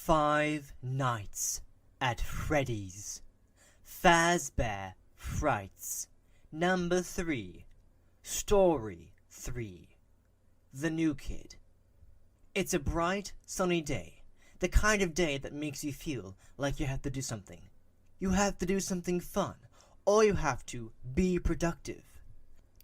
Five Nights at Freddy's. Fazbear Frights. Number 3. Story 3. The New Kid. It's a bright, sunny day. The kind of day that makes you feel like you have to do something. You have to do something fun, or you have to be productive.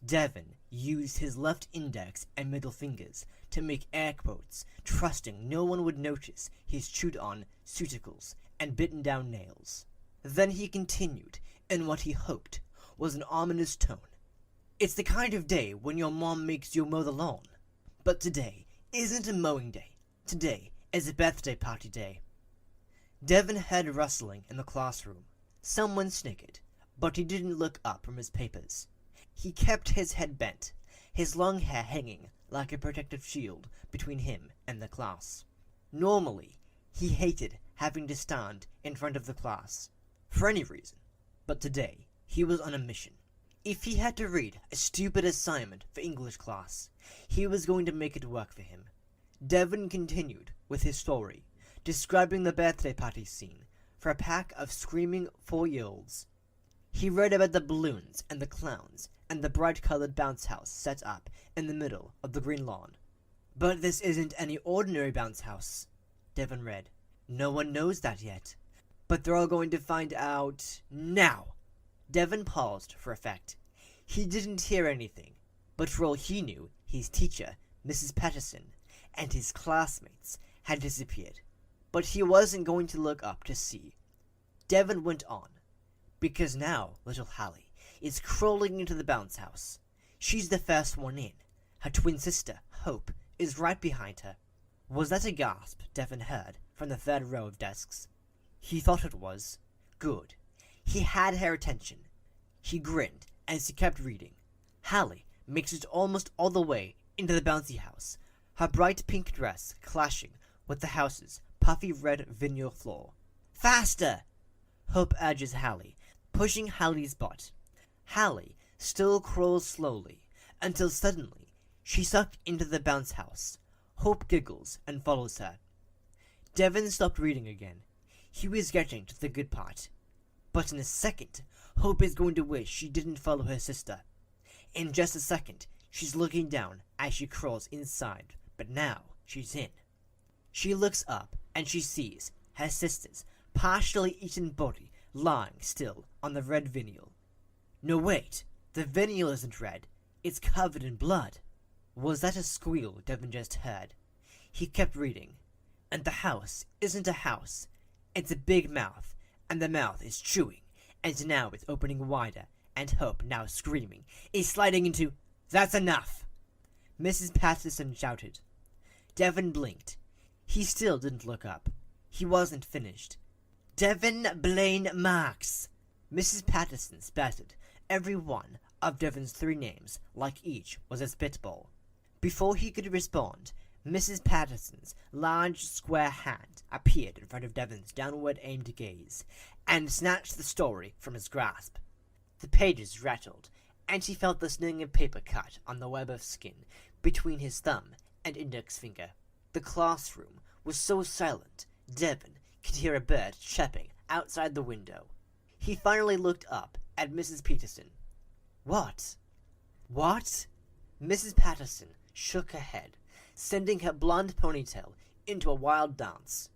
Devin used his left index and middle fingers to make air quotes, trusting no one would notice his chewed-on cuticles and bitten-down nails. Then he continued in what he hoped was an ominous tone. It's the kind of day when your mom makes you mow the lawn. But today isn't a mowing day. Today is a birthday party day. Devin heard rustling in the classroom. Someone snickered, but he didn't look up from his papers. He kept his head bent, his long hair hanging like a protective shield between him and the class. Normally, he hated having to stand in front of the class, for any reason, but today he was on a mission. If he had to read a stupid assignment for English class, he was going to make it work for him. Devin continued with his story, describing the birthday party scene for a pack of screaming 4-year-olds. He read about the balloons and the clowns and the bright-colored bounce house set up in the middle of the green lawn. But this isn't any ordinary bounce house, Devin read. No one knows that yet, but they're all going to find out now. Devin paused for effect. He didn't hear anything, but for all he knew, his teacher, Mrs. Patterson, and his classmates had disappeared. But he wasn't going to look up to see. Devin went on. Because now little Hallie is crawling into the bounce house. She's the first one in. Her twin sister, Hope, is right behind her. Was that a gasp Devin heard from the third row of desks? He thought it was. Good. He had her attention. He grinned as he kept reading. Hallie makes it almost all the way into the bouncy house, her bright pink dress clashing with the house's puffy red vinyl floor. Faster! Hope urges Hallie, pushing Hallie's butt. Hallie still crawls slowly, until suddenly she's sucked into the bounce house. Hope giggles and follows her. Devin stopped reading again. He was getting to the good part. But in a second, Hope is going to wish she didn't follow her sister. In just a second, she's looking down as she crawls inside, but now she's in. She looks up and she sees her sister's partially eaten body lying still on the red vinyl. No, wait, the vinyl isn't red. It's covered in blood. Was that a squeal Devin just heard? He kept reading. And the house isn't a house. It's a big mouth, and the mouth is chewing, and now it's opening wider, and Hope, now screaming, is sliding into... That's enough! Mrs. Patterson shouted. Devin blinked. He still didn't look up. He wasn't finished. Devin Blaine Marks! Mrs. Patterson spattered every one of Devin's 3 names like each was a spitball. Before he could respond, Mrs. Patterson's large square hand appeared in front of Devin's downward-aimed gaze and snatched the story from his grasp. The pages rattled, and he felt the sting of paper cut on the web of skin between his thumb and index finger. The classroom was so silent, Devin could hear a bird chirping outside the window. He finally looked up at Mrs. Peterson. What? What? Mrs. Patterson shook her head, sending her blonde ponytail into a wild dance.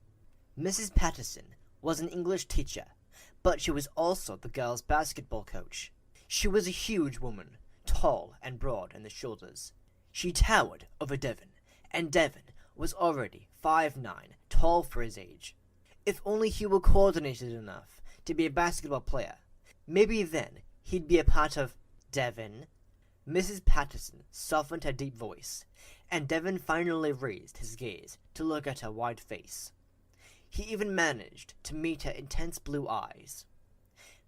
Mrs. Patterson was an English teacher, but she was also the girls' basketball coach. She was a huge woman, tall and broad in the shoulders. She towered over Devin, and Devin was already 5'9", tall for his age. If only he were coordinated enough to be a basketball player. Maybe then he'd be a part of... Devin. Mrs. Patterson softened her deep voice, and Devin finally raised his gaze to look at her white face. He even managed to meet her intense blue eyes.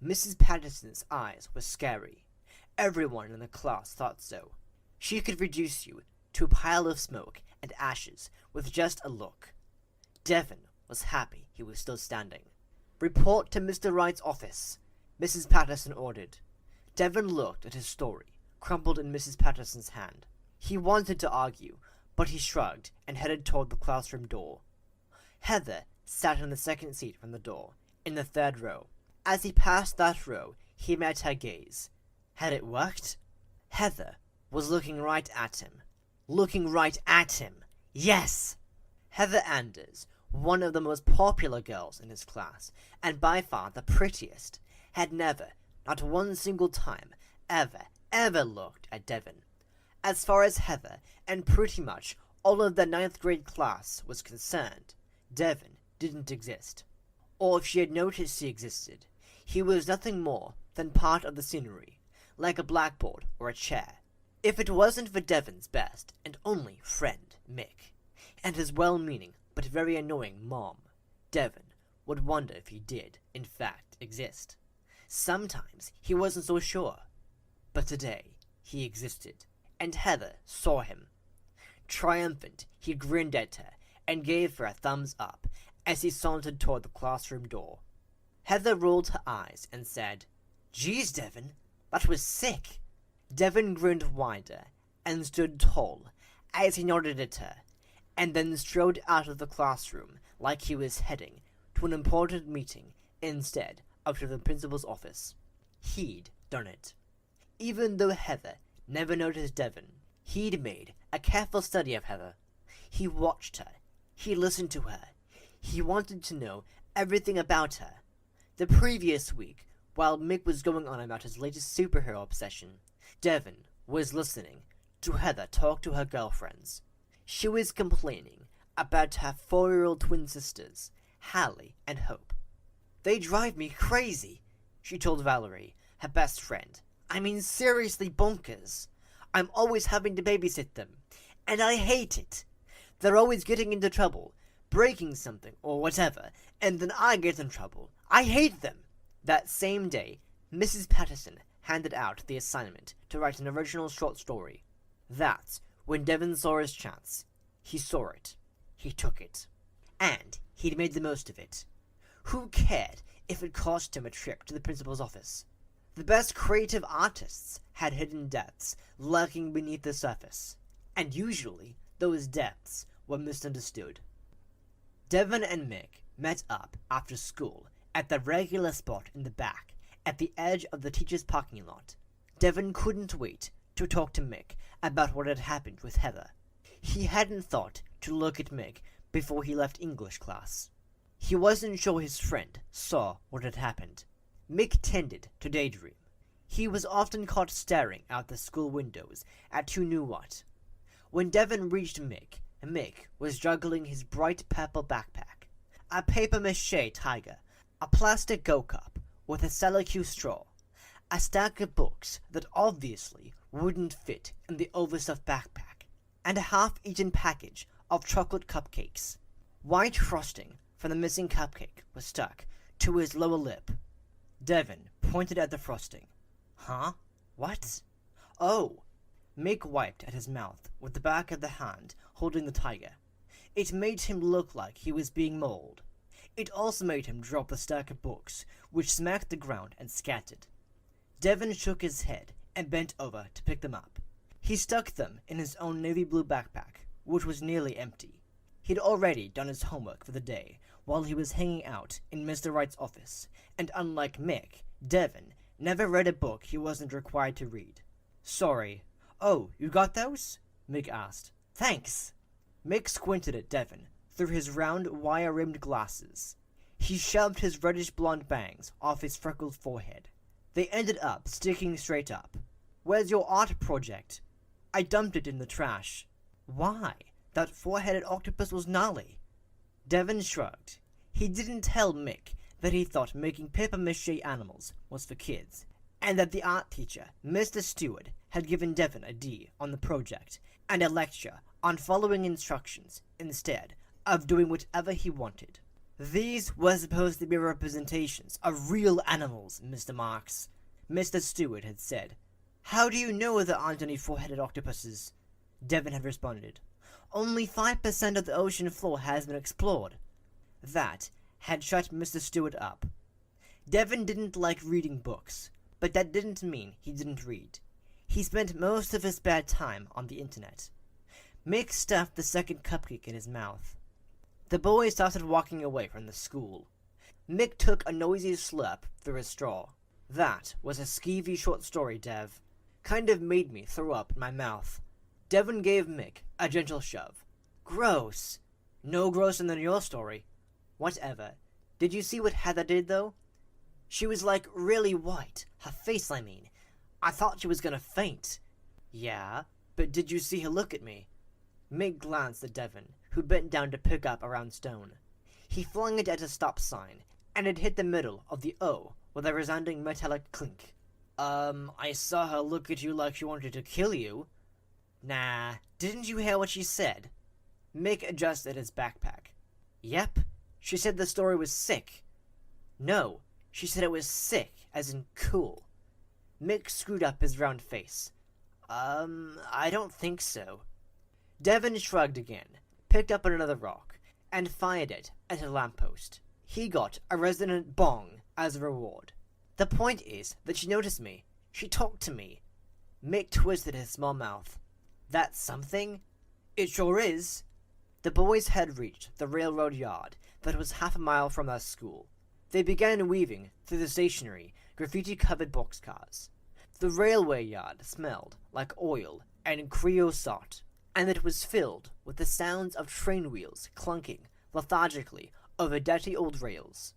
Mrs. Patterson's eyes were scary. Everyone in the class thought so. She could reduce you to a pile of smoke and ashes with just a look. Devin was happy he was still standing. Report to Mr. Wright's office, Mrs. Patterson ordered. Devin looked at his story, crumpled in Mrs. Patterson's hand. He wanted to argue, but he shrugged and headed toward the classroom door. Heather sat in the second seat from the door, in the third row. As he passed that row, he met her gaze. Had it worked? Heather was looking right at him. Looking right at him. Yes! Heather Anders, one of the most popular girls in his class, and by far the prettiest, had never, not one single time, ever looked at Devon. As far as Heather, and pretty much all of the 9th grade class was concerned, Devon didn't exist. Or if she had noticed he existed, he was nothing more than part of the scenery, like a blackboard or a chair. If it wasn't for Devon's best and only friend, Mick, and his well-meaning but very annoying mom, Devon would wonder if he did, in fact, exist. Sometimes he wasn't so sure, but today he existed, and Heather saw him. Triumphant, he grinned at her and gave her a thumbs up as he sauntered toward the classroom door. Heather rolled her eyes and said, "Geez, Devon, that was sick." Devon grinned wider and stood tall as he nodded at her, and then strode out of the classroom like he was heading to an important meeting instead of to the principal's office. He'd done it. Even though Heather never noticed Devon, he'd made a careful study of Heather. He watched her. He listened to her. He wanted to know everything about her. The previous week, while Mick was going on about his latest superhero obsession, Devon was listening to Heather talk to her girlfriends. She was complaining about her 4-year-old twin sisters, Hallie and Hope. "They drive me crazy," she told Valerie, her best friend. "I mean, seriously bonkers. I'm always having to babysit them, and I hate it. They're always getting into trouble, breaking something or whatever, and then I get in trouble. I hate them." That same day, Mrs. Patterson handed out the assignment to write an original short story. That's when Devon saw his chance. He saw it. He took it. And he'd made the most of it. Who cared if it cost him a trip to the principal's office? The best creative artists had hidden depths lurking beneath the surface, and usually those depths were misunderstood. Devon and Mick met up after school at the regular spot in the back, at the edge of the teacher's parking lot. Devon couldn't wait to talk to Mick about what had happened with Heather. He hadn't thought to look at Mick before he left English class. He wasn't sure his friend saw what had happened. Mick tended to daydream. He was often caught staring out the school windows at who knew what. When Devon reached Mick, Mick was juggling his bright purple backpack, a papier-mâché tiger, a plastic go-cup with a Sellicue straw, a stack of books that obviously wouldn't fit in the overstuffed backpack, and a half-eaten package of chocolate cupcakes. White frosting from the missing cupcake was stuck to his lower lip. Devon pointed at the frosting. "Huh? What?" "Oh!" Mick wiped at his mouth with the back of the hand holding the tiger. It made him look like he was being mauled. It also made him drop the stack of books, which smacked the ground and scattered. Devon shook his head and bent over to pick them up. He stuck them in his own navy blue backpack, which was nearly empty. He'd already done his homework for the day while he was hanging out in Mr. Wright's office, and unlike Mick, Devon never read a book he wasn't required to read. "Sorry. Oh, you got those?" Mick asked. "Thanks." Mick squinted at Devon through his round, wire-rimmed glasses. He shoved his reddish-blonde bangs off his freckled forehead. They ended up sticking straight up. "Where's your art project?" "I dumped it in the trash." "Why? That 4-headed octopus was gnarly." Devon shrugged. He didn't tell Mick that he thought making papier-mâché animals was for kids, and that the art teacher, Mr. Stewart, had given Devon a D on the project, and a lecture on following instructions instead of doing whatever he wanted. "These were supposed to be representations of real animals, Mr. Marks," Mr. Stewart had said. "How do you know there aren't any 4-headed octopuses?" Devon had responded. "Only 5% of the ocean floor has been explored." That had shut Mr. Stewart up. Devon didn't like reading books, but that didn't mean he didn't read. He spent most of his spare time on the internet. Mick stuffed the second cupcake in his mouth. The boys started walking away from the school. Mick took a noisy slurp through his straw. That was a skeevy short story, Dev. Kind of made me throw up in my mouth. Devon gave Mick a gentle shove. Gross. No grosser than your story. Whatever. Did you see what Heather did, though? She was like really white. Her face, I mean. I thought she was gonna faint. Yeah, but did you see her look at me? Mick glanced at Devon, who bent down to pick up a round stone. He flung it at a stop sign, and it hit the middle of the O with a resounding metallic clink. I saw her look at you like she wanted to kill you. Nah, didn't you hear what she said? Mick adjusted his backpack. Yep, she said the story was sick. No, she said it was sick, as in cool. Mick screwed up his round face. I don't think so. Devon shrugged again, picked up another rock, and fired it at a lamppost. He got a resonant bong as a reward. The point is that she noticed me. She talked to me. Mick twisted his small mouth. That's something? It sure is. The boys had reached the railroad yard that was half a mile from their school. They began weaving through the stationary, graffiti-covered boxcars. The railway yard smelled like oil and creosote, and it was filled with the sounds of train wheels clunking lethargically over dirty old rails.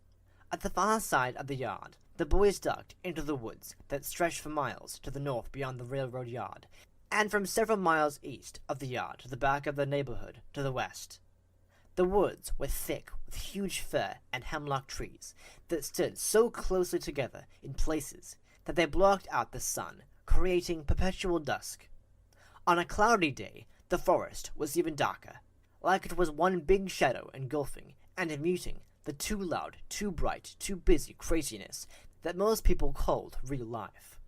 At the far side of the yard, the boys ducked into the woods that stretched for miles to the north beyond the railroad yard, and from several miles east of the yard to the back of the neighborhood to the west. The woods were thick with huge fir and hemlock trees that stood so closely together in places that they blocked out the sun, creating perpetual dusk. On a cloudy day, the forest was even darker, like it was one big shadow engulfing and muting the too loud, too bright, too busy craziness that most people called real life.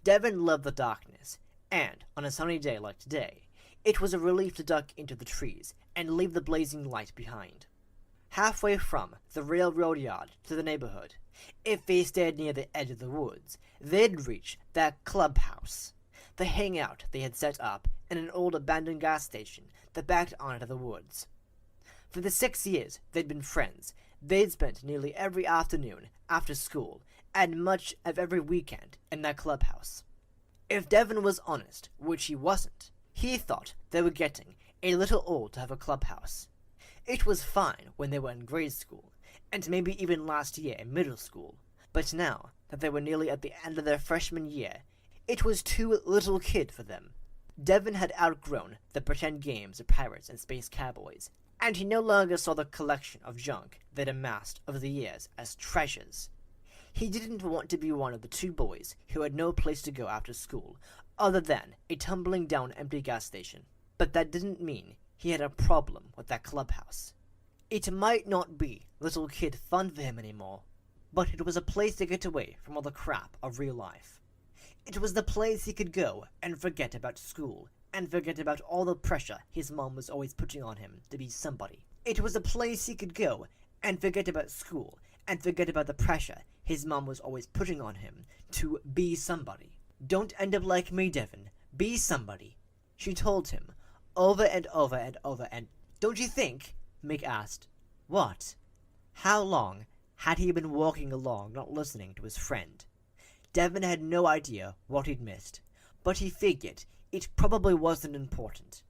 Devon loved the darkness, and on a sunny day like today, it was a relief to duck into the trees and leave the blazing light behind. Halfway from the railroad yard to the neighborhood, if they stayed near the edge of the woods, they'd reach their clubhouse, the hangout they had set up in an old abandoned gas station that backed onto the woods. For the 6 years they'd been friends, they'd spent nearly every afternoon after school and much of every weekend in that clubhouse. If Devon was honest, which he wasn't, he thought they were getting a little old to have a clubhouse. It was fine when they were in grade school, and maybe even last year in middle school, but now that they were nearly at the end of their freshman year, it was too little kid for them. Devon had outgrown the pretend games of pirates and space cowboys, and he no longer saw the collection of junk they'd amassed over the years as treasures. He didn't want to be one of the two boys who had no place to go after school other than a tumbling down empty gas station. But that didn't mean he had a problem with that clubhouse. It might not be little kid fun for him anymore, but it was a place to get away from all the crap of real life. It was the place he could go and forget about school, and forget about all the pressure his mom was always putting on him to be somebody. It was a place he could go and forget about school, and forget about the pressure his mom was always putting on him to be somebody. Don't end up like me, Devon. Be somebody, she told him, over and over and over, and don't you think? Mick asked. What? How long had he been walking along not listening to his friend? Devon had no idea what he'd missed, but he figured it probably wasn't important.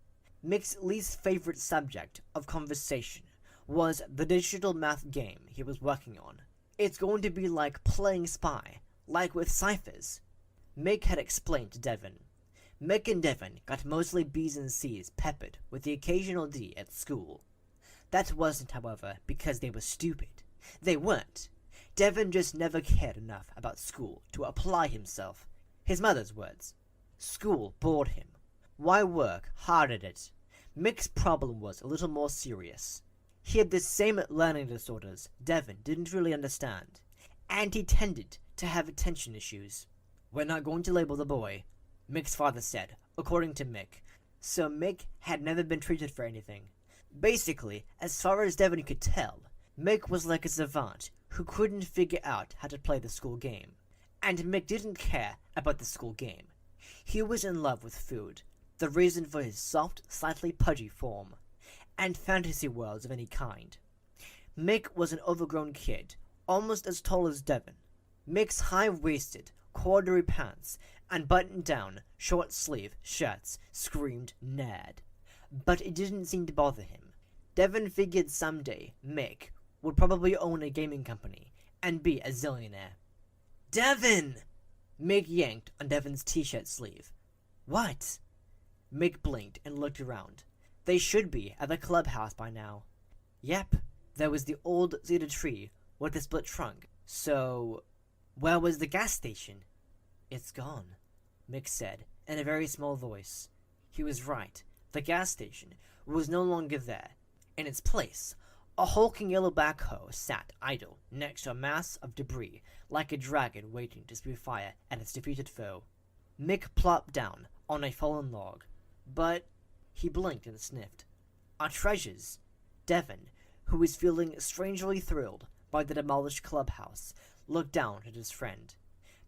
Mick's least favorite subject of conversation was the digital math game he was working on. It's going to be like playing spy, like with ciphers, Mick had explained to Devon. Mick and Devon got mostly B's and C's peppered with the occasional D at school. That wasn't, however, because they were stupid. They weren't. Devon just never cared enough about school to apply himself. His mother's words. School bored him. Why work hard at it? Mick's problem was a little more serious. He had the same learning disorders Devon didn't really understand, and he tended to have attention issues. We're not going to label the boy, Mick's father said, according to Mick, so Mick had never been treated for anything. Basically, as far as Devon could tell, Mick was like a savant who couldn't figure out how to play the school game. And Mick didn't care about the school game. He was in love with food, the reason for his soft, slightly pudgy form. and fantasy worlds of any kind. Mick was an overgrown kid, almost as tall as Devon. Mick's high-waisted, corduroy pants and buttoned-down, short-sleeve shirts screamed nerd. But it didn't seem to bother him. Devon figured someday Mick would probably own a gaming company and be a zillionaire. "Devon!" Mick yanked on Devon's t-shirt sleeve. "What?" Mick blinked and looked around. They should be at the clubhouse by now. Yep, there was the old cedar tree with the split trunk. So, where was the gas station? "It's gone," Mick said in a very small voice. He was right. The gas station was no longer there. In its place, a hulking yellow backhoe sat idle next to a mass of debris, like a dragon waiting to spew fire at its defeated foe. Mick plopped down on a fallen log, but he blinked and sniffed. Our treasures! Devon, who was feeling strangely thrilled by the demolished clubhouse, looked down at his friend.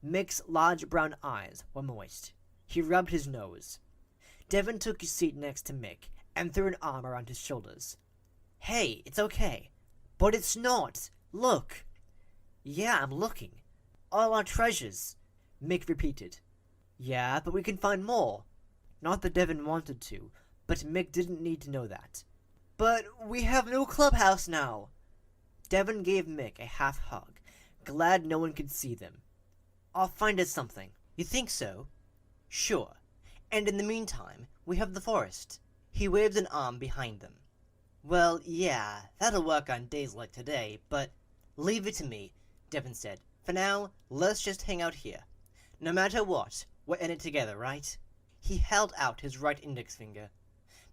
Mick's large brown eyes were moist. He rubbed his nose. Devon took his seat next to Mick and threw an arm around his shoulders. "Hey, it's okay." "But it's not! Look!" "Yeah, I'm looking." "All our treasures," Mick repeated. "Yeah, but we can find more." Not that Devon wanted to, but Mick didn't need to know that. "But we have no clubhouse now." Devon gave Mick a half hug, glad no one could see them. "I'll find us something." "You think so?" "Sure. And in the meantime, we have the forest." He waved an arm behind them. "Well, yeah, that'll work on days like today, but—" "Leave it to me," Devon said. "For now, let's just hang out here. No matter what, we're in it together, right?" He held out his right index finger.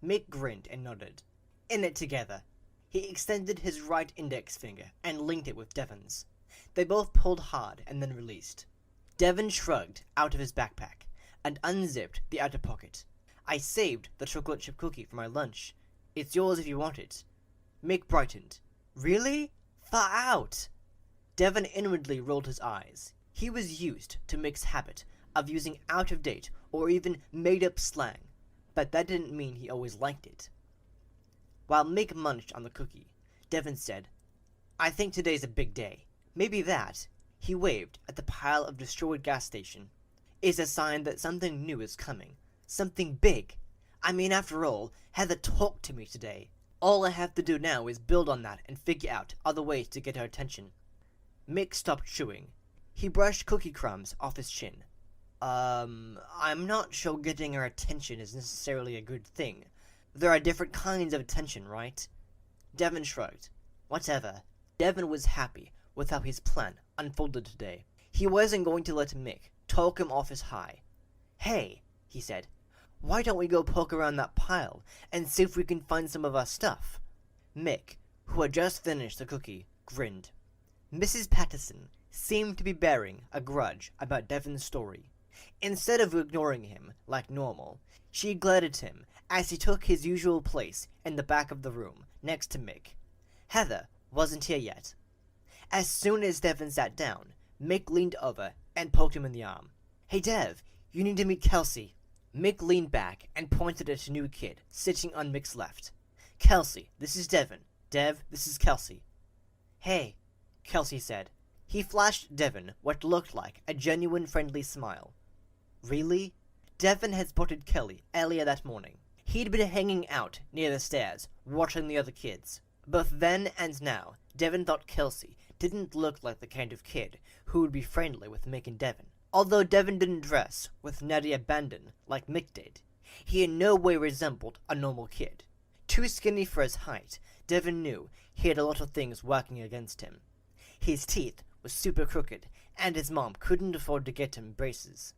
Mick grinned and nodded. "In it together." He extended his right index finger and linked it with Devon's. They both pulled hard and then released. Devon shrugged out of his backpack and unzipped the outer pocket. "I saved the chocolate chip cookie for my lunch. It's yours if you want it." Mick brightened. "Really? Far out!" Devon inwardly rolled his eyes. He was used to Mick's habit of using out-of-date or even made-up slang, but that didn't mean he always liked it. While Mick munched on the cookie, Devon said, "I think today's a big day. Maybe that," he waved at the pile of destroyed gas station, "is a sign that something new is coming. Something big. I mean, after all, Heather talked to me today. All I have to do now is build on that and figure out other ways to get her attention." Mick stopped chewing. He brushed cookie crumbs off his chin. I'm not sure getting her attention is necessarily a good thing. There are different kinds of attention, right?" Devon shrugged. Whatever. Devon was happy with how his plan unfolded today. He wasn't going to let Mick talk him off his high. "Hey," he said, "why don't we go poke around that pile and see if we can find some of our stuff?" Mick, who had just finished the cookie, grinned. Mrs. Patterson seemed to be bearing a grudge about Devon's story. Instead of ignoring him like normal, she glared at him as he took his usual place in the back of the room next to Mick. Heather wasn't here yet. As soon as Devon sat down, Mick leaned over and poked him in the arm. "Hey Dev, you need to meet Kelsey." Mick leaned back and pointed at a new kid sitting on Mick's left. "Kelsey, this is Devon. Dev, this is Kelsey." "Hey," Kelsey said. He flashed Devon what looked like a genuine friendly smile. "Really?" Devon had spotted Kelly earlier that morning. He'd been hanging out near the stairs, watching the other kids. Both then and now, Devon thought Kelsey didn't look like the kind of kid who would be friendly with Mick and Devon. Although Devon didn't dress with nerdy abandon like Mick did, he in no way resembled a normal kid. Too skinny for his height, Devon knew he had a lot of things working against him. His teeth were super crooked, and his mom couldn't afford to get him braces.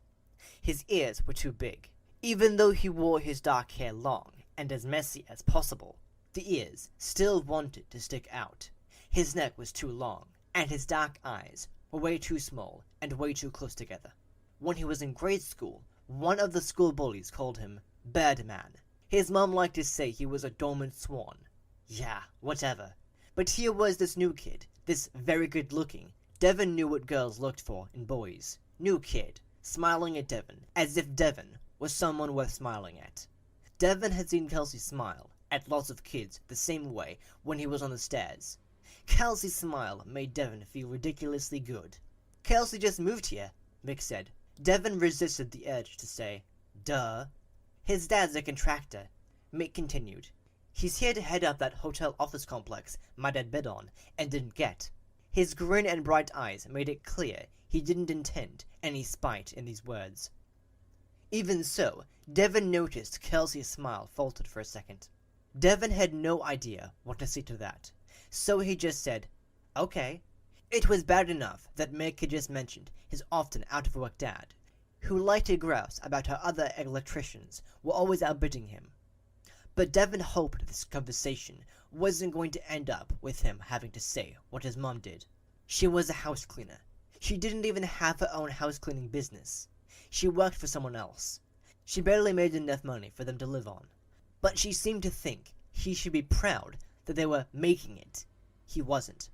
His ears were too big. Even though he wore his dark hair long and as messy as possible, the ears still wanted to stick out. His neck was too long, and his dark eyes were way too small and way too close together. When he was in grade school, one of the school bullies called him Birdman. His mom liked to say he was a dormant swan. Yeah, whatever. But here was this new kid, this very good-looking. Devon knew what girls looked for in boys. New kid, smiling at Devon, as if Devon was someone worth smiling at. Devon had seen Kelsey smile at lots of kids the same way when he was on the stairs. Kelsey's smile made Devon feel ridiculously good. "Kelsey just moved here," Mick said. Devon resisted the urge to say, "Duh." "His dad's a contractor," Mick continued. "He's here to head up that hotel office complex my dad bid on and didn't get." His grin and bright eyes made it clear he didn't intend any spite in these words. Even so, Devon noticed Kelsey's smile faltered for a second. Devon had no idea what to say to that, so he just said, "Okay." It was bad enough that Mick had just mentioned his often out-of-work dad, who liked to grouse about how other electricians were always outbidding him. But Devon hoped this conversation wasn't going to end up with him having to say what his mom did. She was a house cleaner. She didn't even have her own house cleaning business. She worked for someone else. She barely made enough money for them to live on. But she seemed to think he should be proud that they were making it. He wasn't.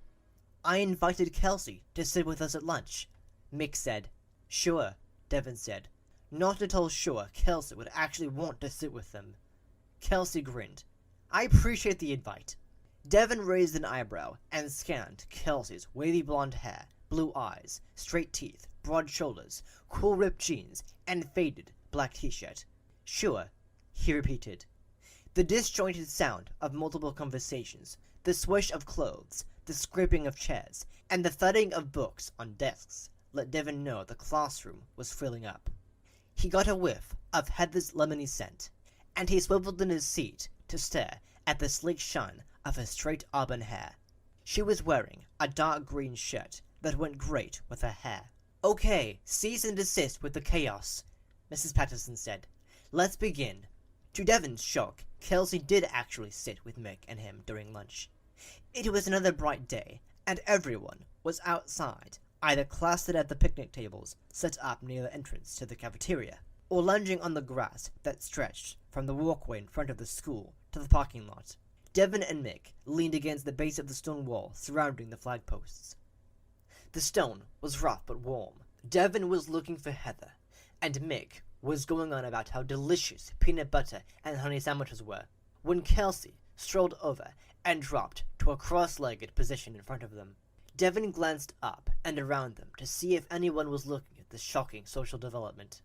"I invited Kelsey to sit with us at lunch," Mick said. "Sure," Devon said, not at all sure Kelsey would actually want to sit with them. Kelsey grinned. "I appreciate the invite." Devon raised an eyebrow and scanned Kelsey's wavy blonde hair, blue eyes, straight teeth, broad shoulders, cool ripped jeans, and faded black t-shirt. "Sure," he repeated. The disjointed sound of multiple conversations, the swish of clothes, the scraping of chairs, and the thudding of books on desks let Devon know the classroom was filling up. He got a whiff of Heather's lemony scent, and he swiveled in his seat to stare at the sleek shine of her straight auburn hair. She was wearing a dark green shirt that went great with her hair. "Okay, cease and desist with the chaos," Mrs. Patterson said. "Let's begin." To Devon's shock, Kelsey did actually sit with Mick and him during lunch. It was another bright day, and everyone was outside, either clustered at the picnic tables set up near the entrance to the cafeteria, or lounging on the grass that stretched from the walkway in front of the school to the parking lot. Devon and Mick leaned against the base of the stone wall surrounding the flagposts. The stone was rough but warm. Devon was looking for Heather, and Mick was going on about how delicious peanut butter and honey sandwiches were, when Kelsey strolled over and dropped to a cross-legged position in front of them. Devon glanced up and around them to see if anyone was looking at this shocking social development.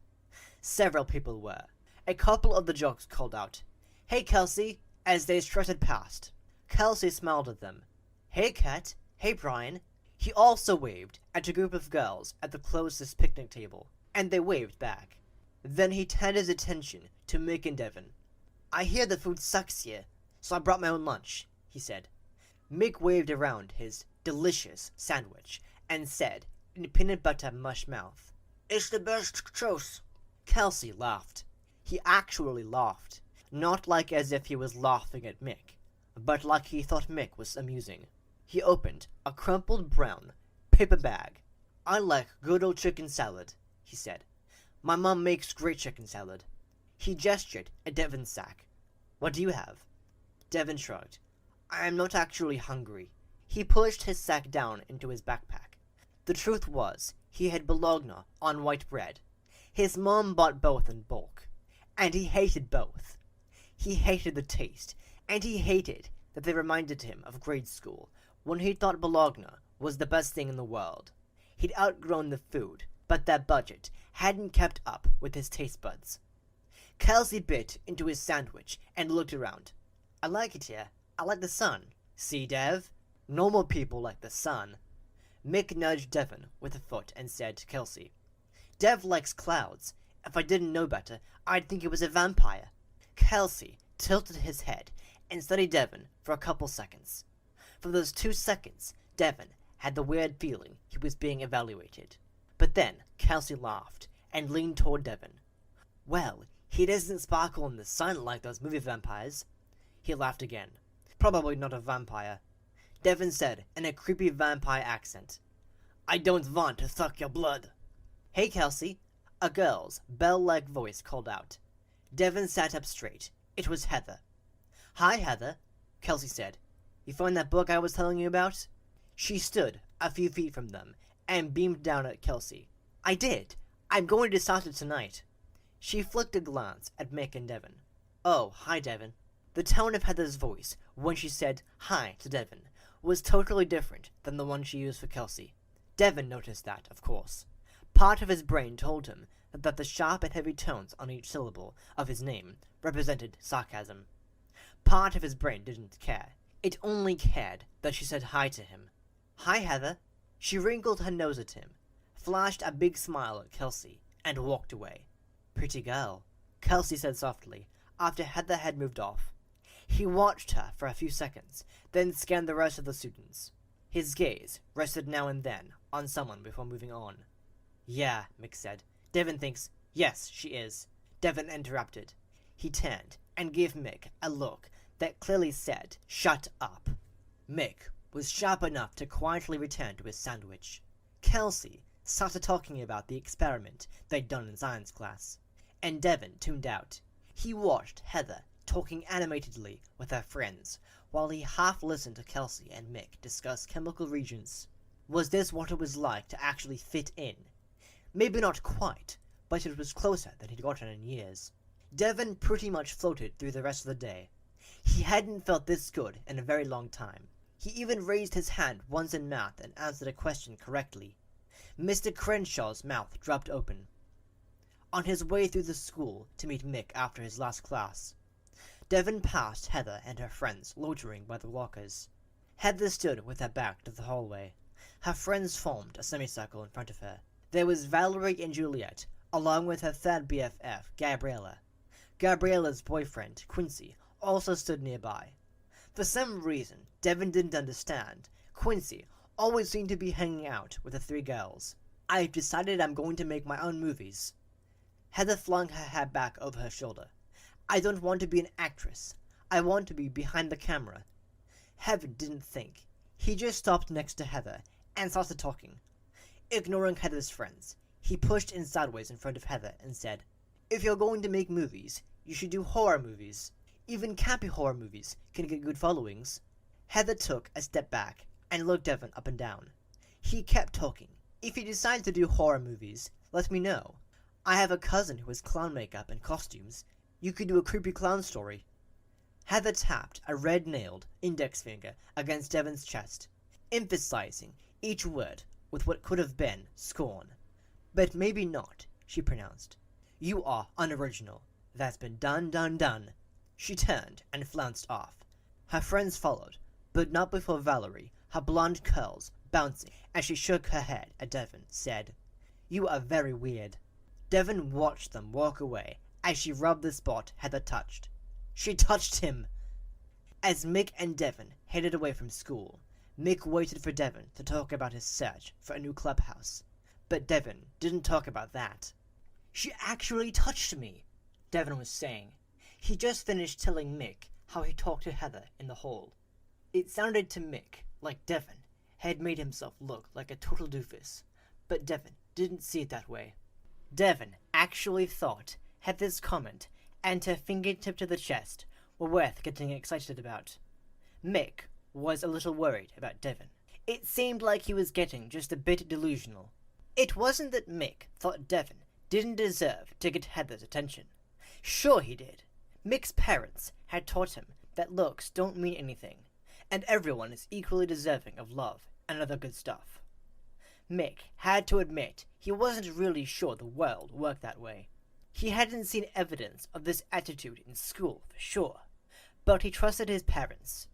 Several people were. A couple of the jocks called out, "Hey, Kelsey," as they strutted past. Kelsey smiled at them. "Hey, Kat. Hey, Brian." He also waved at a group of girls at the closest picnic table, and they waved back. Then he turned his attention to Mick and Devon. "I hear the food sucks here, so I brought my own lunch," he said. Mick waved around his delicious sandwich and said, in peanut butter mush mouth, "It's the best choice." Kelsey laughed. He actually laughed, not like as if he was laughing at Mick, but like he thought Mick was amusing. He opened a crumpled brown paper bag. "I like good old chicken salad," he said. "My mom makes great chicken salad." He gestured at Devon's sack. "What do you have?" Devon shrugged. "I am not actually hungry." He pushed his sack down into his backpack. The truth was, he had bologna on white bread. His mom bought both in bulk, and he hated both. He hated the taste, and he hated that they reminded him of grade school, when he thought bologna was the best thing in the world. He'd outgrown the food, but that budget hadn't kept up with his taste buds. Kelsey bit into his sandwich and looked around. "I like it here. I like the sun. See, Dev? Normal people like the sun." Mick nudged Devon with a foot and said to Kelsey, "Dev likes clouds. If I didn't know better, I'd think he was a vampire." Kelsey tilted his head and studied Devon for a couple seconds. For those 2 seconds, Devon had the weird feeling he was being evaluated. But then Kelsey laughed and leaned toward Devon. "Well, he doesn't sparkle in the sun like those movie vampires." He laughed again. "Probably not a vampire." Devon said in a creepy vampire accent, "I don't want to suck your blood." "Hey, Kelsey," a girl's bell-like voice called out. Devon sat up straight. It was Heather. "Hi, Heather," Kelsey said. "You find that book I was telling you about?" She stood a few feet from them and beamed down at Kelsey. "I did. I'm going to start it tonight." She flicked a glance at Mick and Devon. "Oh, hi, Devon." The tone of Heather's voice when she said hi to Devon was totally different than the one she used for Kelsey. Devon noticed that, of course. Part of his brain told him that the sharp and heavy tones on each syllable of his name represented sarcasm. Part of his brain didn't care. It only cared that she said hi to him. "Hi, Heather." She wrinkled her nose at him, flashed a big smile at Kelsey, and walked away. "Pretty girl," Kelsey said softly, after Heather had moved off. He watched her for a few seconds, then scanned the rest of the students. His gaze rested now and then on someone before moving on. "Yeah," Mick said. "Devon thinks—" "Yes, she is," Devon interrupted. He turned and gave Mick a look that clearly said, "Shut up." Mick was sharp enough to quietly return to his sandwich. Kelsey started talking about the experiment they'd done in science class, and Devon tuned out. He watched Heather talking animatedly with her friends, while he half listened to Kelsey and Mick discuss chemical reagents. Was this what it was like to actually fit in? Maybe not quite, but it was closer than he'd gotten in years. Devon pretty much floated through the rest of the day. He hadn't felt this good in a very long time. He even raised his hand once in math and answered a question correctly. Mr. Crenshaw's mouth dropped open. On his way through the school to meet Mick after his last class, Devon passed Heather and her friends loitering by the lockers. Heather stood with her back to the hallway. Her friends formed a semicircle in front of her. There was Valerie and Juliet, along with her third BFF, Gabriella. Gabriella's boyfriend, Quincy, also stood nearby. For some reason Devon didn't understand, Quincy always seemed to be hanging out with the three girls. "I've decided I'm going to make my own movies." Heather flung her hair back over her shoulder. "I don't want to be an actress. I want to be behind the camera." Heaven didn't think. He just stopped next to Heather and started talking. Ignoring Heather's friends, he pushed in sideways in front of Heather and said, "If you're going to make movies, you should do horror movies. Even campy horror movies can get good followings." Heather took a step back and looked Devon up and down. He kept talking. "If you decide to do horror movies, let me know. I have a cousin who has clown makeup and costumes. You could do a creepy clown story." Heather tapped a red-nailed index finger against Devon's chest, emphasizing each word with what could have been scorn. "But maybe not," she pronounced. "You are unoriginal. That's been done, done, done." She turned and flounced off. Her friends followed, but not before Valerie, her blonde curls bouncing as she shook her head at Devon, said, "You are very weird." Devon watched them walk away as she rubbed the spot Heather touched. She touched him! As Mick and Devon headed away from school, Mick waited for Devon to talk about his search for a new clubhouse. But Devon didn't talk about that. "She actually touched me," Devon was saying. He just finished telling Mick how he talked to Heather in the hall. It sounded to Mick like Devon had made himself look like a total doofus, but Devon didn't see it that way. Devon actually thought Heather's comment and her fingertip to the chest were worth getting excited about. Mick was a little worried about Devon. It seemed like he was getting just a bit delusional. It wasn't that Mick thought Devon didn't deserve to get Heather's attention. Sure he did. Mick's parents had taught him that looks don't mean anything, and everyone is equally deserving of love and other good stuff. Mick had to admit he wasn't really sure the world worked that way. He hadn't seen evidence of this attitude in school for sure, but he trusted his parents.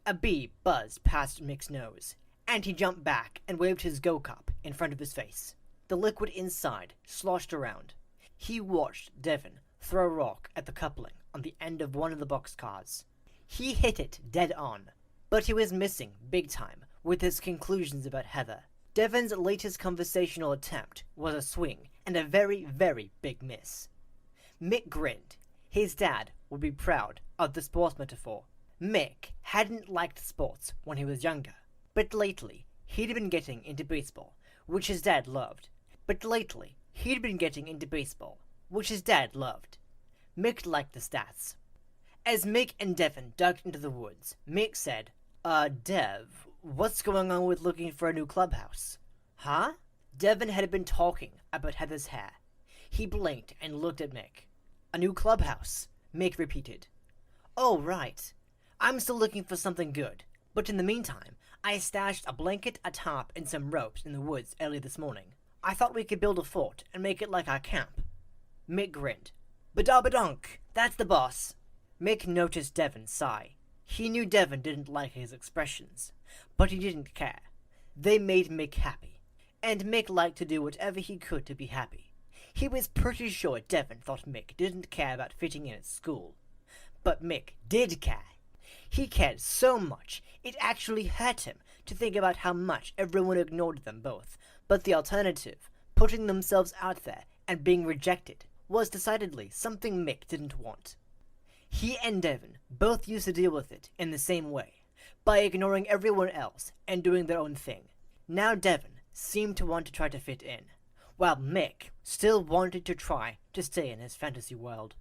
A bee buzzed past Mick's nose, and he jumped back and waved his go-cup in front of his face. The liquid inside sloshed around. He watched Devon throw a rock at the coupling on the end of one of the boxcars. He hit it dead on, but he was missing big time with his conclusions about Heather. Devon's latest conversational attempt was a swing and a very, very big miss. Mick grinned. His dad would be proud of the sports metaphor. Mick hadn't liked sports when he was younger, but lately he'd been getting into baseball, which his dad loved. Mick liked the stats. As Mick and Devon ducked into the woods, Mick said, Dev, what's going on with looking for a new clubhouse?" "Huh?" Devon had been talking about Heather's hair. He blinked and looked at Mick. "A new clubhouse," Mick repeated. Oh, right. I'm still looking for something good. But in the meantime, I stashed a blanket, a tarp, and some ropes in the woods early this morning. I thought we could build a fort and make it like our camp. Mick grinned. Badabadonk! That's the boss! Mick noticed Devon sigh. He knew Devon didn't like his expressions, but he didn't care. They made Mick happy, and Mick liked to do whatever he could to be happy. He was pretty sure Devon thought Mick didn't care about fitting in at school. But Mick did care. He cared so much, it actually hurt him to think about how much everyone ignored them both. But the alternative, putting themselves out there and being rejected, was decidedly something Mick didn't want. He and Devon both used to deal with it in the same way, by ignoring everyone else and doing their own thing. Now Devon seemed to want to try to fit in, while Mick still wanted to try to stay in his fantasy world.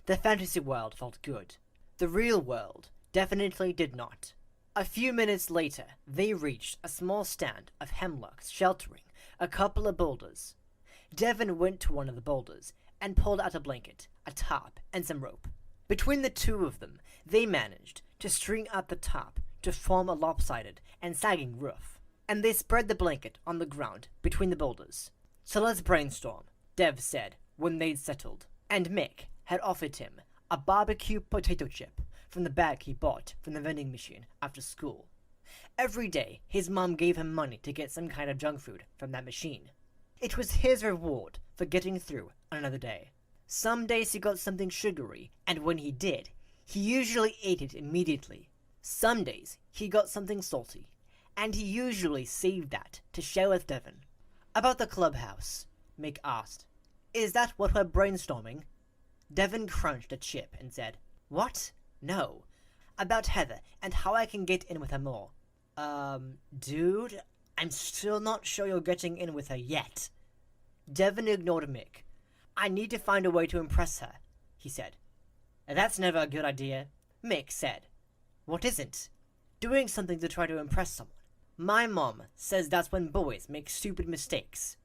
The fantasy world felt good. The real world definitely did not. A few minutes later, they reached a small stand of hemlocks sheltering a couple of boulders. Devon went to one of the boulders and pulled out a blanket, a tarp, and some rope. Between the two of them, they managed to string out the tarp to form a lopsided and sagging roof, and they spread the blanket on the ground between the boulders. So let's brainstorm, Dev said when they'd settled, and Mick had offered him a barbecue potato chip from the bag he bought from the vending machine after school. Every day, his mom gave him money to get some kind of junk food from that machine. It was his reward for getting through another day. Some days he got something sugary, and when he did, he usually ate it immediately. Some days he got something salty, and he usually saved that to share with Devon. About the clubhouse, Mick asked. Is that what we're brainstorming? Devon crunched a chip and said, What? No. About Heather and how I can get in with her more. Dude, I'm still not sure you're getting in with her yet. Devon ignored Mick. I need to find a way to impress her, he said. That's never a good idea, Mick said. What isn't? Doing something to try to impress someone. My mom says that's when boys make stupid mistakes.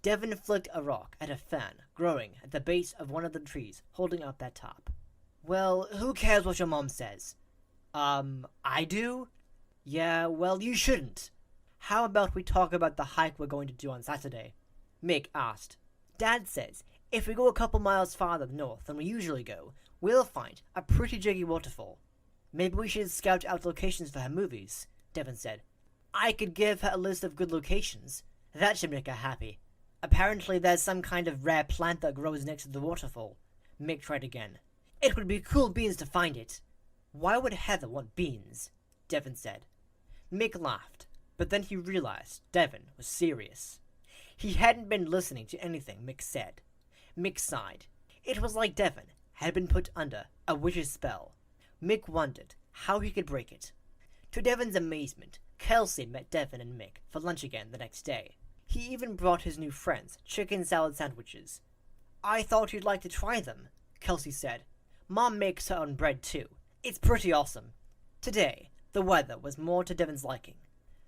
Devon flicked a rock at a fern growing at the base of one of the trees holding up that top. Well, who cares what your mom says? I do? Yeah, well, you shouldn't. How about we talk about the hike we're going to do on Saturday? Mick asked. Dad says if we go a couple miles farther north than we usually go, we'll find a pretty jiggy waterfall. Maybe we should scout out locations for her movies, Devon said. I could give her a list of good locations. That should make her happy. Apparently there's some kind of rare plant that grows next to the waterfall. Mick tried again. It would be cool beans to find it. Why would Heather want beans? Devon said. Mick laughed, but then he realized Devon was serious. He hadn't been listening to anything Mick said. Mick sighed. It was like Devon had been put under a witch's spell. Mick wondered how he could break it. To Devon's amazement, Kelsey met Devon and Mick for lunch again the next day. He even brought his new friends chicken salad sandwiches. I thought you'd like to try them, Kelsey said. Mom makes her own bread too. It's pretty awesome. Today, the weather was more to Devon's liking.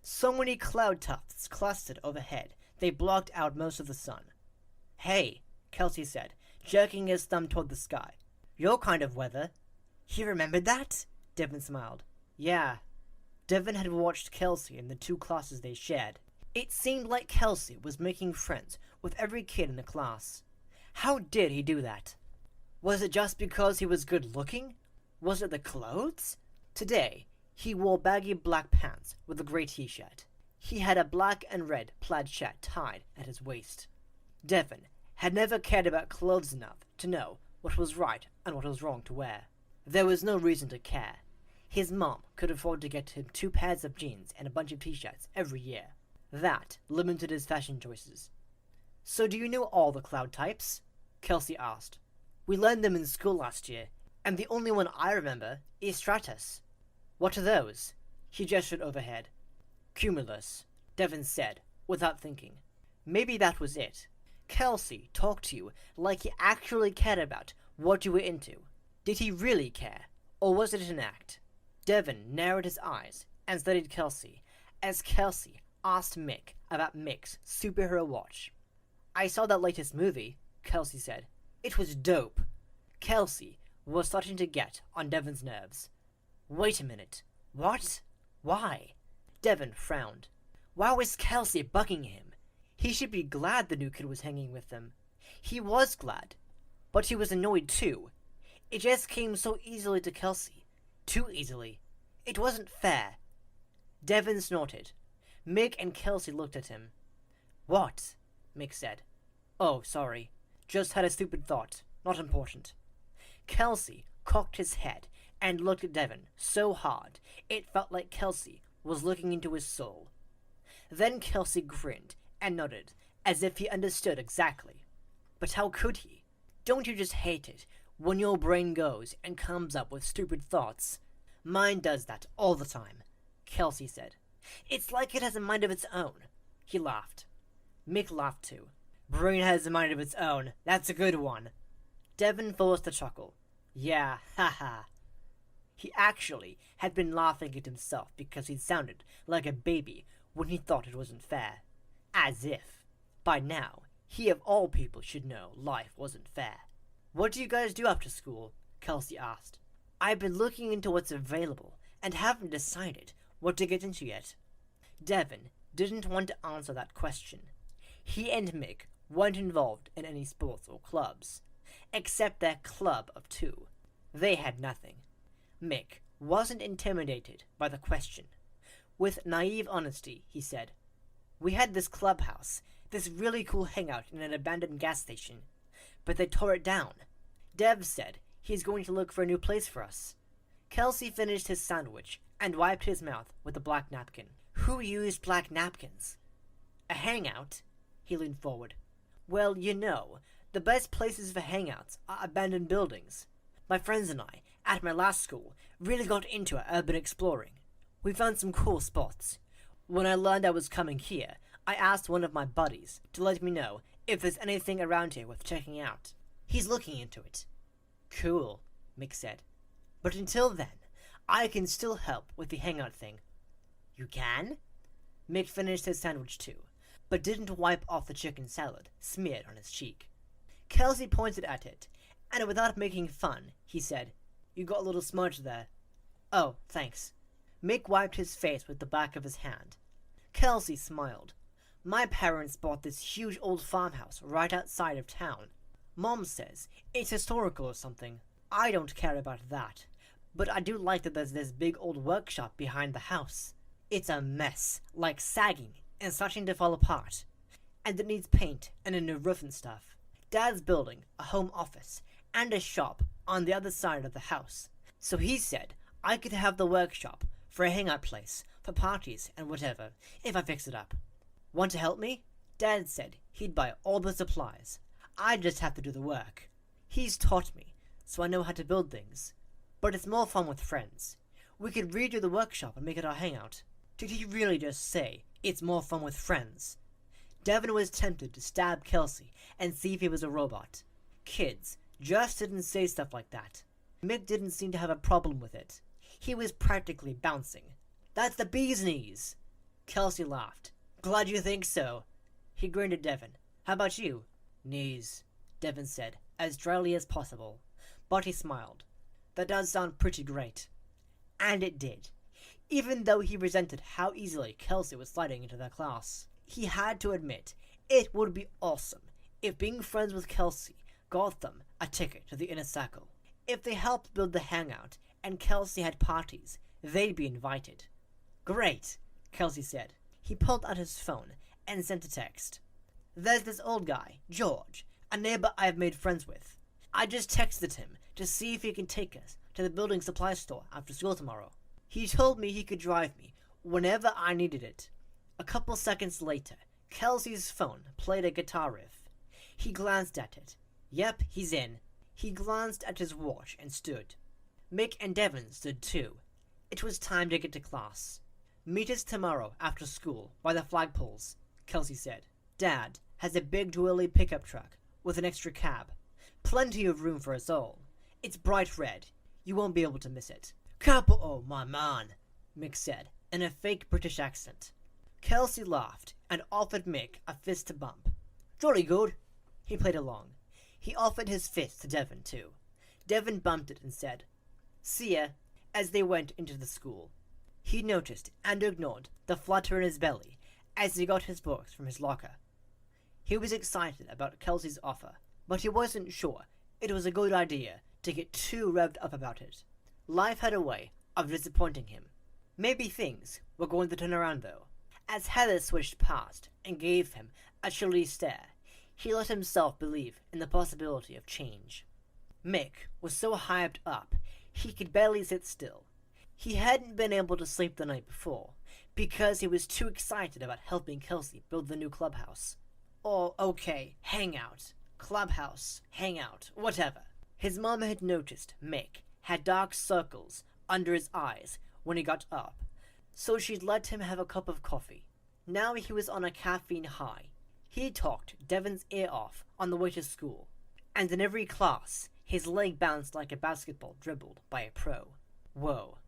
So many cloud tufts clustered overhead, they blocked out most of the sun. Hey, Kelsey said, jerking his thumb toward the sky. Your kind of weather. He remembered that? Devon smiled. Yeah. Devon had watched Kelsey in the two classes they shared. It seemed like Kelsey was making friends with every kid in the class. How did he do that? Was it just because he was good-looking? Was it the clothes? Today, he wore baggy black pants with a grey t-shirt. He had a black and red plaid shirt tied at his waist. Devon had never cared about clothes enough to know what was right and what was wrong to wear. There was no reason to care. His mom could afford to get him 2 pairs of jeans and a bunch of t-shirts every year. That limited his fashion choices. So do you know all the cloud types? Kelsey asked. We learned them in school last year, and the only one I remember is stratus. What are those? He gestured overhead. Cumulus, Devon said, without thinking. Maybe that was it. Kelsey talked to you like he actually cared about what you were into. Did he really care, or was it an act? Devon narrowed his eyes and studied Kelsey, as Kelsey asked Mick about Mick's superhero watch. I saw that latest movie, Kelsey said. It was dope. Kelsey was starting to get on Devon's nerves. Wait a minute. What? Why? Devon frowned. Why was Kelsey bugging him? He should be glad the new kid was hanging with them. He was glad, but he was annoyed too. It just came so easily to Kelsey. Too easily. It wasn't fair. Devon snorted. Mick and Kelsey looked at him. What? Mick said. Oh, sorry. Just had a stupid thought. Not important. Kelsey cocked his head and looked at Devon so hard it felt like Kelsey was looking into his soul. Then Kelsey grinned and nodded as if he understood exactly. But how could he? Don't you just hate it when your brain goes and comes up with stupid thoughts? Mine does that all the time, Kelsey said. It's like it has a mind of its own. He laughed. Mick laughed too. Brain has a mind of its own. That's a good one. Devon forced a chuckle. Yeah, haha. He actually had been laughing at himself because he sounded like a baby when he thought it wasn't fair. As if, by now, he of all people should know life wasn't fair. What do you guys do after school? Kelsey asked. I've been looking into what's available and haven't decided what to get into yet. Devon didn't want to answer that question. He and Mick weren't involved in any sports or clubs, except their club of two. They had nothing. Mick wasn't intimidated by the question. With naive honesty, he said, We had this clubhouse, this really cool hangout in an abandoned gas station, but they tore it down. Dev said he's going to look for a new place for us. Kelsey finished his sandwich and wiped his mouth with a black napkin. Who used black napkins? A hangout? He leaned forward. Well, you know, the best places for hangouts are abandoned buildings. My friends and I, at my last school, really got into urban exploring. We found some cool spots. When I learned I was coming here, I asked one of my buddies to let me know if there's anything around here worth checking out. He's looking into it. Cool, Mick said. But until then, I can still help with the hangout thing. You can? Mick finished his sandwich too, but didn't wipe off the chicken salad smeared on his cheek. Kelsey pointed at it, and without making fun, he said, You got a little smudge there. Oh, thanks. Mick wiped his face with the back of his hand. Kelsey smiled. My parents bought this huge old farmhouse right outside of town. Mom says it's historical or something. I don't care about that, but I do like that there's this big old workshop behind the house. It's a mess, like sagging and starting to fall apart. And it needs paint and a new roof and stuff. Dad's building a home office and a shop on the other side of the house. So he said I could have the workshop for a hangout place, for parties and whatever, if I fix it up. Want to help me? Dad said he'd buy all the supplies. I just have to do the work. He's taught me, so I know how to build things. But it's more fun with friends. We could redo the workshop and make it our hangout. Did he really just say it's more fun with friends? Devon was tempted to stab Kelsey and see if he was a robot. Kids just didn't say stuff like that. Mick didn't seem to have a problem with it. He was practically bouncing. That's the bee's knees! Kelsey laughed. Glad you think so. He grinned at Devon. How about you? Knees, Devon said, as dryly as possible. But he smiled. That does sound pretty great. And it did. Even though he resented how easily Kelsey was sliding into their class. He had to admit, it would be awesome if being friends with Kelsey got them a ticket to the inner circle. If they helped build the hangout and Kelsey had parties, they'd be invited. Great, Kelsey said. He pulled out his phone and sent a text. There's this old guy, George, a neighbor I've made friends with. I just texted him to see if he can take us to the building supply store after school tomorrow. He told me he could drive me whenever I needed it. A couple seconds later, Kelsey's phone played a guitar riff. He glanced at it. Yep, he's in. He glanced at his watch and stood. Mick and Devon stood too. It was time to get to class. Meet us tomorrow after school by the flagpoles, Kelsey said. Dad has a big twirly pickup truck with an extra cab. Plenty of room for us all. It's bright red. You won't be able to miss it. Capo, my man, Mick said, in a fake British accent. Kelsey laughed and offered Mick a fist to bump. Jolly good. He played along. He offered his fist to Devon, too. Devin bumped it and said, "See ya," as they went into the school. He noticed and ignored the flutter in his belly as he got his books from his locker. He was excited about Kelsey's offer, but he wasn't sure it was a good idea to get too revved up about it. Life had a way of disappointing him. Maybe things were going to turn around, though. As Heather switched past and gave him a chilly stare, he let himself believe in the possibility of change. Mick was so hyped up he could barely sit still. He hadn't been able to sleep the night before because he was too excited about helping Kelsey build the new clubhouse. Or, okay, hangout, clubhouse, hangout, whatever. His mom had noticed Mick had dark circles under his eyes when he got up, so she'd let him have a cup of coffee. Now he was on a caffeine high. He talked Devin's ear off on the way to school, and in every class, his leg bounced like a basketball dribbled by a pro. Whoa.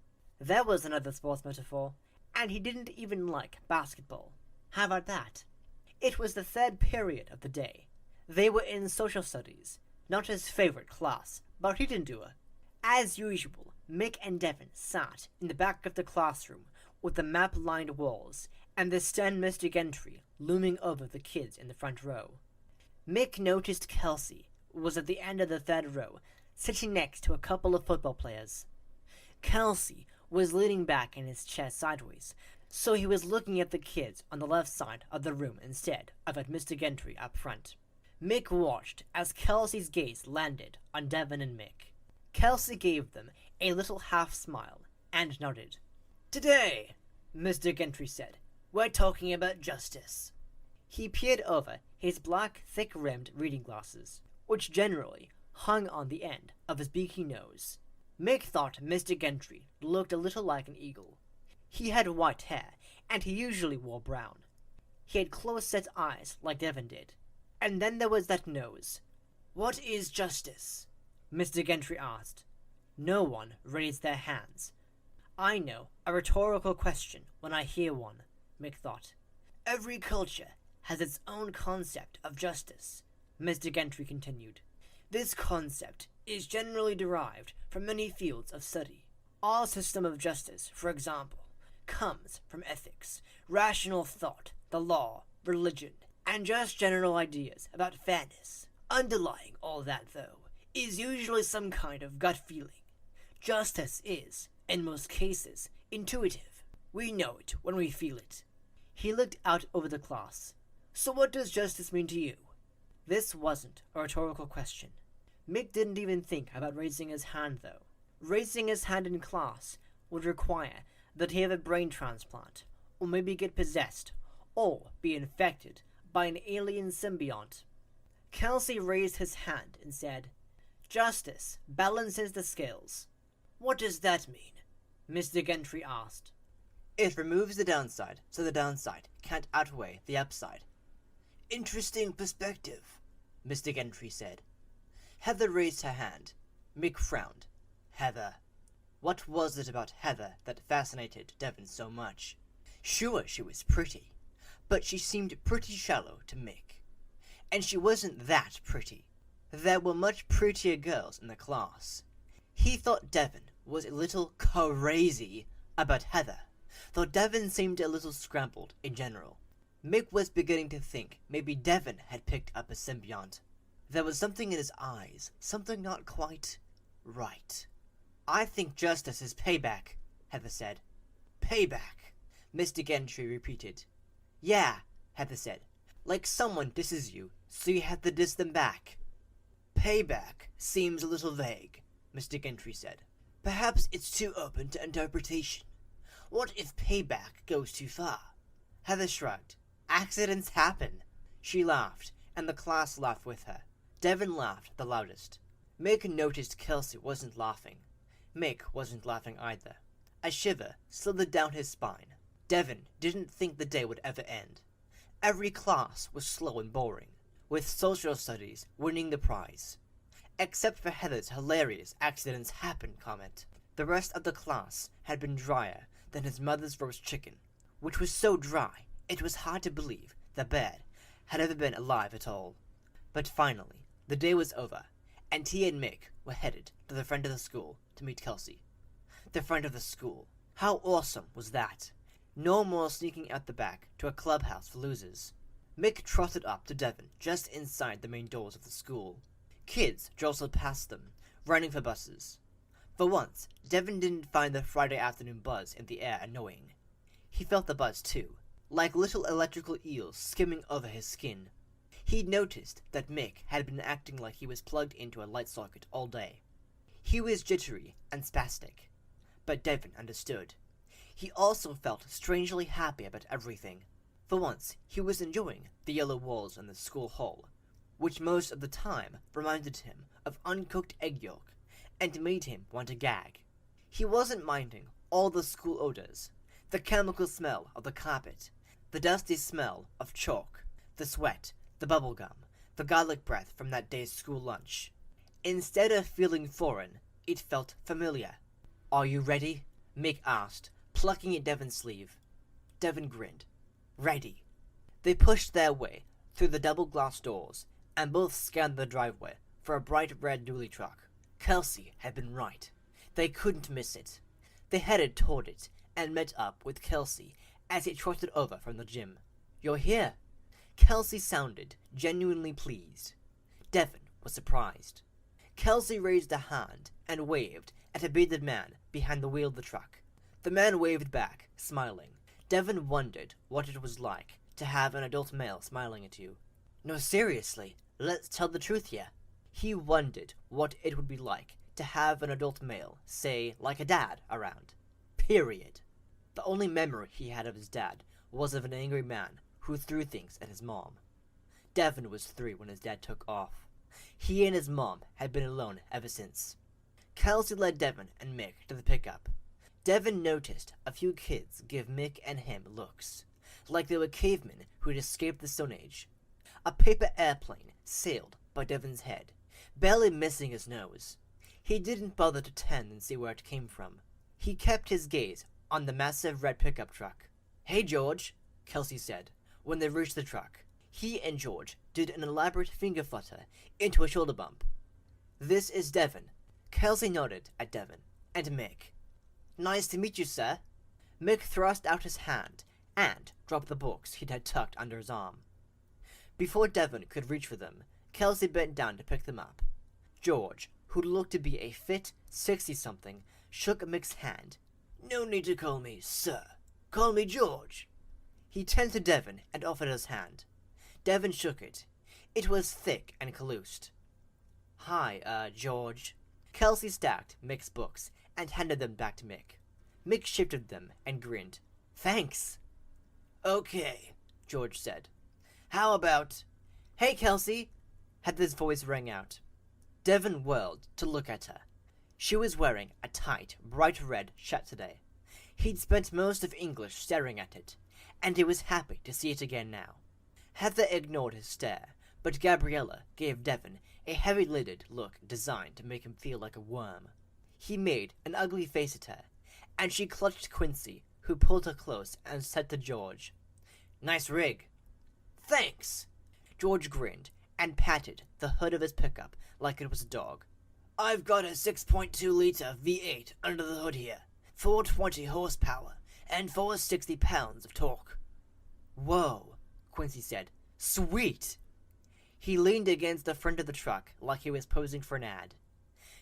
That was another sports metaphor, and he didn't even like basketball. How about that? It was the third period of the day. They were in social studies, not his favorite class, but he didn't do it. As usual, Mick and Devin sat in the back of the classroom with the map-lined walls and the stern Mr. Gentry looming over the kids in the front row. Mick noticed Kelsey was at the end of the third row, sitting next to a couple of football players. Kelsey was leaning back in his chair sideways, so he was looking at the kids on the left side of the room instead of at Mr. Gentry up front. Mick watched as Kelsey's gaze landed on Devin and Mick. Kelsey gave them a little half-smile and nodded. "Today," Mr. Gentry said, "we're talking about justice." He peered over his black, thick-rimmed reading glasses, which generally hung on the end of his beaky nose. Mick thought Mr. Gentry looked a little like an eagle. He had white hair, and he usually wore brown. He had close-set eyes like Devin did. And then there was that nose. "What is justice?" Mr. Gentry asked. No one raised their hands. I know a rhetorical question when I hear one, Mick thought. Every culture has its own concept of justice, Mr. Gentry continued. This concept is generally derived from many fields of study. Our system of justice, for example, comes from ethics, rational thought, the law, religion, and just general ideas about fairness. Underlying all that, though, is usually some kind of gut feeling. Justice is, in most cases, intuitive. We know it when we feel it. He looked out over the class. So what does justice mean to you? This wasn't a rhetorical question. Mick didn't even think about raising his hand, though. Raising his hand in class would require that he have a brain transplant, or maybe get possessed, or be infected by an alien symbiont. Kelsey raised his hand and said, Justice balances the scales. What does that mean? Mr. Gentry asked. It removes the downside, so the downside can't outweigh the upside. Interesting perspective, Mr. Gentry said. Heather raised her hand. Mick frowned. Heather. What was it about Heather that fascinated Devin so much? Sure, she was pretty, but she seemed pretty shallow to Mick. And she wasn't that pretty. There were much prettier girls in the class. He thought Devin was a little crazy about Heather, though Devin seemed a little scrambled in general. Mick was beginning to think maybe Devin had picked up a symbiont. There was something in his eyes, something not quite right. I think justice is payback, Heather said. Payback, Mr. Gentry repeated. Yeah, Heather said. Like someone disses you, so you have to diss them back. Payback seems a little vague, Mr. Gentry said. Perhaps it's too open to interpretation. What if payback goes too far? Heather shrugged. Accidents happen. She laughed, and the class laughed with her. Devin laughed the loudest. Mick noticed Kelsey wasn't laughing. Mick wasn't laughing either. A shiver slithered down his spine. Devin didn't think the day would ever end. Every class was slow and boring, with social studies winning the prize. Except for Heather's hilarious accidents happen comment. The rest of the class had been drier than his mother's roast chicken, which was so dry it was hard to believe the bird had ever been alive at all. But finally, the day was over, and he and Mick were headed to the front of the school to meet Kelsey. The front of the school. How awesome was that? No more sneaking out the back to a clubhouse for losers. Mick trotted up to Devon just inside the main doors of the school. Kids jostled past them, running for buses. For once, Devon didn't find the Friday afternoon buzz in the air annoying. He felt the buzz too, like little electrical eels skimming over his skin. He'd noticed that Mick had been acting like he was plugged into a light socket all day. He was jittery and spastic, but Devon understood. He also felt strangely happy about everything. For once, he was enjoying the yellow walls in the school hall, which most of the time reminded him of uncooked egg yolk and made him want to gag. He wasn't minding all the school odors, the chemical smell of the carpet, the dusty smell of chalk, the sweat, the bubble gum, the garlic breath from that day's school lunch. Instead of feeling foreign, it felt familiar. "Are you ready?" Mick asked, plucking at Devon's sleeve. Devon grinned. "Ready." They pushed their way through the double glass doors and both scanned the driveway for a bright red dually truck. Kelsey had been right. They couldn't miss it. They headed toward it and met up with Kelsey as he trotted over from the gym. "You're here." Kelsey sounded genuinely pleased. Devon was surprised. Kelsey raised a hand and waved at a bearded man behind the wheel of the truck. The man waved back, smiling. Devon wondered what it was like to have an adult male smiling at you. "No, seriously, let's tell the truth here." He wondered what it would be like to have an adult male, say, like a dad, around. Period. The only memory he had of his dad was of an angry man who threw things at his mom. Devon was 3 when his dad took off. He and his mom had been alone ever since. Kelsey led Devon and Mick to the pickup. Devon noticed a few kids give Mick and him looks, like they were cavemen who had escaped the Stone Age. A paper airplane sailed by Devon's head, barely missing his nose. He didn't bother to turn and see where it came from. He kept his gaze on the massive red pickup truck. "Hey, George," Kelsey said, when they reached the truck. He and George did an elaborate finger flutter into a shoulder bump. "This is Devon." Kelsey nodded at Devon and Mick. "Nice to meet you, sir." Mick thrust out his hand and dropped the books he'd had tucked under his arm. Before Devon could reach for them, Kelsey bent down to pick them up. George, who looked to be a fit 60-something, shook Mick's hand. "No need to call me sir. Call me George." He turned to Devon and offered his hand. Devon shook it. It was thick and calloused. "Hi, George." Kelsey stacked Mick's books and handed them back to Mick. Mick shifted them and grinned. "Thanks." "Okay," George said. "How about—" "Hey, Kelsey!" Heather's voice rang out. Devon whirled to look at her. She was wearing a tight, bright red shirt today. He'd spent most of English staring at it, and he was happy to see it again now. Heather ignored his stare, but Gabriella gave Devon a heavy-lidded look designed to make him feel like a worm. He made an ugly face at her, and she clutched Quincy, who pulled her close and said to George, "Nice rig." "Thanks." George grinned and patted the hood of his pickup like it was a dog. "I've got a 6.2-liter V8 under the hood here, 420 horsepower, and 460 pounds of torque." "Whoa," Quincy said. "Sweet." He leaned against the front of the truck like he was posing for an ad.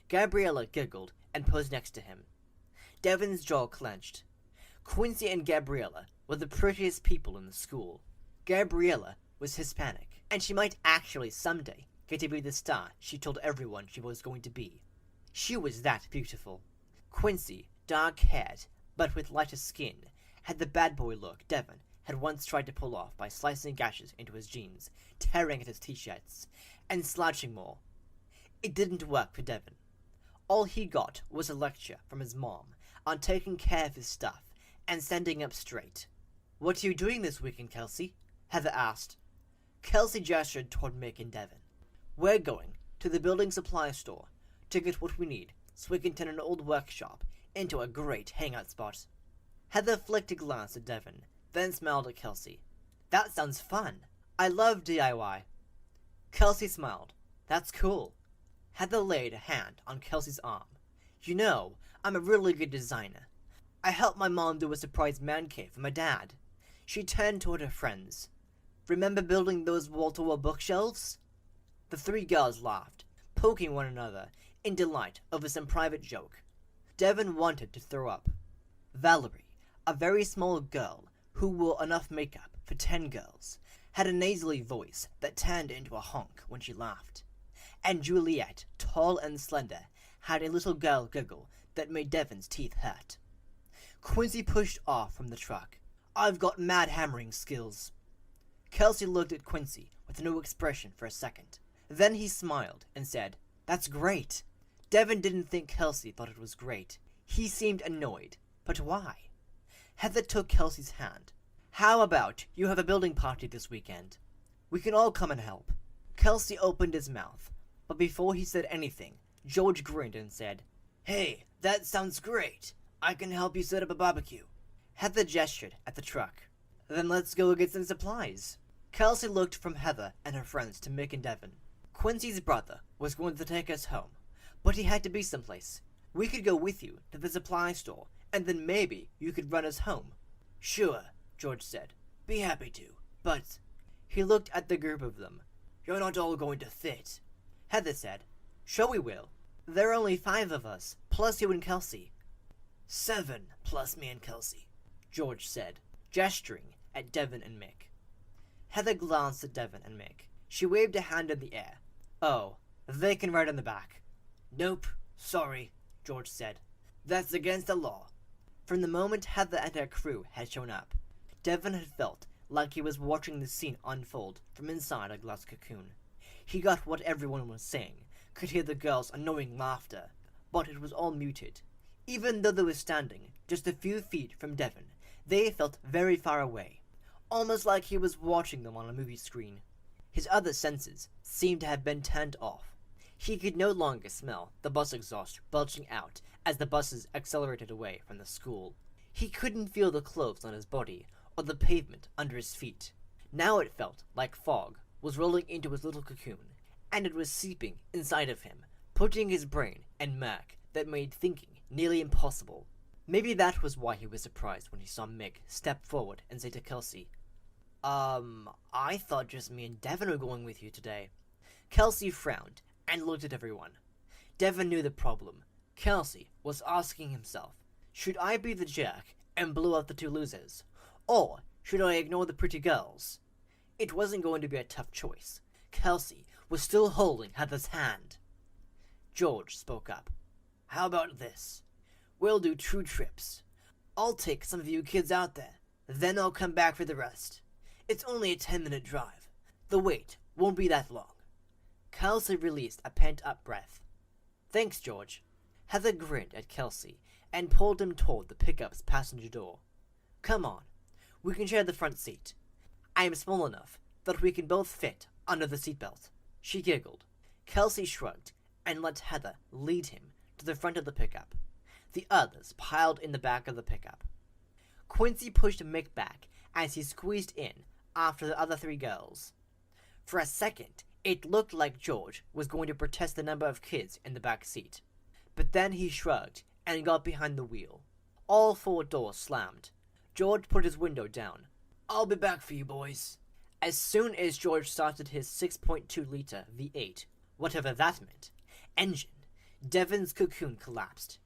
Gabriella giggled and posed next to him. Devon's jaw clenched. Quincy and Gabriella were the prettiest people in the school. Gabriella was Hispanic, and she might actually someday get to be the star she told everyone she was going to be. She was that beautiful. Quincy, dark-haired, but with lighter skin, had the bad boy look Devon had once tried to pull off by slicing gashes into his jeans, tearing at his t-shirts, and slouching more. It didn't work for Devon. All he got was a lecture from his mom on taking care of his stuff and standing up straight. "What are you doing this weekend, Kelsey?" Heather asked. Kelsey gestured toward Mick and Devon. "We're going to the building supply store to get what we need so we can turn an old workshop into a great hangout spot." Heather flicked a glance at Devon, then smiled at Kelsey. "That sounds fun. I love DIY." Kelsey smiled. "That's cool." Heather laid a hand on Kelsey's arm. You know, I'm a really good designer. I helped my mom do a surprise man cave for my dad. She turned toward her friends. Remember building those wall-to-wall bookshelves? The three girls laughed, poking one another in delight over some private joke. Devon wanted to throw up. Valerie, a very small girl who wore enough makeup for 10 girls, had a nasally voice that turned into a honk when she laughed. And Juliet, tall and slender, had a little girl giggle that made Devon's teeth hurt. Quincy pushed off from the truck. I've got mad hammering skills. Kelsey looked at Quincy with no expression for a second. Then he smiled and said, That's great. Devon didn't think Kelsey thought it was great. He seemed annoyed. But why? Heather took Kelsey's hand. How about you have a building party this weekend? We can all come and help. Kelsey opened his mouth, but before he said anything, George grinned and said, Hey, that sounds great. I can help you set up a barbecue. Heather gestured at the truck. Then let's go get some supplies. Kelsey looked from Heather and her friends to Mick and Devon. Quincy's brother was going to take us home, but he had to be someplace. We could go with you to the supply store, and then maybe you could run us home. Sure, George said. Be happy to, but... He looked at the group of them. You're not all going to fit. Heather said, Sure we will. There are only 5 of us, plus you and Kelsey. 7 plus me and Kelsey, George said, gesturing at Devon and Mick. Heather glanced at Devon and Mick. She waved a hand in the air. Oh, they can ride in the back. Nope, sorry, George said. That's against the law. From the moment Heather and her crew had shown up, Devon had felt like he was watching the scene unfold from inside a glass cocoon. He got what everyone was saying, could hear the girls' annoying laughter, but it was all muted. Even though they were standing just a few feet from Devon, they felt very far away, almost like he was watching them on a movie screen. His other senses seemed to have been turned off. He could no longer smell the bus exhaust belching out as the buses accelerated away from the school. He couldn't feel the clothes on his body or the pavement under his feet. Now it felt like fog was rolling into his little cocoon, and it was seeping inside of him, putting his brain in murk that made thinking nearly impossible. Maybe that was why he was surprised when he saw Mick step forward and say to Kelsey, I thought just me and Devon were going with you today. Kelsey frowned and looked at everyone. Devon knew the problem. Kelsey was asking himself, should I be the jerk and blow out the 2 losers? Or should I ignore the pretty girls? It wasn't going to be a tough choice. Kelsey was still holding Heather's hand. George spoke up. How about this? We'll do 2 trips. I'll take some of you kids out there. Then I'll come back for the rest. It's only a 10-minute drive. The wait won't be that long. Kelsey released a pent-up breath. Thanks, George. Heather grinned at Kelsey and pulled him toward the pickup's passenger door. Come on. We can share the front seat. I am small enough that we can both fit under the seatbelt. She giggled. Kelsey shrugged and let Heather lead him to the front of the pickup. The others piled in the back of the pickup. Quincy pushed Mick back as he squeezed in after the other 3 girls. For a second, it looked like George was going to protest the number of kids in the back seat. But then he shrugged and got behind the wheel. All 4 doors slammed. George put his window down. I'll be back for you, boys. As soon as George started his 6.2-liter V8, whatever that meant, engine, Devon's cocoon collapsed.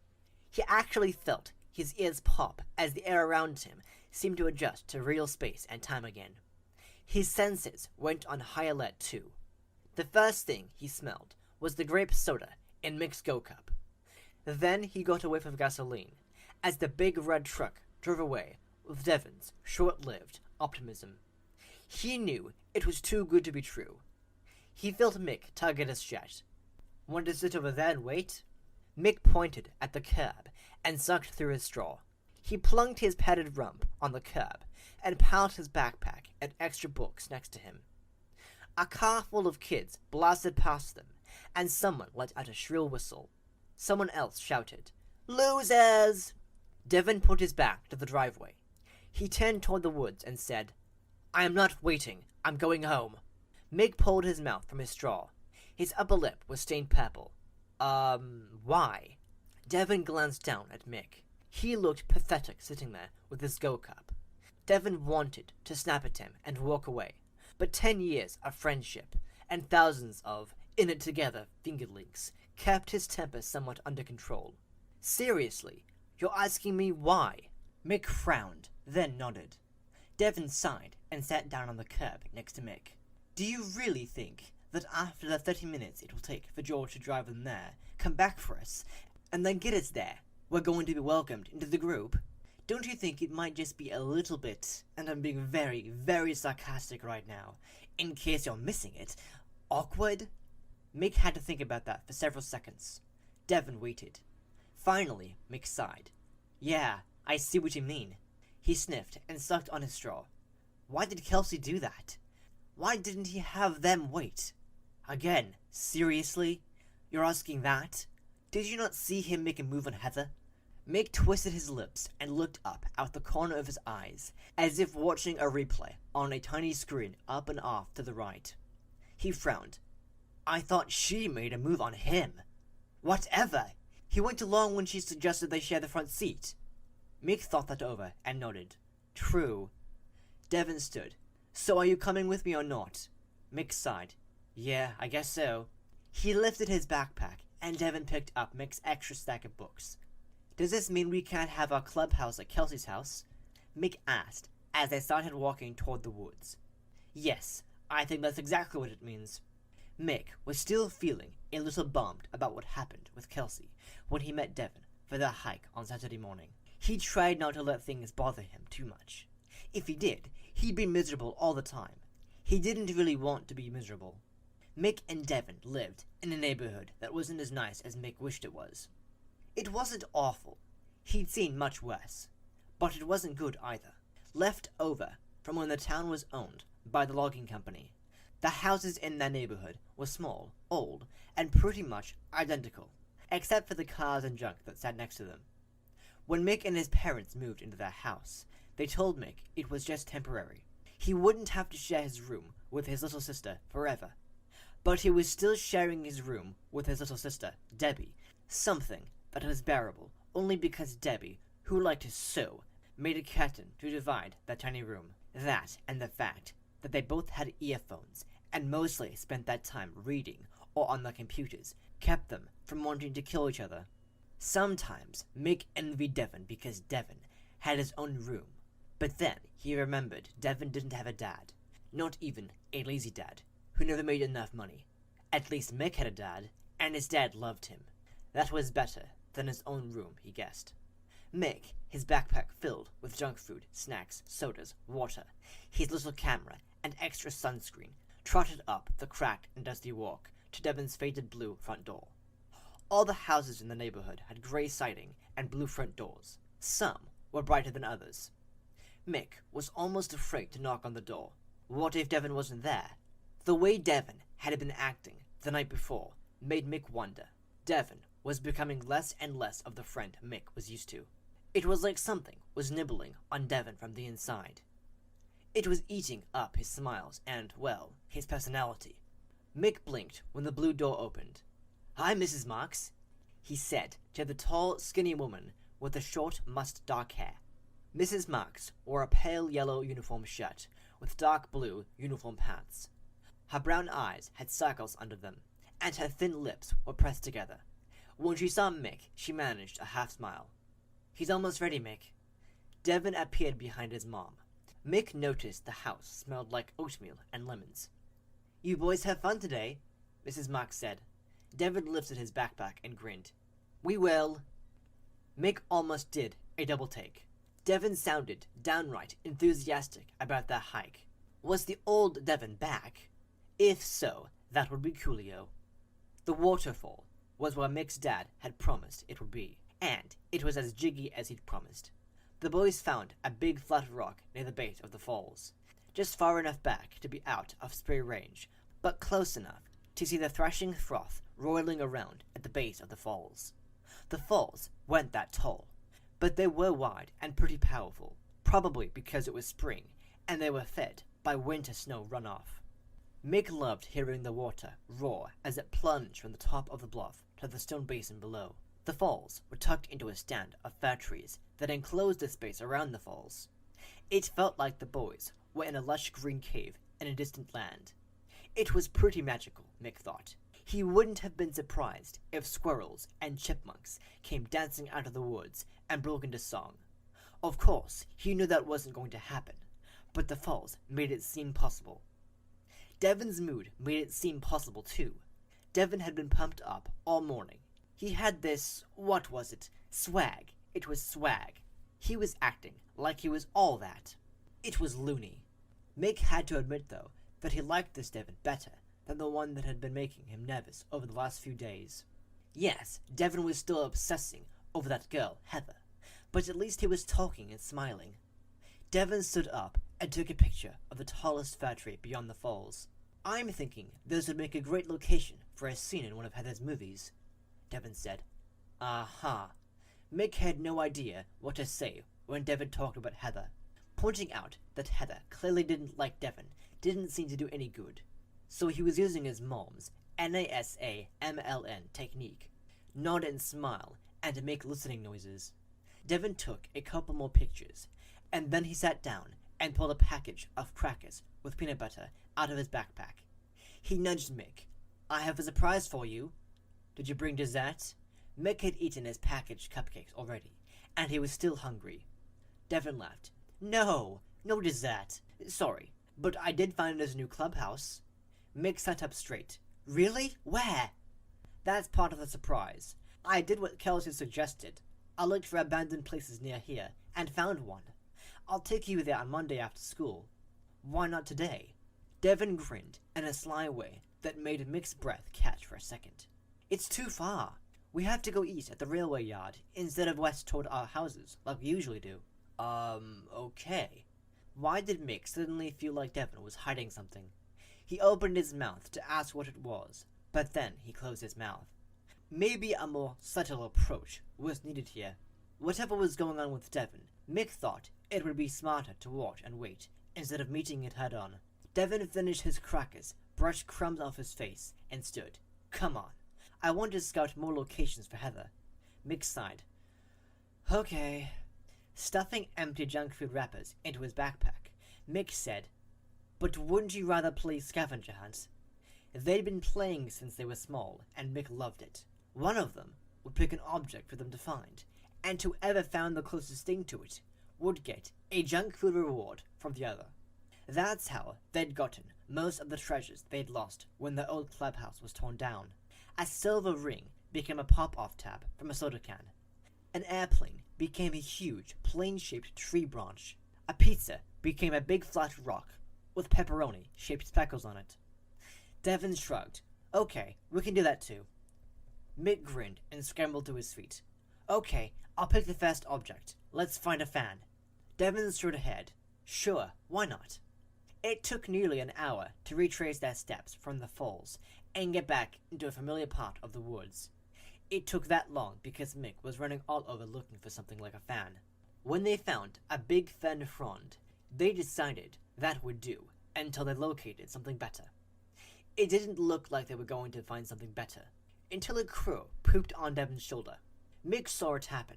He actually felt his ears pop as the air around him seemed to adjust to real space and time again. His senses went on high alert too. The first thing he smelled was the grape soda in Mick's Go Cup. Then he got a whiff of gasoline as the big red truck drove away with Devon's short-lived optimism. He knew it was too good to be true. He felt Mick tug at his shirt. Want to sit over there and wait? Mick pointed at the curb and sucked through his straw. He plunked his padded rump on the curb and piled his backpack and extra books next to him. A car full of kids blasted past them, and someone let out a shrill whistle. Someone else shouted, "Losers!" Devon put his back to the driveway. He turned toward the woods and said, I am not waiting. I'm going home. Mick pulled his mouth from his straw. His upper lip was stained purple. Why? Devin glanced down at Mick. He looked pathetic sitting there with his go cup. Devin wanted to snap at him and walk away, but 10 years of friendship and thousands of in-it-together fingerlinks kept his temper somewhat under control. Seriously, you're asking me why? Mick frowned, then nodded. Devin sighed and sat down on the curb next to Mick. Do you really think that after the 30 minutes it will take for George to drive them there, come back for us, and then get us there, we're going to be welcomed into the group? Don't you think it might just be a little bit, and I'm being very, very sarcastic right now, in case you're missing it, awkward? Mick had to think about that for several seconds. Devin waited. Finally, Mick sighed. Yeah, I see what you mean. He sniffed and sucked on his straw. Why did Kelsey do that? Why didn't he have them wait? Again, seriously? You're asking that? Did you not see him make a move on Heather? Mick twisted his lips and looked up out the corner of his eyes, as if watching a replay on a tiny screen up and off to the right. He frowned. I thought she made a move on him. Whatever! He went along when she suggested they share the front seat. Mick thought that over and nodded. True. Devin stood. So are you coming with me or not? Mick sighed. Yeah, I guess so. He lifted his backpack, and Devin picked up Mick's extra stack of books. Does this mean we can't have our clubhouse at Kelsey's house? Mick asked, as they started walking toward the woods. Yes, I think that's exactly what it means. Mick was still feeling a little bummed about what happened with Kelsey when he met Devin for their hike on Saturday morning. He tried not to let things bother him too much. If he did, he'd be miserable all the time. He didn't really want to be miserable. Mick and Devin lived in a neighborhood that wasn't as nice as Mick wished it was. It wasn't awful. He'd seen much worse. But it wasn't good either. Left over from when the town was owned by the logging company. The houses in their neighborhood were small, old, and pretty much identical, except for the cars and junk that sat next to them. When Mick and his parents moved into their house, they told Mick it was just temporary. He wouldn't have to share his room with his little sister forever. But he was still sharing his room with his little sister, Debbie, something that was bearable only because Debbie, who liked to sew, made a curtain to divide that tiny room. That and the fact that they both had earphones and mostly spent that time reading or on their computers kept them from wanting to kill each other. Sometimes Mick envied Devin because Devin had his own room, but then he remembered Devin didn't have a dad, not even a lazy dad, who never made enough money. At least Mick had a dad, and his dad loved him. That was better than his own room, he guessed. Mick, his backpack filled with junk food, snacks, sodas, water, his little camera, and extra sunscreen, trotted up the cracked and dusty walk to Devin's faded blue front door. All the houses in the neighborhood had gray siding and blue front doors. Some were brighter than others. Mick was almost afraid to knock on the door. What if Devin wasn't there? The way Devin had been acting the night before made Mick wonder. Devin was becoming less and less of the friend Mick was used to. It was like something was nibbling on Devin from the inside. It was eating up his smiles and, well, his personality. Mick blinked when the blue door opened. "Hi, Mrs. Marks," he said to the tall, skinny woman with the short, mussed-dark hair. Mrs. Marks wore a pale yellow uniform shirt with dark blue uniform pants. Her brown eyes had circles under them, and her thin lips were pressed together. When she saw Mick, she managed a half-smile. "He's almost ready, Mick." Devin appeared behind his mom. Mick noticed the house smelled like oatmeal and lemons. "You boys have fun today," Mrs. Marks said. Devin lifted his backpack and grinned. "We will." Mick almost did a double take. Devin sounded downright enthusiastic about their hike. Was the old Devin back? If so, that would be coolio. The waterfall was where Mick's dad had promised it would be, and it was as jiggy as he'd promised. The boys found a big flat rock near the base of the falls, just far enough back to be out of spray range, but close enough to see the thrashing froth roiling around at the base of the falls. The falls weren't that tall, but they were wide and pretty powerful, probably because it was spring, and they were fed by winter snow runoff. Mick loved hearing the water roar as it plunged from the top of the bluff to the stone basin below. The falls were tucked into a stand of fir trees that enclosed the space around the falls. It felt like the boys were in a lush green cave in a distant land. It was pretty magical, Mick thought. He wouldn't have been surprised if squirrels and chipmunks came dancing out of the woods and broke into song. Of course, he knew that wasn't going to happen, but the falls made it seem possible. Devon's mood made it seem possible too. Devon had been pumped up all morning. He had this, what was it? Swag. It was swag. He was acting like he was all that. It was loony. Mick had to admit, though, that he liked this Devon better than the one that had been making him nervous over the last few days. Yes, Devon was still obsessing over that girl, Heather, but at least he was talking and smiling. Devon stood up and took a picture of the tallest fir tree beyond the falls. I'm thinking this would make a great location for a scene in one of Heather's movies, Devon said. Aha. Mick had no idea what to say when Devon talked about Heather. Pointing out that Heather clearly didn't like Devon didn't seem to do any good, so he was using his mom's NASAMLN technique. Nod and smile and make listening noises. Devon took a couple more pictures, and then he sat down and pulled a package of crackers with peanut butter out of his backpack. He nudged Mick. I have a surprise for you. Did you bring dessert? Mick had eaten his packaged cupcakes already, and he was still hungry. Devon laughed. No dessert. Sorry, but I did find this new clubhouse. Mick sat up straight. Really? Where? That's part of the surprise. I did what Kelsey suggested. I looked for abandoned places near here, and found one. I'll take you there on Monday after school. Why not today? Devon grinned in a sly way that made Mick's breath catch for a second. It's too far. We have to go east at the railway yard instead of west toward our houses, like we usually do. Okay. Why did Mick suddenly feel like Devon was hiding something? He opened his mouth to ask what it was, but then he closed his mouth. Maybe a more subtle approach was needed here. Whatever was going on with Devon, Mick thought it would be smarter to watch and wait, instead of meeting it head-on. Devon finished his crackers, brushed crumbs off his face, and stood. Come on. I want to scout more locations for Heather. Mick sighed. Okay. Stuffing empty junk food wrappers into his backpack, Mick said, But wouldn't you rather play scavenger hunt? They'd been playing since they were small, and Mick loved it. One of them would pick an object for them to find, and whoever found the closest thing to it would get a junk food reward from the other. That's how they'd gotten most of the treasures they'd lost when the old clubhouse was torn down. A silver ring became a pop-off tab from a soda can. An airplane became a huge, plane-shaped tree branch. A pizza became a big flat rock with pepperoni-shaped speckles on it. Devon shrugged. Okay, we can do that too. Mick grinned and scrambled to his feet. Okay, I'll pick the first object. Let's find a fan. Devon strode ahead. Sure, why not? It took nearly an hour to retrace their steps from the falls and get back into a familiar part of the woods. It took that long because Mick was running all over looking for something like a fan. When they found a big fen frond, they decided that would do until they located something better. It didn't look like they were going to find something better until a crow pooped on Devon's shoulder. Mick saw it happen.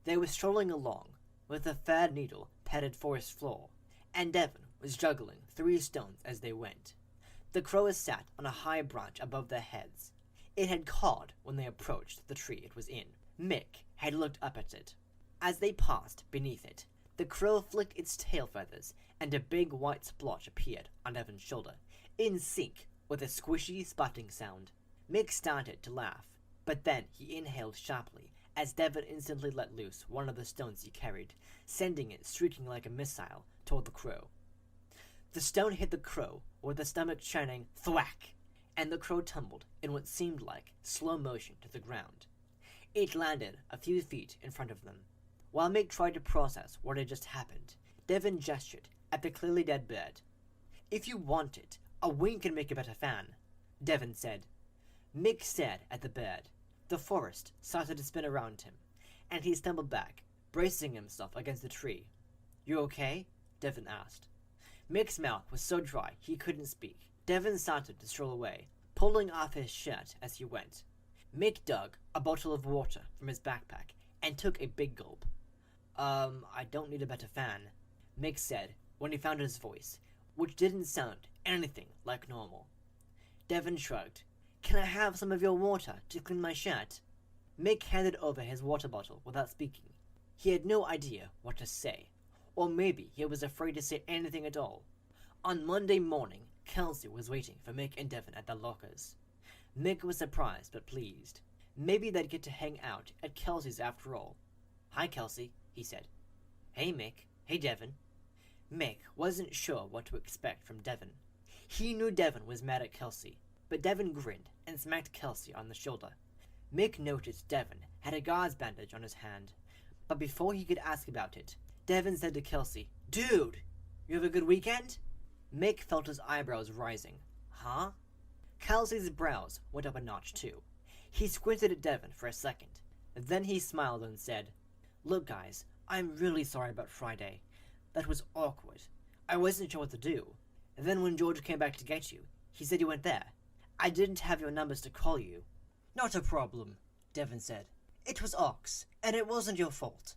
They were strolling along with the fir needle-padded forest floor, and Devon was juggling 3 stones as they went. The crow sat on a high branch above their heads. It had cawed when they approached the tree it was in. Mick had looked up at it. As they passed beneath it, the crow flicked its tail feathers, and a big white splotch appeared on Devon's shoulder, in sync with a squishy spotting sound. Mick started to laugh, but then he inhaled sharply as Devon instantly let loose one of the stones he carried, sending it streaking like a missile toward the crow. The stone hit the crow with a stomach churning thwack, and the crow tumbled in what seemed like slow motion to the ground. It landed a few feet in front of them. While Mick tried to process what had just happened, Devon gestured at the clearly dead bird. If you want it, a wing can make a better fan, Devon said. Mick stared at the bird. The forest started to spin around him, and he stumbled back, bracing himself against the tree. You okay? Devon asked. Mick's mouth was so dry he couldn't speak. Devon started to stroll away, pulling off his shirt as he went. Mick dug a bottle of water from his backpack and took a big gulp. I don't need a better fan, Mick said when he found his voice, which didn't sound anything like normal. Devon shrugged. Can I have some of your water to clean my shirt? Mick handed over his water bottle without speaking. He had no idea what to say, or maybe he was afraid to say anything at all. On Monday morning, Kelsey was waiting for Mick and Devon at their lockers. Mick was surprised but pleased. Maybe they'd get to hang out at Kelsey's after all. Hi, Kelsey, he said. Hey, Mick. Hey, Devon. Mick wasn't sure what to expect from Devon. He knew Devon was mad at Kelsey, but Devon grinned and smacked Kelsey on the shoulder. Mick noticed Devon had a gauze bandage on his hand, but before he could ask about it, Devon said to Kelsey, Dude, you have a good weekend? Mick felt his eyebrows rising. Huh? Kelsey's brows went up a notch too. He squinted at Devon for a second. Then he smiled and said, Look guys, I'm really sorry about Friday. That was awkward. I wasn't sure what to do. And then when George came back to get you, he said you went there. I didn't have your numbers to call you. Not a problem, Devon said. It was Ox, and it wasn't your fault.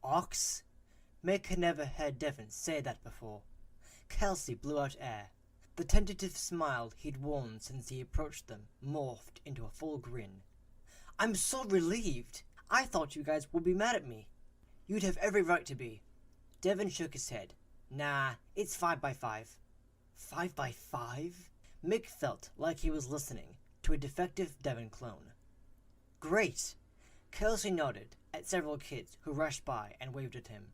Ox? Mick had never heard Devon say that before. Kelsey blew out air. The tentative smile he'd worn since he approached them morphed into a full grin. I'm so relieved. I thought you guys would be mad at me. You'd have every right to be. Devon shook his head. Nah, it's 5 by 5. 5 by 5? Mick felt like he was listening to a defective Devon clone. Great! Kelsey nodded at several kids who rushed by and waved at him.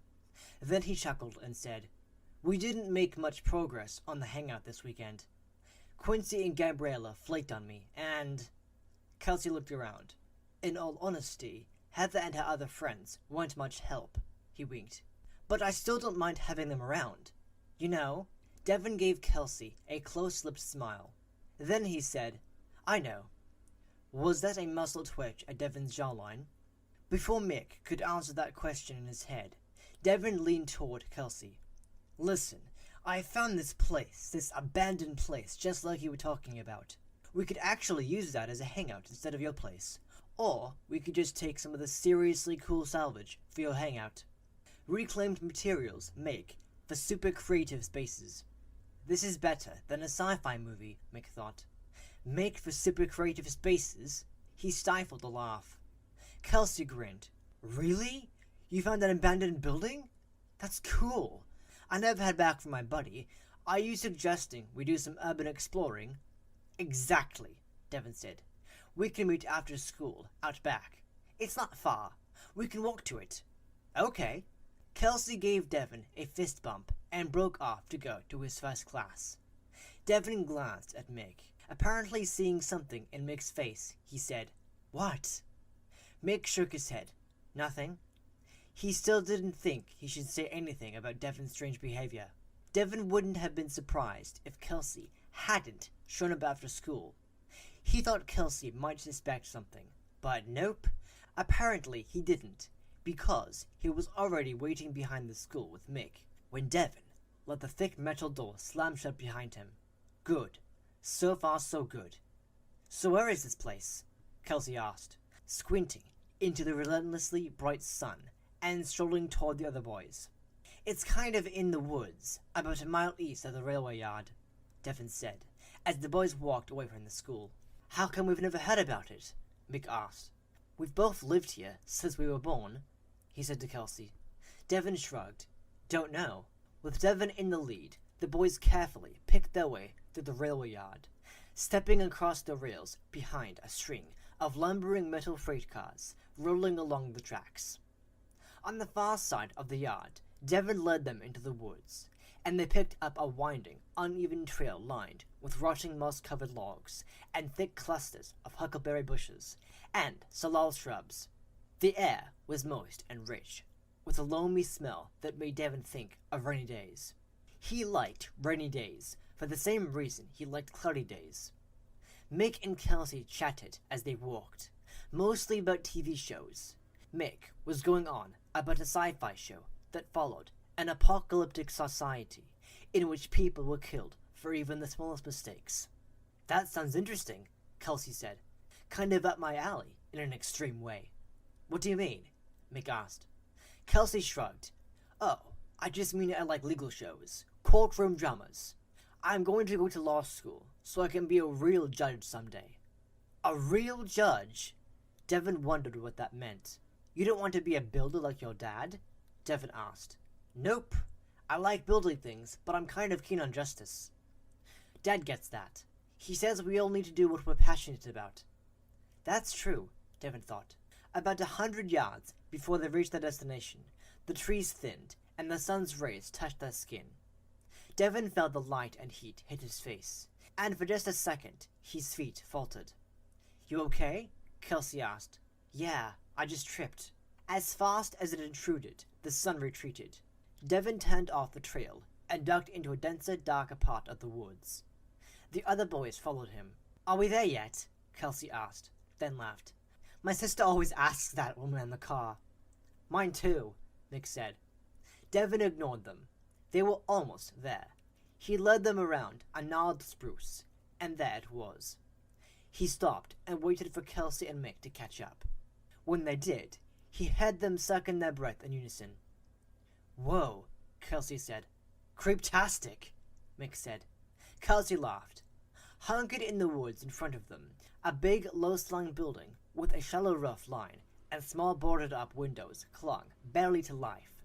Then he chuckled and said, We didn't make much progress on the hangout this weekend. Quincy and Gabriella flaked on me, and... Kelsey looked around. In all honesty, Heather and her other friends weren't much help, he winked. But I still don't mind having them around. You know, Devon gave Kelsey a close-lipped smile. Then he said, I know. Was that a muscle twitch at Devon's jawline? Before Mick could answer that question in his head, Devon leaned toward Kelsey. Listen, I found this place, this abandoned place, just like you were talking about. We could actually use that as a hangout instead of your place. Or we could just take some of the seriously cool salvage for your hangout. Reclaimed materials make for super creative spaces. This is better than a sci-fi movie, Mick thought. Make for super creative spaces? He stifled a laugh. Kelsey grinned. Really? You found an abandoned building? That's cool. I never heard back from my buddy. Are you suggesting we do some urban exploring? Exactly, Devon said. We can meet after school, out back. It's not far. We can walk to it. Okay. Kelsey gave Devon a fist bump and broke off to go to his first class. Devon glanced at Mick. Apparently seeing something in Mick's face, he said, What? Mick shook his head. Nothing. He still didn't think he should say anything about Devon's strange behavior. Devon wouldn't have been surprised if Kelsey hadn't shown up after school. He thought Kelsey might suspect something, but nope. Apparently he didn't, because he was already waiting behind the school with Mick when Devon let the thick metal door slam shut behind him. Good. So far so good. So where is this place? Kelsey asked, squinting into the relentlessly bright sun and strolling toward the other boys. It's kind of in the woods, about a mile east of the railway yard, Devon said, as the boys walked away from the school. How come we've never heard about it? Mick asked. We've both lived here since we were born, he said to Kelsey. Devon shrugged. Don't know. With Devon in the lead, the boys carefully picked their way through the railway yard, stepping across the rails behind a string of lumbering metal freight cars rolling along the tracks. On the far side of the yard, Devon led them into the woods, and they picked up a winding, uneven trail lined with rotting moss-covered logs and thick clusters of huckleberry bushes and salal shrubs. The air was moist and rich, with a loamy smell that made Devon think of rainy days. He liked rainy days for the same reason he liked cloudy days. Mick and Kelsey chatted as they walked, mostly about TV shows. Mick was going on about a sci-fi show that followed an apocalyptic society in which people were killed for even the smallest mistakes. That sounds interesting, Kelsey said. Kind of up my alley, in an extreme way. What do you mean? Mick asked. Kelsey shrugged. Oh, I just mean I like legal shows. Courtroom dramas. I'm going to go to law school, so I can be a real judge someday. A real judge? Devin wondered what that meant. You don't want to be a builder like your dad? Devin asked. Nope. I like building things, but I'm kind of keen on justice. Dad gets that. He says we all need to do what we're passionate about. That's true, Devin thought. About 100 yards before they reached their destination, the trees thinned, and the sun's rays touched their skin. Devin felt the light and heat hit his face, and for just a second, his feet faltered. You okay? Kelsey asked. Yeah, I just tripped. As fast as it intruded, the sun retreated. Devin turned off the trail and ducked into a denser, darker part of the woods. The other boys followed him. Are we there yet? Kelsey asked, then laughed. My sister always asks that when we're in the car. Mine too, Mick said. Devin ignored them. They were almost there. He led them around a gnarled spruce, and there it was. He stopped and waited for Kelsey and Mick to catch up. When they did, he heard them suck in their breath in unison. Whoa, Kelsey said. Creeptastic, Mick said. Kelsey laughed. Hunkered in the woods in front of them, a big, low-slung building with a shallow roof line and small boarded-up windows clung barely to life.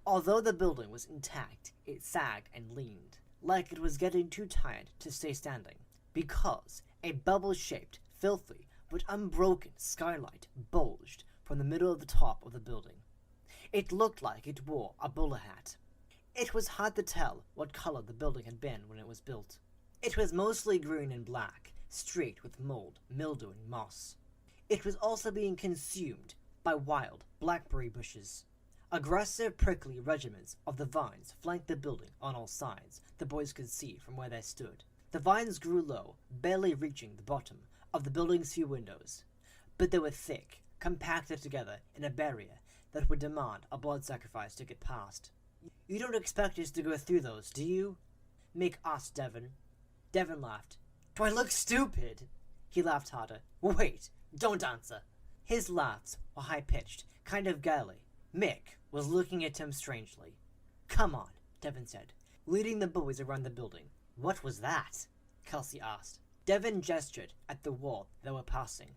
Although the building was intact, it sagged and leaned, like it was getting too tired to stay standing, because a bubble-shaped, filthy, but unbroken skylight bulged from the middle of the top of the building. It looked like it wore a bowler hat. It was hard to tell what color the building had been when it was built. It was mostly green and black, streaked with mold, mildew, and moss. It was also being consumed by wild blackberry bushes. Aggressive, prickly regiments of the vines flanked the building on all sides, the boys could see from where they stood. The vines grew low, barely reaching the bottom of the building's few windows, but they were thick, compacted together in a barrier that would demand a blood sacrifice to get past. You don't expect us to go through those, do you? Mick asked Devin. Devin laughed. Do I look stupid? He laughed harder. Wait, don't answer. His laughs were high-pitched, kind of girly. Mick was looking at him strangely. Come on, Devin said, leading the boys around the building. What was that? Kelsey asked. Devin gestured at the wall they were passing.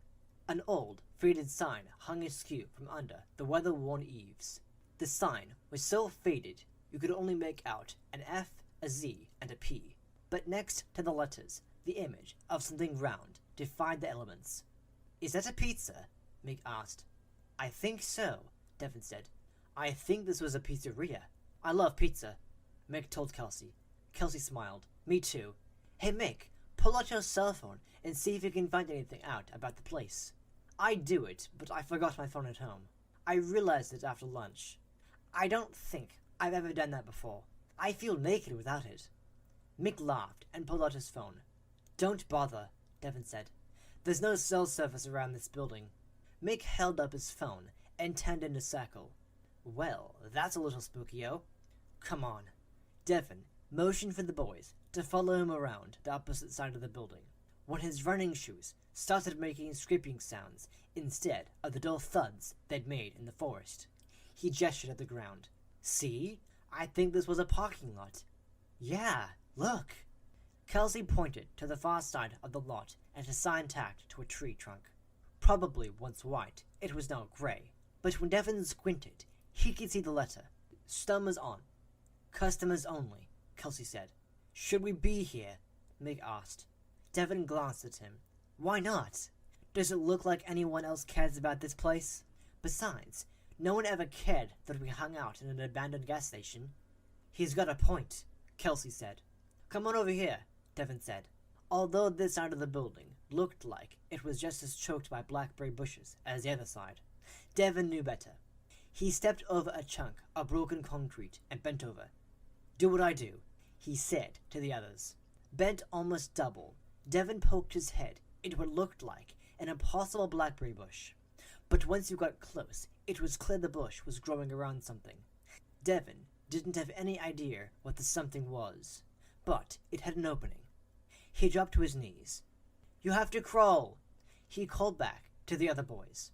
An old, faded sign hung askew from under the weather-worn eaves. The sign was so faded you could only make out an F, a Z, and a P. But next to the letters, the image of something round defied the elements. Is that a pizza? Mick asked. I think so, Devin said. I think this was a pizzeria. I love pizza, Mick told Kelsey. Kelsey smiled. Me too. Hey Mick, pull out your cell phone and see if you can find anything out about the place. I'd do it, but I forgot my phone at home. I realized it after lunch. I don't think I've ever done that before. I feel naked without it. Mick laughed and pulled out his phone. Don't bother, Devin said. There's no cell service around this building. Mick held up his phone and turned in a circle. Well, that's a little spooky-o. Come on. Devin motioned for the boys to follow him around the opposite side of the building, when his running shoes started making scraping sounds instead of the dull thuds they'd made in the forest. He gestured at the ground. See? I think this was a parking lot. Yeah, look. Kelsey pointed to the far side of the lot at a sign tacked to a tree trunk. Probably once white, it was now grey, but when Devin squinted, he could see the letter. Stummers on. Customers only, Kelsey said. Should we be here? Mick asked. Devin glanced at him. Why not? Does it look like anyone else cares about this place? Besides, no one ever cared that we hung out in an abandoned gas station. He's got a point, Kelsey said. Come on over here, Devin said. Although this side of the building looked like it was just as choked by blackberry bushes as the other side, Devin knew better. He stepped over a chunk of broken concrete and bent over. Do what I do, he said to the others. Bent almost double, Devin poked his head into what looked like an impossible blackberry bush. But once you got close, it was clear the bush was growing around something. Devin didn't have any idea what the something was, but it had an opening. He dropped to his knees. "You have to crawl," he called back to the other boys.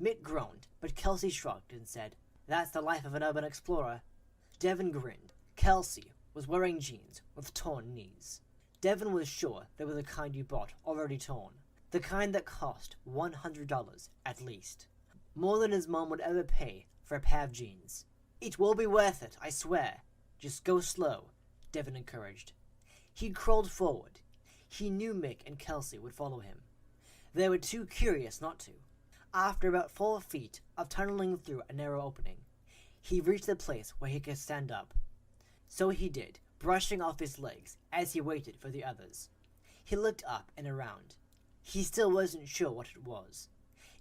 Mick groaned, but Kelsey shrugged and said, "That's the life of an urban explorer." Devin grinned. Kelsey was wearing jeans with torn knees. Devin was sure they were the kind you bought already torn. The kind that cost $100 at least. More than his mom would ever pay for a pair of jeans. "It will be worth it, I swear. Just go slow," Devin encouraged. He crawled forward. He knew Mick and Kelsey would follow him. They were too curious not to. After about 4 feet of tunneling through a narrow opening, he reached the place where he could stand up. So he did, brushing off his legs as he waited for the others. He looked up and around. He still wasn't sure what it was.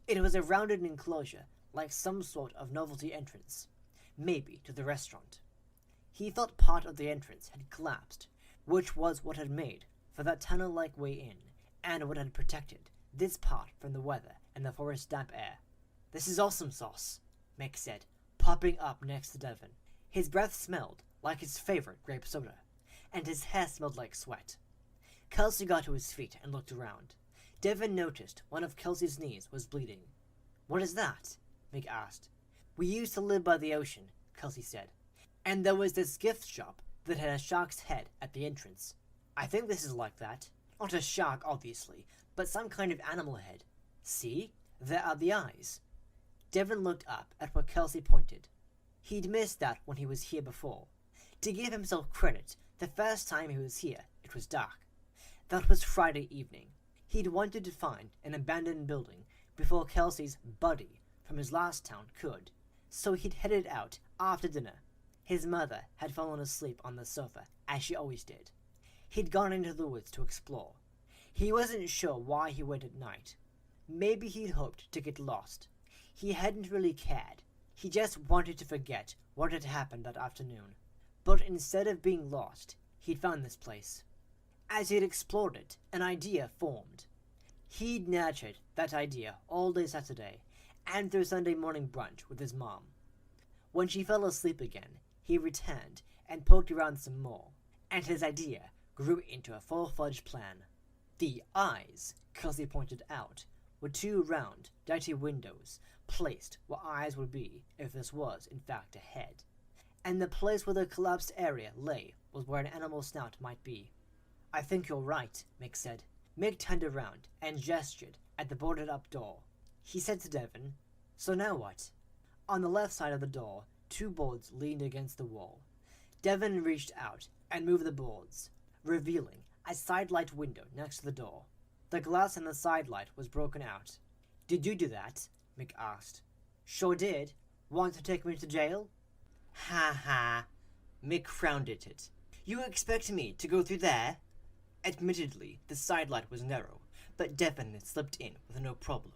It was a rounded enclosure, like some sort of novelty entrance. Maybe to the restaurant. He thought part of the entrance had collapsed, which was what had made for that tunnel-like way in, and what had protected this part from the weather and the forest damp air. "This is awesome sauce," Mick said, popping up next to Devin. His breath smelled like his favorite grape soda, and his hair smelled like sweat. Kelsey got to his feet and looked around. Devin noticed one of Kelsey's knees was bleeding. "What is that?" Mick asked. "We used to live by the ocean," Kelsey said, "and there was this gift shop that had a shark's head at the entrance. I think this is like that. Not a shark, obviously, but some kind of animal head. See? There are the eyes." Devin looked up at where Kelsey pointed. He'd missed that when he was here before. To give himself credit, the first time he was here, it was dark. That was Friday evening. He'd wanted to find an abandoned building before Kelsey's buddy from his last town could, so he'd headed out after dinner. His mother had fallen asleep on the sofa, as she always did. He'd gone into the woods to explore. He wasn't sure why he went at night. Maybe he'd hoped to get lost. He hadn't really cared. He just wanted to forget what had happened that afternoon. But instead of being lost, he'd found this place. As he'd explored it, an idea formed. He'd nurtured that idea all day Saturday, and through Sunday morning brunch with his mom. When she fell asleep again, he returned and poked around some more, and his idea grew into a full-fledged plan. The eyes, Kelsey pointed out, were 2 round, dirty windows placed where eyes would be if this was, in fact, a head. And the place where the collapsed area lay was where an animal's snout might be. "I think you're right," Mick said. Mick turned around and gestured at the boarded-up door. He said to Devin, "So now what?" On the left side of the door, 2 boards leaned against the wall. Devin reached out and moved the boards, revealing a sidelight window next to the door. The glass in the sidelight was broken out. "Did you do that?" Mick asked. "Sure did. Want to take me to jail?" "Ha ha." Mick frowned at it. "You expect me to go through there?" Admittedly, the sidelight was narrow, but Devin had slipped in with no problem,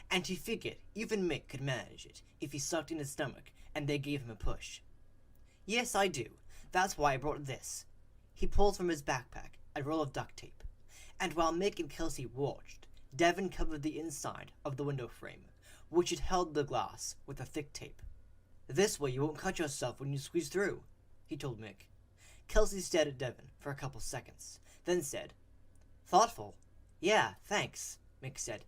and he figured even Mick could manage it if he sucked in his stomach and they gave him a push. "Yes, I do. That's why I brought this." He pulled from his backpack a roll of duct tape, and while Mick and Kelsey watched, Devin covered the inside of the window frame, which had held the glass, with a thick tape. "This way you won't cut yourself when you squeeze through," he told Mick. Kelsey stared at Devin for a couple seconds, then said, "Thoughtful." "Yeah, thanks," Mick said.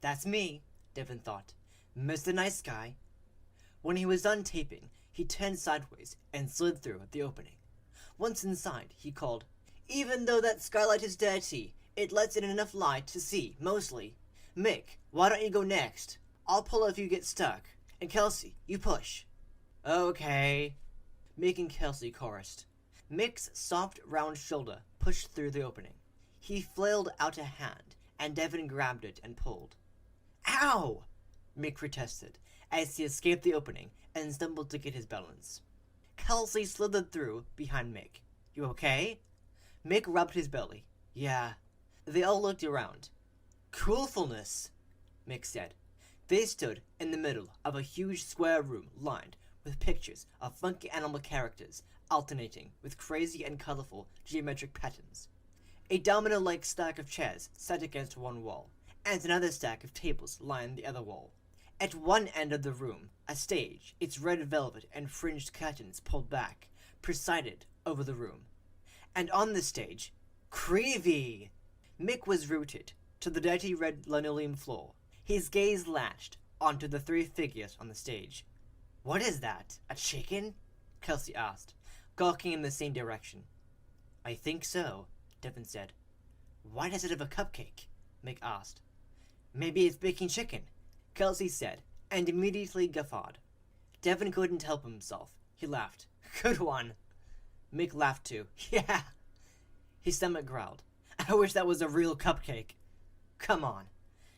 "That's me," Devin thought. "Mr. Nice Guy." When he was done taping, he turned sideways and slid through the opening. Once inside, he called, "Even though that skylight is dirty, it lets in enough light to see, mostly. Mick, why don't you go next? I'll pull if you get stuck. And Kelsey, you push." "Okay." Mick and Kelsey chorused. Mick's soft, round shoulder pushed through the opening. He flailed out a hand, and Devin grabbed it and pulled. "Ow!" Mick protested, as he escaped the opening and stumbled to get his balance. Kelsey slithered through behind Mick. "You okay?" Mick rubbed his belly. "Yeah." They all looked around. "Coolfulness," Mick said. They stood in the middle of a huge square room lined with pictures of funky animal characters alternating with crazy and colorful geometric patterns. A domino-like stack of chairs sat against one wall, and another stack of tables lined the other wall. At one end of the room, a stage, its red velvet and fringed curtains pulled back, presided over the room. And on the stage, Creevy! Mick was rooted to the dirty red linoleum floor, his gaze latched onto the 3 figures on the stage. "What is that? A chicken?" Kelsey asked, gawking in the same direction. "I think so," Devin said. "Why does it have a cupcake?" Mick asked. "Maybe it's baking chicken," Kelsey said, and immediately guffawed. Devin couldn't help himself. He laughed. "Good one." Mick laughed too. "Yeah." His stomach growled. "I wish that was a real cupcake." "Come on."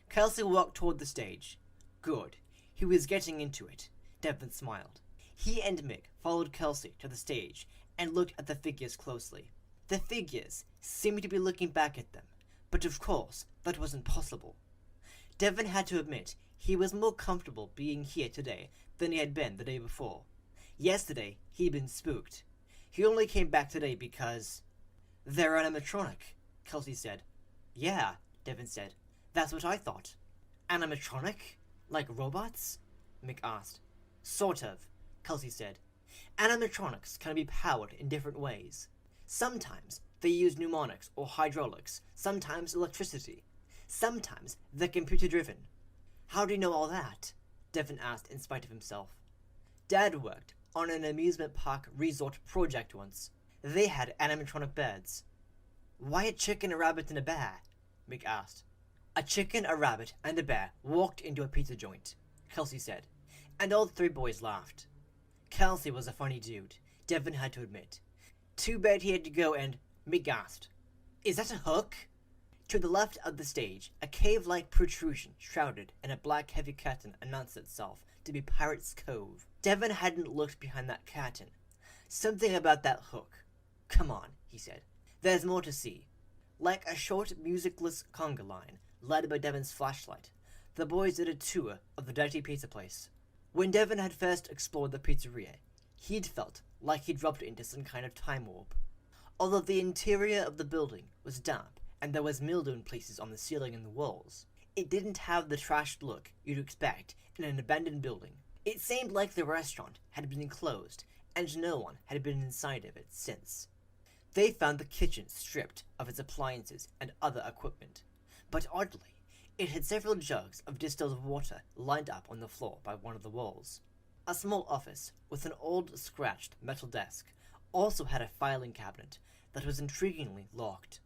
Kelsey walked toward the stage. Good. He was getting into it. Devin smiled. He and Mick followed Kelsey to the stage and looked at the figures closely. The figures seemed to be looking back at them, but of course that wasn't possible. Devin had to admit he was more comfortable being here today than he had been the day before. Yesterday, he'd been spooked. He only came back today because... "They're animatronic," Kelsey said. "Yeah," Devin said. "That's what I thought." "Animatronic? Like robots?" Mick asked. "Sort of," Kelsey said. "Animatronics can be powered in different ways. Sometimes they use mnemonics or hydraulics, sometimes electricity. Sometimes they're computer-driven." "How do you know all that?" Devin asked in spite of himself. "Dad worked on an amusement park resort project once. They had animatronic beds." "Why a chicken, a rabbit, and a bear?" Mick asked. "A chicken, a rabbit, and a bear walked into a pizza joint," Kelsey said, and all 3 boys laughed. Kelsey was a funny dude, Devin had to admit. Too bad he had to go and... Mick gasped. "Is that a hook?" To the left of the stage, a cave-like protrusion shrouded in a black heavy curtain announced itself to be Pirate's Cove. Devin hadn't looked behind that curtain. Something about that hook. "Come on," he said. "There's more to see." Like a short, musicless conga line, led by Devin's flashlight, the boys did a tour of the dirty pizza place. When Devin had first explored the pizzeria, he'd felt like he'd dropped into some kind of time warp. Although the interior of the building was damp and there was mildew in places on the ceiling and the walls, it didn't have the trashed look you'd expect in an abandoned building. It seemed like the restaurant had been closed and no one had been inside of it since. They found the kitchen stripped of its appliances and other equipment, but oddly, it had several jugs of distilled water lined up on the floor by one of the walls. A small office with an old, scratched metal desk also had a filing cabinet that was intriguingly locked.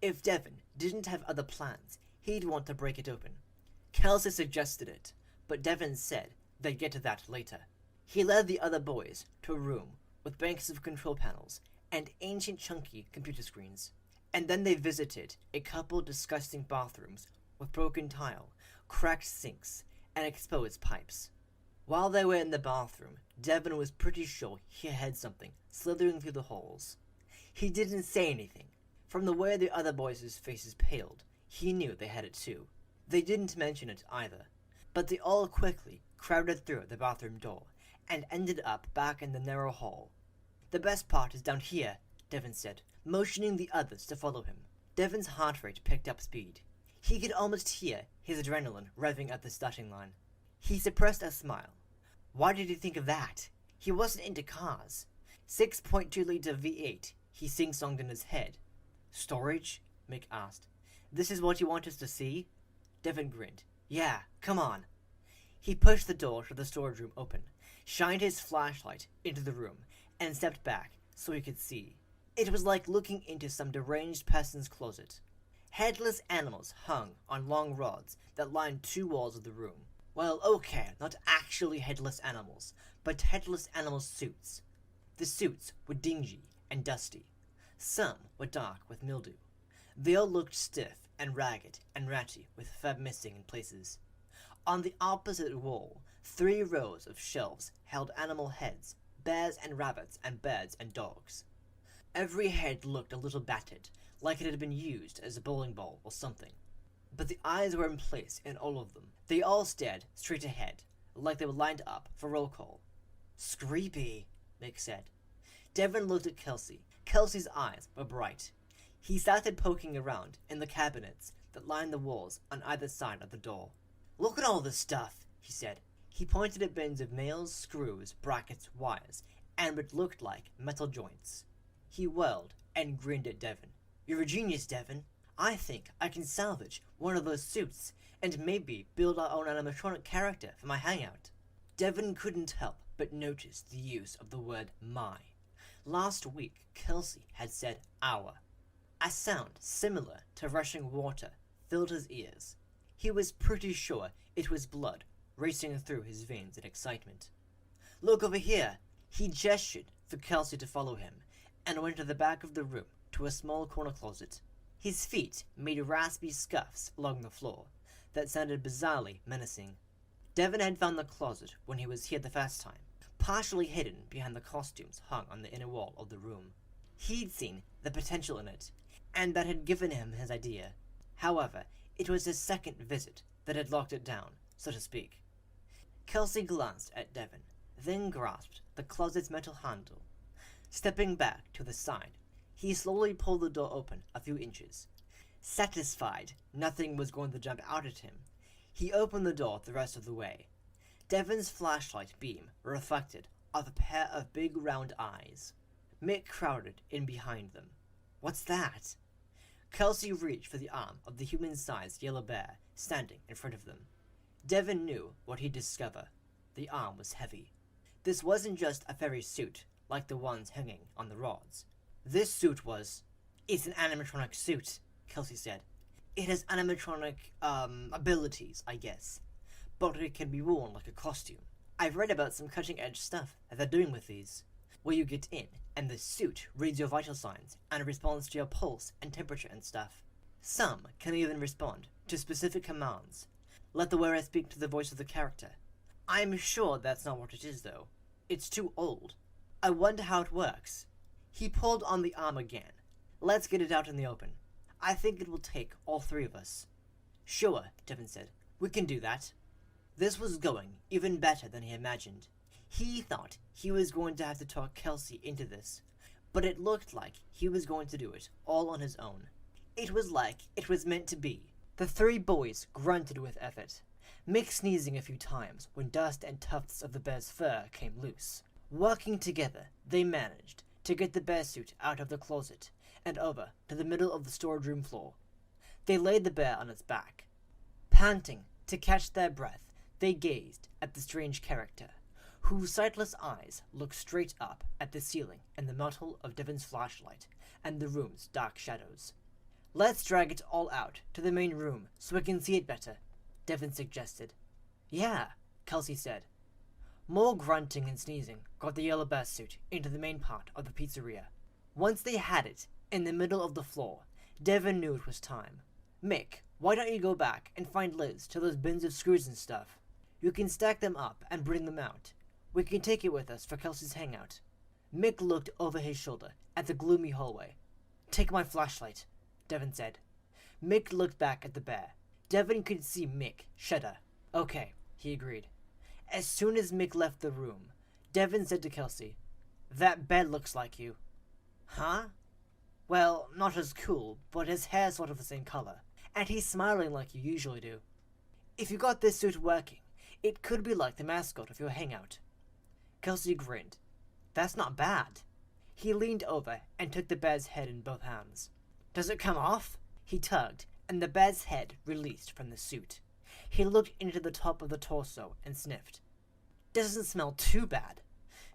If Devin didn't have other plans, he'd want to break it open. Kelsey suggested it, but Devin said they'd get to that later. He led the other boys to a room with banks of control panels and ancient chunky computer screens. And then they visited a couple disgusting bathrooms with broken tile, cracked sinks, and exposed pipes. While they were in the bathroom, Devin was pretty sure he had something slithering through the holes. He didn't say anything. From the way the other boys' faces paled, he knew they had it too. They didn't mention it either, but they all quickly crowded through the bathroom door and ended up back in the narrow hall. "The best part is down here," Devin said, motioning the others to follow him. Devin's heart rate picked up speed. He could almost hear his adrenaline revving at the starting line. He suppressed a smile. Why did he think of that? He wasn't into cars. 6.2-liter V8, he sing-songed in his head. "Storage?" Mick asked. "This is what you want us to see?" Devin grinned. "Yeah, come on." He pushed the door to the storage room open, shined his flashlight into the room, and stepped back so he could see. It was like looking into some deranged person's closet. Headless animals hung on long rods that lined 2 walls of the room. Well, okay, not actually headless animals, but headless animal suits. The suits were dingy and dusty. Some were dark with mildew. They all looked stiff and ragged and ratty, with fur missing in places. On the opposite wall, 3 rows of shelves held animal heads, bears and rabbits and birds and dogs. Every head looked a little battered, like it had been used as a bowling ball or something. But the eyes were in place in all of them. They all stared straight ahead, like they were lined up for roll call. "Screepy," Mick said. Devin looked at Kelsey. Kelsey's eyes were bright. He started poking around in the cabinets that lined the walls on either side of the door. "Look at all this stuff," he said. He pointed at bins of nails, screws, brackets, wires, and what looked like metal joints. He whirled and grinned at Devon. "You're a genius, Devon. I think I can salvage one of those suits and maybe build our own animatronic character for my hangout." Devon couldn't help but notice the use of the word "my." Last week, Kelsey had said "our." A sound similar to rushing water filled his ears. He was pretty sure it was blood racing through his veins in excitement. "Look over here!" He gestured for Kelsey to follow him, and went to the back of the room to a small corner closet. His feet made raspy scuffs along the floor that sounded bizarrely menacing. Devon had found the closet when he was here the first time, partially hidden behind the costumes hung on the inner wall of the room. He'd seen the potential in it, and that had given him his idea. However, it was his second visit that had locked it down, so to speak. Kelsey glanced at Devon, then grasped the closet's metal handle. Stepping back to the side, he slowly pulled the door open a few inches. Satisfied nothing was going to jump out at him, he opened the door the rest of the way. Devon's flashlight beam reflected off a pair of big round eyes. Mick crowded in behind them. "What's that?" Kelsey reached for the arm of the human-sized yellow bear standing in front of them. Devon knew what he'd discover. The arm was heavy. This wasn't just a fairy suit like the ones hanging on the rods. This suit was... "It's an animatronic suit," Kelsey said. "It has animatronic, abilities, I guess. But it can be worn like a costume. I've read about some cutting-edge stuff that they're doing with these, where you get in, and the suit reads your vital signs and responds to your pulse and temperature and stuff. Some can even respond to specific commands. Let the wearer speak to the voice of the character. I'm sure that's not what it is, though. It's too old. I wonder how it works." He pulled on the arm again. "Let's get it out in the open. I think it will take all three of us." "Sure," Devon said. "We can do that." This was going even better than he imagined. He thought he was going to have to talk Kelsey into this, but it looked like he was going to do it all on his own. It was like it was meant to be. The three boys grunted with effort, Mick sneezing a few times when dust and tufts of the bear's fur came loose. Working together, they managed to get the bear suit out of the closet and over to the middle of the storage room floor. They laid the bear on its back. Panting to catch their breath, they gazed at the strange character, whose sightless eyes looked straight up at the ceiling in the metal of Devon's flashlight and the room's dark shadows. "Let's drag it all out to the main room so we can see it better," Devon suggested. "Yeah," Kelsey said. More grunting and sneezing got the yellow bear suit into the main part of the pizzeria. Once they had it in the middle of the floor, Devon knew it was time. "Mick, why don't you go back and find Liz to those bins of screws and stuff? You can stack them up and bring them out. We can take it with us for Kelsey's hangout." Mick looked over his shoulder at the gloomy hallway. "Take my flashlight," Devon said. Mick looked back at the bear. Devon could see Mick shudder. "Okay," he agreed. As soon as Mick left the room, Devon said to Kelsey, "That bear looks like you." "Huh?" "Well, not as cool, but his hair's sort of the same color, and he's smiling like you usually do. If you got this suit working, it could be like the mascot of your hangout." Kelsey grinned. "That's not bad." He leaned over and took the bear's head in both hands. "Does it come off?" He tugged, and the bear's head released from the suit. He looked into the top of the torso and sniffed. "Doesn't smell too bad.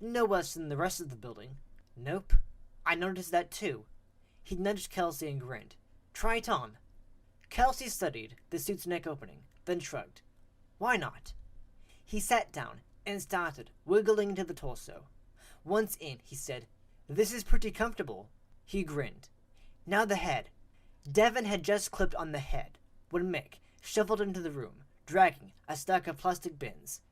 No worse than the rest of the building." "Nope. I noticed that too." He nudged Kelsey and grinned. "Try it on." Kelsey studied the suit's neck opening, then shrugged. "Why not?" He sat down and started wiggling into the torso. Once in, he said, "This is pretty comfortable." He grinned. Now the head. Devon had just clipped on the head when Mick shuffled into the room, dragging a stack of plastic bins.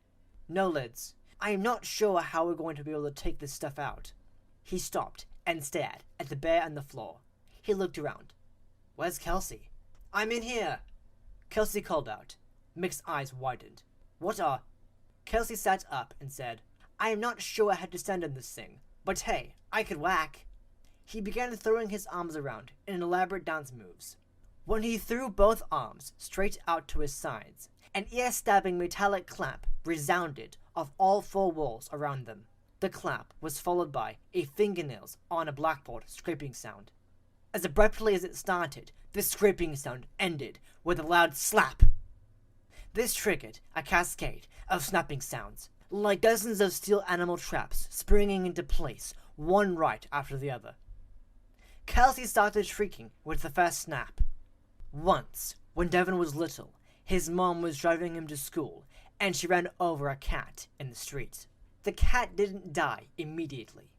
"No lids. I am not sure how we're going to be able to take this stuff out." He stopped and stared at the bear on the floor. He looked around. "Where's Kelsey?" "I'm in here," Kelsey called out. Mick's eyes widened. "What are—" Kelsey sat up and said, "I am not sure how to stand in this thing, but hey, I could whack." He began throwing his arms around in elaborate dance moves. When he threw both arms straight out to his sides, an ear-stabbing metallic clap resounded off all four walls around them. The clap was followed by a fingernails on a blackboard scraping sound. As abruptly as it started, the scraping sound ended with a loud slap. This triggered a cascade of snapping sounds, like dozens of steel animal traps springing into place, one right after the other. Kelsey started shrieking with the first snap. Once, when Devon was little, his mom was driving him to school, and she ran over a cat in the street. The cat didn't die immediately.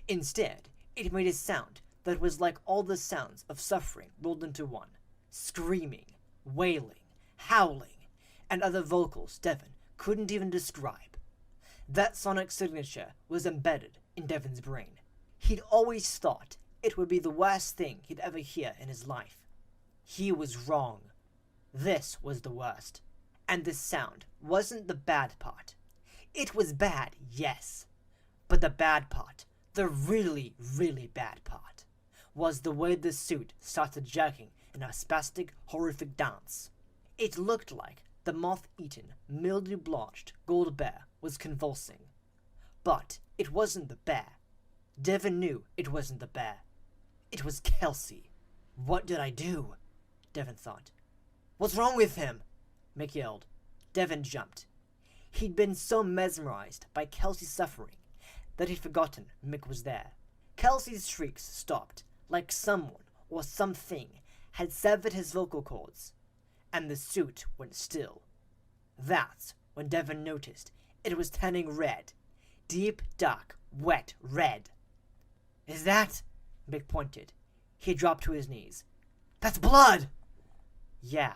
Instead, it made a sound that was like all the sounds of suffering rolled into one. Screaming, wailing, howling, and other vocals Devon couldn't even describe. That sonic signature was embedded in Devon's brain. He'd always thought it would be the worst thing he'd ever hear in his life. He was wrong. This was the worst. And this sound wasn't the bad part. It was bad, yes. But the bad part, the really, really bad part, was the way the suit started jerking in a spastic, horrific dance. It looked like the moth-eaten, mildew-blotched gold bear was convulsing. But it wasn't the bear. Devon knew it wasn't the bear. It was Kelsey. What did I do? Devon thought. What's wrong with him? Mick yelled. Devon jumped. He'd been so mesmerized by Kelsey's suffering that he'd forgotten Mick was there. Kelsey's shrieks stopped, like someone or something had severed his vocal cords, and the suit went still. That's when Devon noticed it was turning red. Deep, dark, wet red. Is that? Mick pointed. He dropped to his knees. That's blood! Yeah,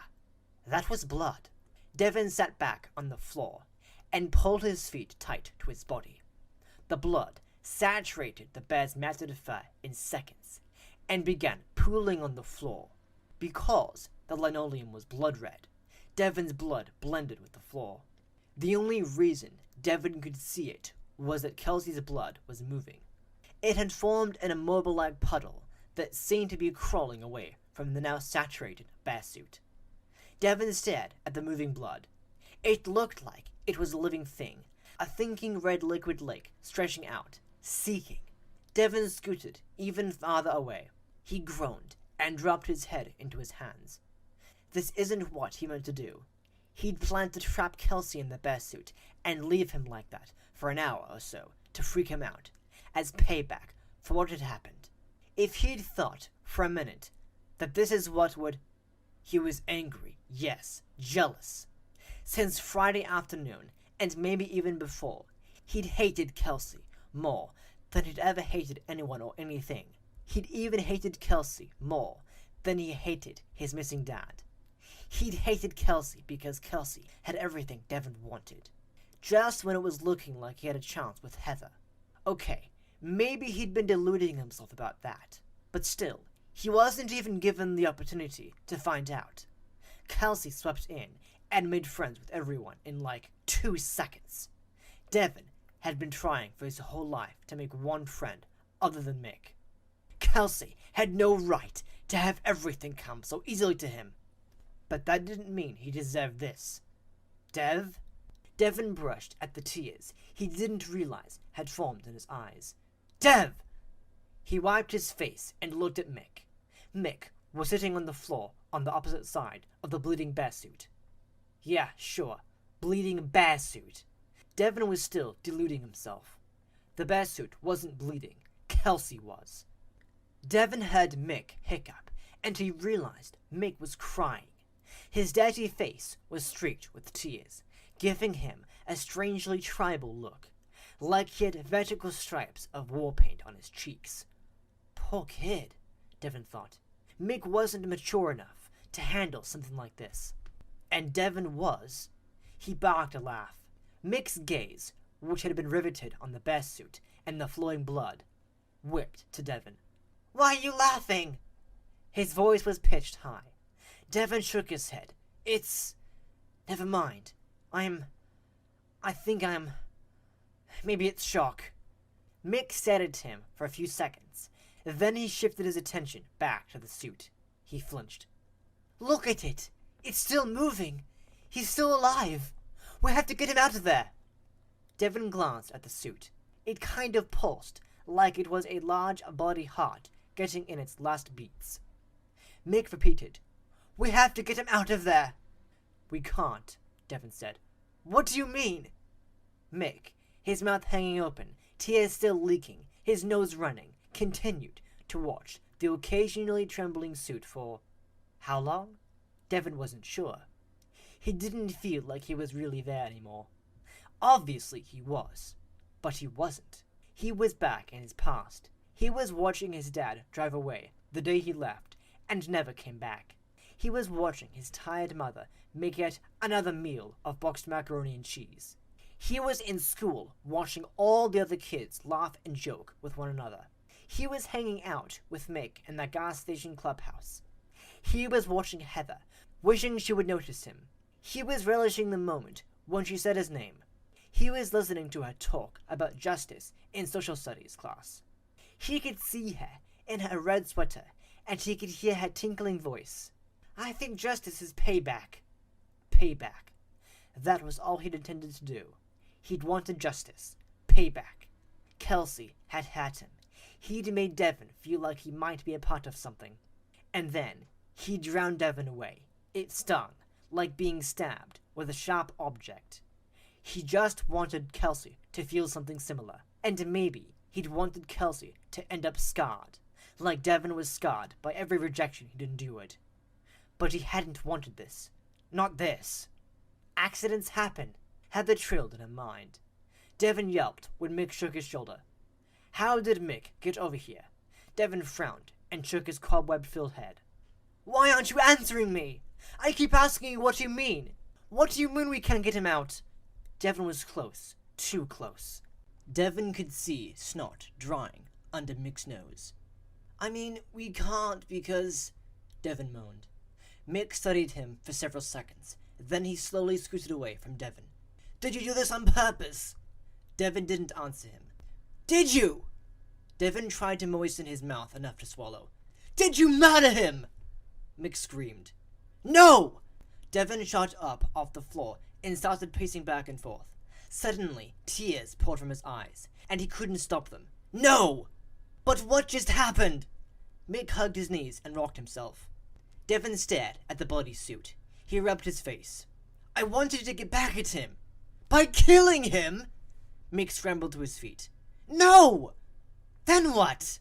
that was blood. Devon sat back on the floor and pulled his feet tight to his body. The blood saturated the bear's matted fur in seconds and began pooling on the floor. Because the linoleum was blood red, Devon's blood blended with the floor. The only reason Devon could see it was that Kelsey's blood was moving. It had formed an immobile-like puddle that seemed to be crawling away from the now saturated bear suit. Devon stared at the moving blood. It looked like it was a living thing, a thinking red liquid lake stretching out, seeking. Devon scooted even farther away. He groaned and dropped his head into his hands. This isn't what he meant to do. He'd planned to trap Kelsey in the bear suit and leave him like that for an hour or so to freak him out, as payback for what had happened. If he'd thought for a minute that this is what would... He was angry, yes, jealous. Since Friday afternoon, and maybe even before, he'd hated Kelsey more than he'd ever hated anyone or anything. He'd even hated Kelsey more than he hated his missing dad. He'd hated Kelsey because Kelsey had everything Devon wanted. Just when it was looking like he had a chance with Heather. Okay, maybe he'd been deluding himself about that. But still, he wasn't even given the opportunity to find out. Kelsey swept in and made friends with everyone in like 2 seconds. Devon had been trying for his whole life to make one friend other than Mick. Kelsey had no right to have everything come so easily to him. But that didn't mean he deserved this. Devon brushed at the tears he didn't realize had formed in his eyes. Dev! He wiped his face and looked at Mick. Mick was sitting on the floor on the opposite side of the bleeding bear suit. Yeah, sure, bleeding bear suit. Devon was still deluding himself. The bear suit wasn't bleeding. Kelsey was. Devon heard Mick hiccup, and he realized Mick was crying. His dirty face was streaked with tears, giving him a strangely tribal look, like he had vertical stripes of war paint on his cheeks. Poor kid, Devon thought. Mick wasn't mature enough to handle something like this. And Devon was. He barked a laugh. Mick's gaze, which had been riveted on the bear suit and the flowing blood, whipped to Devon. Why are you laughing? His voice was pitched high. Devon shook his head. Never mind. Maybe it's shock. Mick stared at him for a few seconds. Then he shifted his attention back to the suit. He flinched. Look at it! It's still moving! He's still alive! We have to get him out of there! Devon glanced at the suit. It kind of pulsed, like it was a large body heart getting in its last beats. Mick repeated, "We have to get him out of there." "We can't," Devon said. "What do you mean?" Mick, his mouth hanging open, tears still leaking, his nose running, continued to watch the occasionally trembling suit for how long? Devon wasn't sure. He didn't feel like he was really there anymore. Obviously he was, but he wasn't. He was back in his past. He was watching his dad drive away the day he left and never came back. He was watching his tired mother make yet another meal of boxed macaroni and cheese. He was in school watching all the other kids laugh and joke with one another. He was hanging out with Mick in that gas station clubhouse. He was watching Heather, wishing she would notice him. He was relishing the moment when she said his name. He was listening to her talk about justice in social studies class. He could see her in her red sweater, and he could hear her tinkling voice. "I think justice is payback." Payback. That was all he'd intended to do. He'd wanted justice. Payback. Kelsey had him. He'd made Devon feel like he might be a part of something. And then he drowned Devon away. It stung, like being stabbed with a sharp object. He just wanted Kelsey to feel something similar. And maybe he'd wanted Kelsey to end up scarred, like Devon was scarred by every rejection he'd endured. But he hadn't wanted this. Not this. Accidents happen. Heather trilled in her mind. Devon yelped when Mick shook his shoulder. How did Mick get over here? Devon frowned and shook his cobweb-filled head. "Why aren't you answering me? I keep asking you what you mean. What do you mean we can't get him out?" Devon was close. Too close. Devon could see snot drying under Mick's nose. "I mean, we can't because..." Devon moaned. Mick studied him for several seconds. Then he slowly scooted away from Devon. "Did you do this on purpose?" Devon didn't answer him. "Did you?" Devon tried to moisten his mouth enough to swallow. "Did you murder him?" Mick screamed. "No!" Devon shot up off the floor and started pacing back and forth. Suddenly, tears poured from his eyes, and he couldn't stop them. "No!" "But what just happened?" Mick hugged his knees and rocked himself. Devon stared at the bloody suit. He rubbed his face. "I wanted to get back at him." "By killing him?" Mick scrambled to his feet. "No!" "Then what?"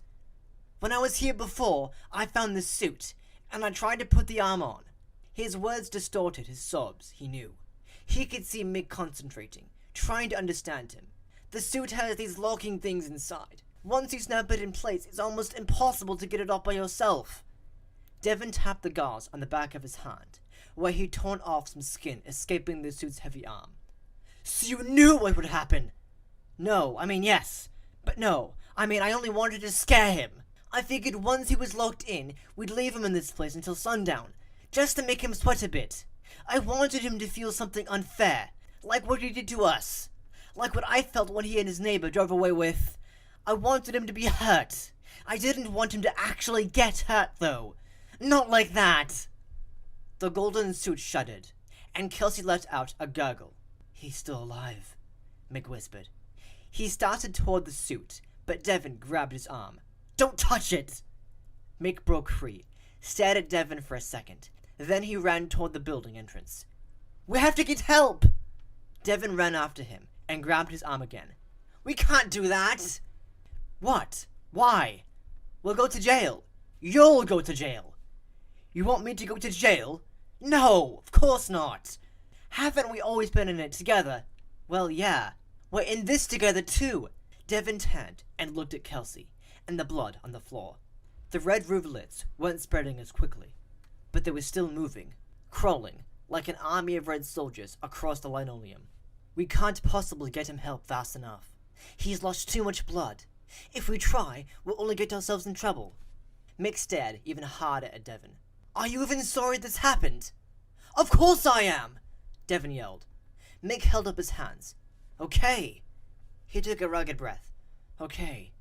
"When I was here before, I found this suit, and I tried to put the arm on." His words distorted his sobs, he knew. He could see Mick concentrating, trying to understand him. "The suit has these locking things inside. Once you snap it in place, it's almost impossible to get it off by yourself." Devon tapped the gauze on the back of his hand, where he'd torn off some skin escaping the suit's heavy arm. "So you knew what would happen?" "No, I mean yes. But no, I mean I only wanted to scare him. I figured once he was locked in, we'd leave him in this place until sundown, just to make him sweat a bit. I wanted him to feel something unfair, like what he did to us. Like what I felt when he and his neighbor drove away with. I wanted him to be hurt. I didn't want him to actually get hurt, though. Not like that." The golden suit shuddered, and Kelsey let out a gurgle. "He's still alive," Mick whispered. He started toward the suit, but Devon grabbed his arm. "Don't touch it!" Mick broke free, stared at Devon for a second. Then he ran toward the building entrance. "We have to get help!" Devon ran after him and grabbed his arm again. "We can't do that!" "What? Why?" "We'll go to jail." "You'll go to jail." "You want me to go to jail?" "No, of course not." "Haven't we always been in it together?" "Well, yeah. We're in this together, too." Devon turned and looked at Kelsey and the blood on the floor. The red rivulets weren't spreading as quickly, but they were still moving, crawling like an army of red soldiers across the linoleum. "We can't possibly get him help fast enough. He's lost too much blood. If we try, we'll only get ourselves in trouble." Mick stared even harder at Devon. "Are you even sorry this happened?" "Of course I am!" Devon yelled. Mick held up his hands. "Okay." He took a rugged breath. "Okay."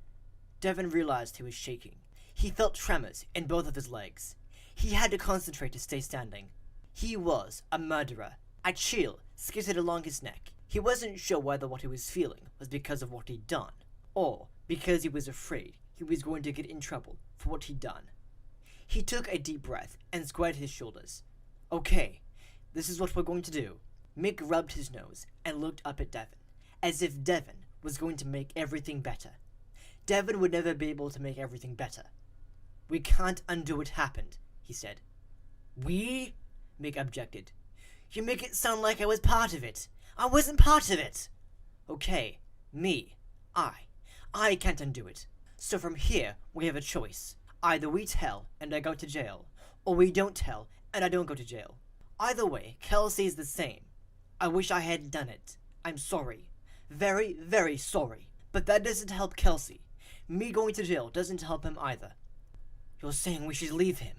Devon realized he was shaking. He felt tremors in both of his legs. He had to concentrate to stay standing. He was a murderer. A chill skidded along his neck. He wasn't sure whether what he was feeling was because of what he'd done, or because he was afraid he was going to get in trouble for what he'd done. He took a deep breath and squared his shoulders. Okay, this is what we're going to do. Mick rubbed his nose and looked up at Devon, as if Devon was going to make everything better. Devon would never be able to make everything better. We can't undo what happened, he said. We? Mick objected. You make it sound like I was part of it. I wasn't part of it. Okay, me. I can't undo it. So from here, we have a choice. Either we tell and I go to jail, or we don't tell and I don't go to jail. Either way, Kelsey's the same. I wish I hadn't done it. I'm sorry. Very, very sorry. But that doesn't help Kelsey. Me going to jail doesn't help him either. You're saying we should leave him?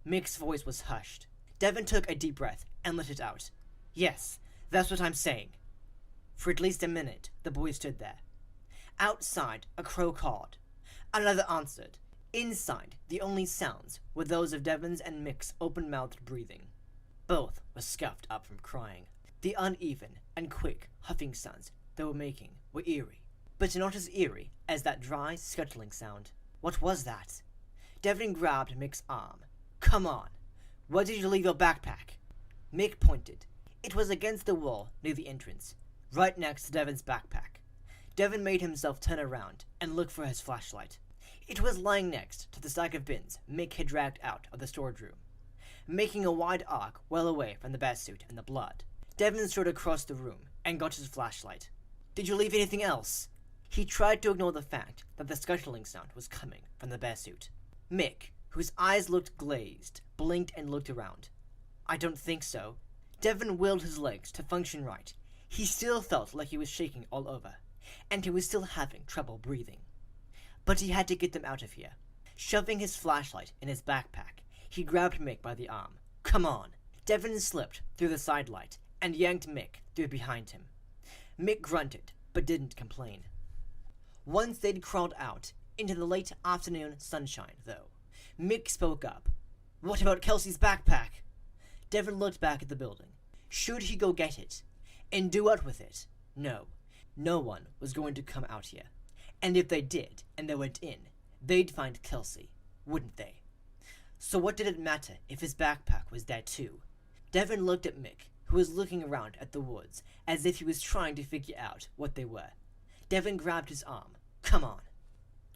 Mick's voice was hushed. Devon took a deep breath and let it out. Yes, that's what I'm saying. For at least a minute, the boy stood there. Outside, a crow cawed. Another answered. Inside, the only sounds were those of Devon's and Mick's open-mouthed breathing. Both were scuffed up from crying. The uneven and quick huffing sounds they were making were eerie, but not as eerie as that dry, scuttling sound. What was that? Devon grabbed Mick's arm. Come on. Where did you leave your backpack? Mick pointed. It was against the wall near the entrance, right next to Devon's backpack. Devon made himself turn around and look for his flashlight. It was lying next to the stack of bins Mick had dragged out of the storage room, making a wide arc well away from the bat suit and the blood. Devon strode across the room and got his flashlight. Did you leave anything else? He tried to ignore the fact that the scuttling sound was coming from the bear suit. Mick, whose eyes looked glazed, blinked and looked around. I don't think so. Devon willed his legs to function right. He still felt like he was shaking all over, and he was still having trouble breathing. But he had to get them out of here. Shoving his flashlight in his backpack, he grabbed Mick by the arm. Come on. Devon slipped through the side light and yanked Mick through behind him. Mick grunted, but didn't complain. Once they'd crawled out into the late afternoon sunshine, though, Mick spoke up. What about Kelsey's backpack? Devon looked back at the building. Should he go get it? And do what with it? No. No one was going to come out here. And if they did, and they went in, they'd find Kelsey, wouldn't they? So what did it matter if his backpack was there too? Devon looked at Mick, who was looking around at the woods as if he was trying to figure out what they were. Devon grabbed his arm. Come on.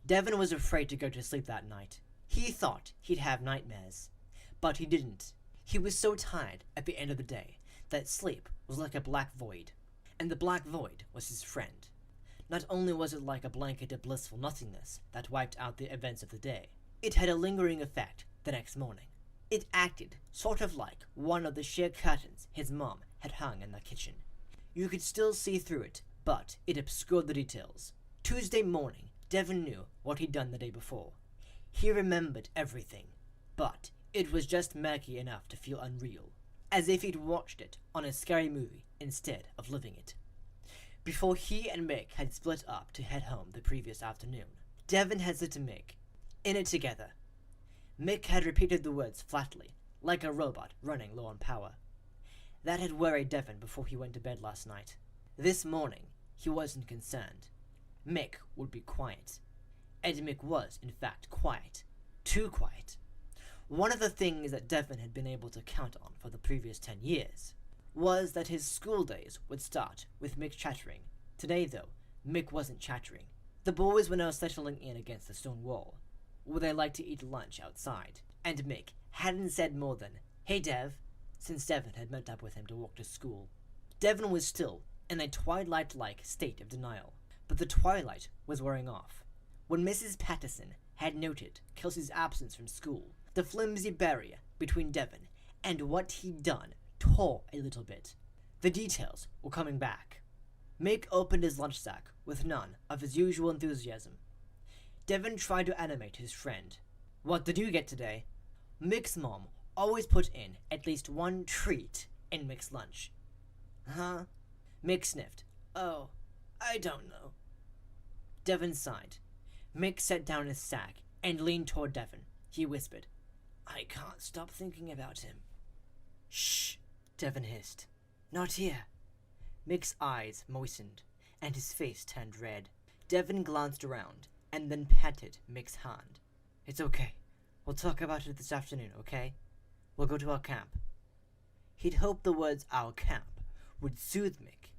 Devon was afraid to go to sleep that night. He thought he'd have nightmares. But he didn't. He was so tired at the end of the day that sleep was like a black void. And the black void was his friend. Not only was it like a blanket of blissful nothingness that wiped out the events of the day, it had a lingering effect the next morning. It acted sort of like one of the sheer curtains his mom had hung in the kitchen. You could still see through it, but it obscured the details. Tuesday morning, Devon knew what he'd done the day before. He remembered everything, but it was just murky enough to feel unreal, as if he'd watched it on a scary movie instead of living it. Before he and Mick had split up to head home the previous afternoon, Devon had said to Mick, "In it together." Mick had repeated the words flatly, like a robot running low on power. That had worried Devon before he went to bed last night. This morning, he wasn't concerned. Mick would be quiet. And Mick was, in fact, quiet. Too quiet. One of the things that Devon had been able to count on for the previous 10 years was that his school days would start with Mick chattering. Today, though, Mick wasn't chattering. The boys were now settling in against the stone wall, where they liked to eat lunch outside, and Mick hadn't said more than, "Hey, Dev," since Devon had met up with him to walk to school. Devon was still in a twilight-like state of denial, but the twilight was wearing off. When Mrs. Patterson had noted Kelsey's absence from school, the flimsy barrier between Devon and what he'd done tore a little bit. The details were coming back. Mick opened his lunch sack with none of his usual enthusiasm. Devon tried to animate his friend. "What did you get today?" Mick's mom always put in at least one treat in Mick's lunch. "Huh?" Mick sniffed. "Oh, I don't know." Devon sighed. Mick set down his sack and leaned toward Devon. He whispered, "I can't stop thinking about him." "Shh," Devon hissed. "Not here." Mick's eyes moistened, and his face turned red. Devon glanced around, and then patted Mick's hand. It's okay. We'll talk about it this afternoon, okay? We'll go to our camp. He'd hoped the words "our camp" would soothe Mick.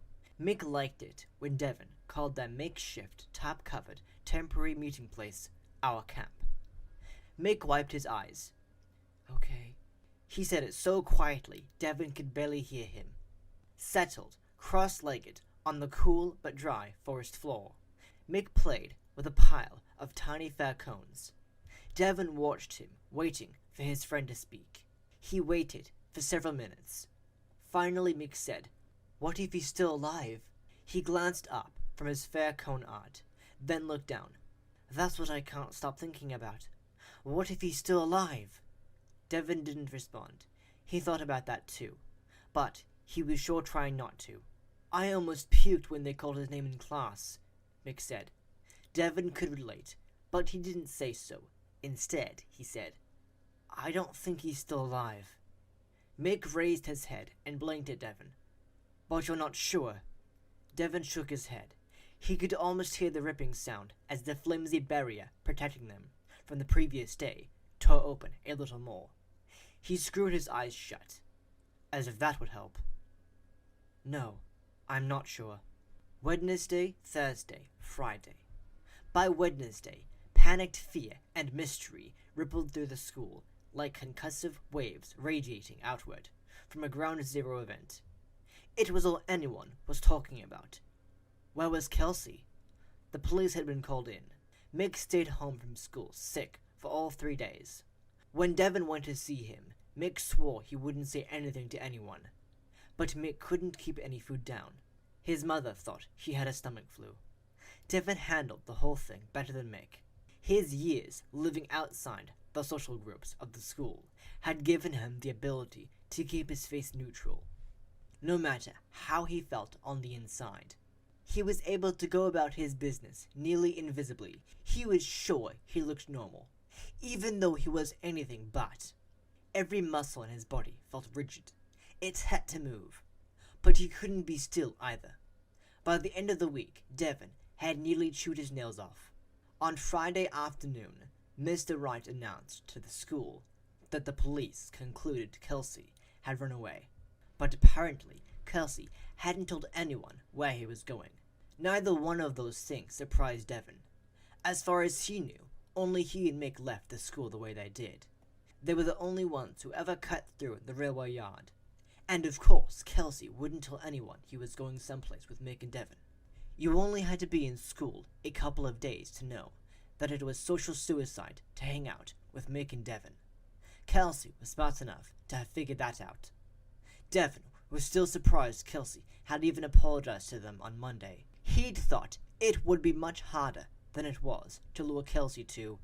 Mick liked it when Devon called their makeshift, top-covered, temporary meeting place our camp. Mick wiped his eyes. Okay. He said it so quietly Devon could barely hear him. Settled, cross-legged, on the cool but dry forest floor, Mick played with a pile of tiny fair cones. Devon watched him, waiting for his friend to speak. He waited for several minutes. Finally Mick said, "What if he's still alive?" He glanced up from his fair cone art, then looked down. "That's what I can't stop thinking about. What if he's still alive?" Devon didn't respond. He thought about that too, but he was sure trying not to. "I almost puked when they called his name in class," Mick said. Devon could relate, but he didn't say so. Instead, he said, "I don't think he's still alive." Mick raised his head and blinked at Devon. "But you're not sure?" Devon shook his head. He could almost hear the ripping sound as the flimsy barrier protecting them from the previous day tore open a little more. He screwed his eyes shut, as if that would help. "No, I'm not sure." Wednesday, Thursday, Friday. By Wednesday, panicked fear and mystery rippled through the school like concussive waves radiating outward from a ground zero event. It was all anyone was talking about. Where was Kelsey? The police had been called in. Mick stayed home from school sick for all 3 days. When Devon went to see him, Mick swore he wouldn't say anything to anyone. But Mick couldn't keep any food down. His mother thought he had a stomach flu. Devon handled the whole thing better than Mick. His years living outside the social groups of the school had given him the ability to keep his face neutral, no matter how he felt on the inside. He was able to go about his business nearly invisibly. He was sure he looked normal, even though he was anything but. Every muscle in his body felt rigid. It had to move, but he couldn't be still either. By the end of the week, Devon had nearly chewed his nails off. On Friday afternoon, Mr. Wright announced to the school that the police concluded Kelsey had run away. But apparently, Kelsey hadn't told anyone where he was going. Neither one of those things surprised Devon. As far as he knew, only he and Mick left the school the way they did. They were the only ones who ever cut through the railway yard. And of course, Kelsey wouldn't tell anyone he was going someplace with Mick and Devon. You only had to be in school a couple of days to know that it was social suicide to hang out with Mick and Devon. Kelsey was smart enough to have figured that out. Devon was still surprised Kelsey had even apologized to them on Monday. He'd thought it would be much harder than it was to lure Kelsey to.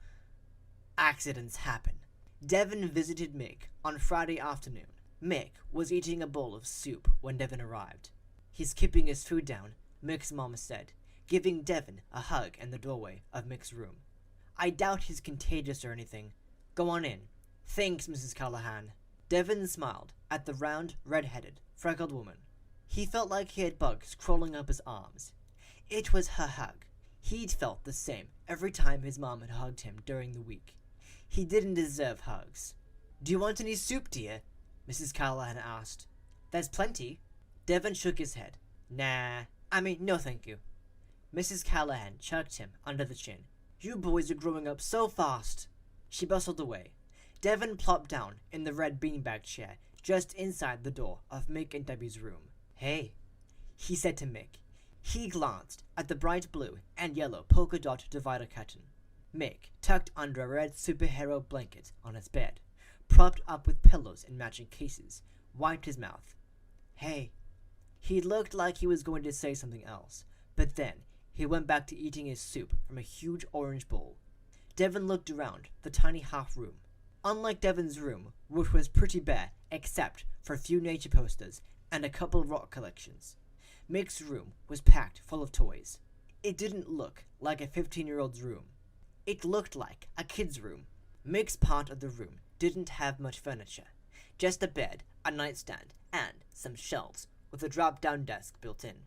Accidents happen. Devon visited Mick on Friday afternoon. Mick was eating a bowl of soup when Devon arrived. "He's keeping his food down," Mick's mom said, giving Devon a hug in the doorway of Mick's room. "I doubt he's contagious or anything. Go on in." "Thanks, Mrs. Callahan." Devon smiled at the round, red-headed, freckled woman. He felt like he had bugs crawling up his arms. It was her hug. He'd felt the same every time his mom had hugged him during the week. He didn't deserve hugs. "Do you want any soup, dear?" Mrs. Callahan asked. "There's plenty." Devon shook his head. No thank you." Mrs. Callahan chucked him under the chin. "You boys are growing up so fast." She bustled away. Devon plopped down in the red beanbag chair just inside the door of Mick and Debbie's room. "Hey," he said to Mick. He glanced at the bright blue and yellow polka dot divider curtain. Mick, tucked under a red superhero blanket on his bed, propped up with pillows in matching cases, wiped his mouth. "Hey." He looked like he was going to say something else, but then he went back to eating his soup from a huge orange bowl. Devon looked around the tiny half room. Unlike Devon's room, which was pretty bare except for a few nature posters and a couple rock collections, Mick's room was packed full of toys. It didn't look like a 15-year-old's room. It looked like a kid's room. Mick's part of the room didn't have much furniture, just a bed, a nightstand, and some shelves with a drop-down desk built in.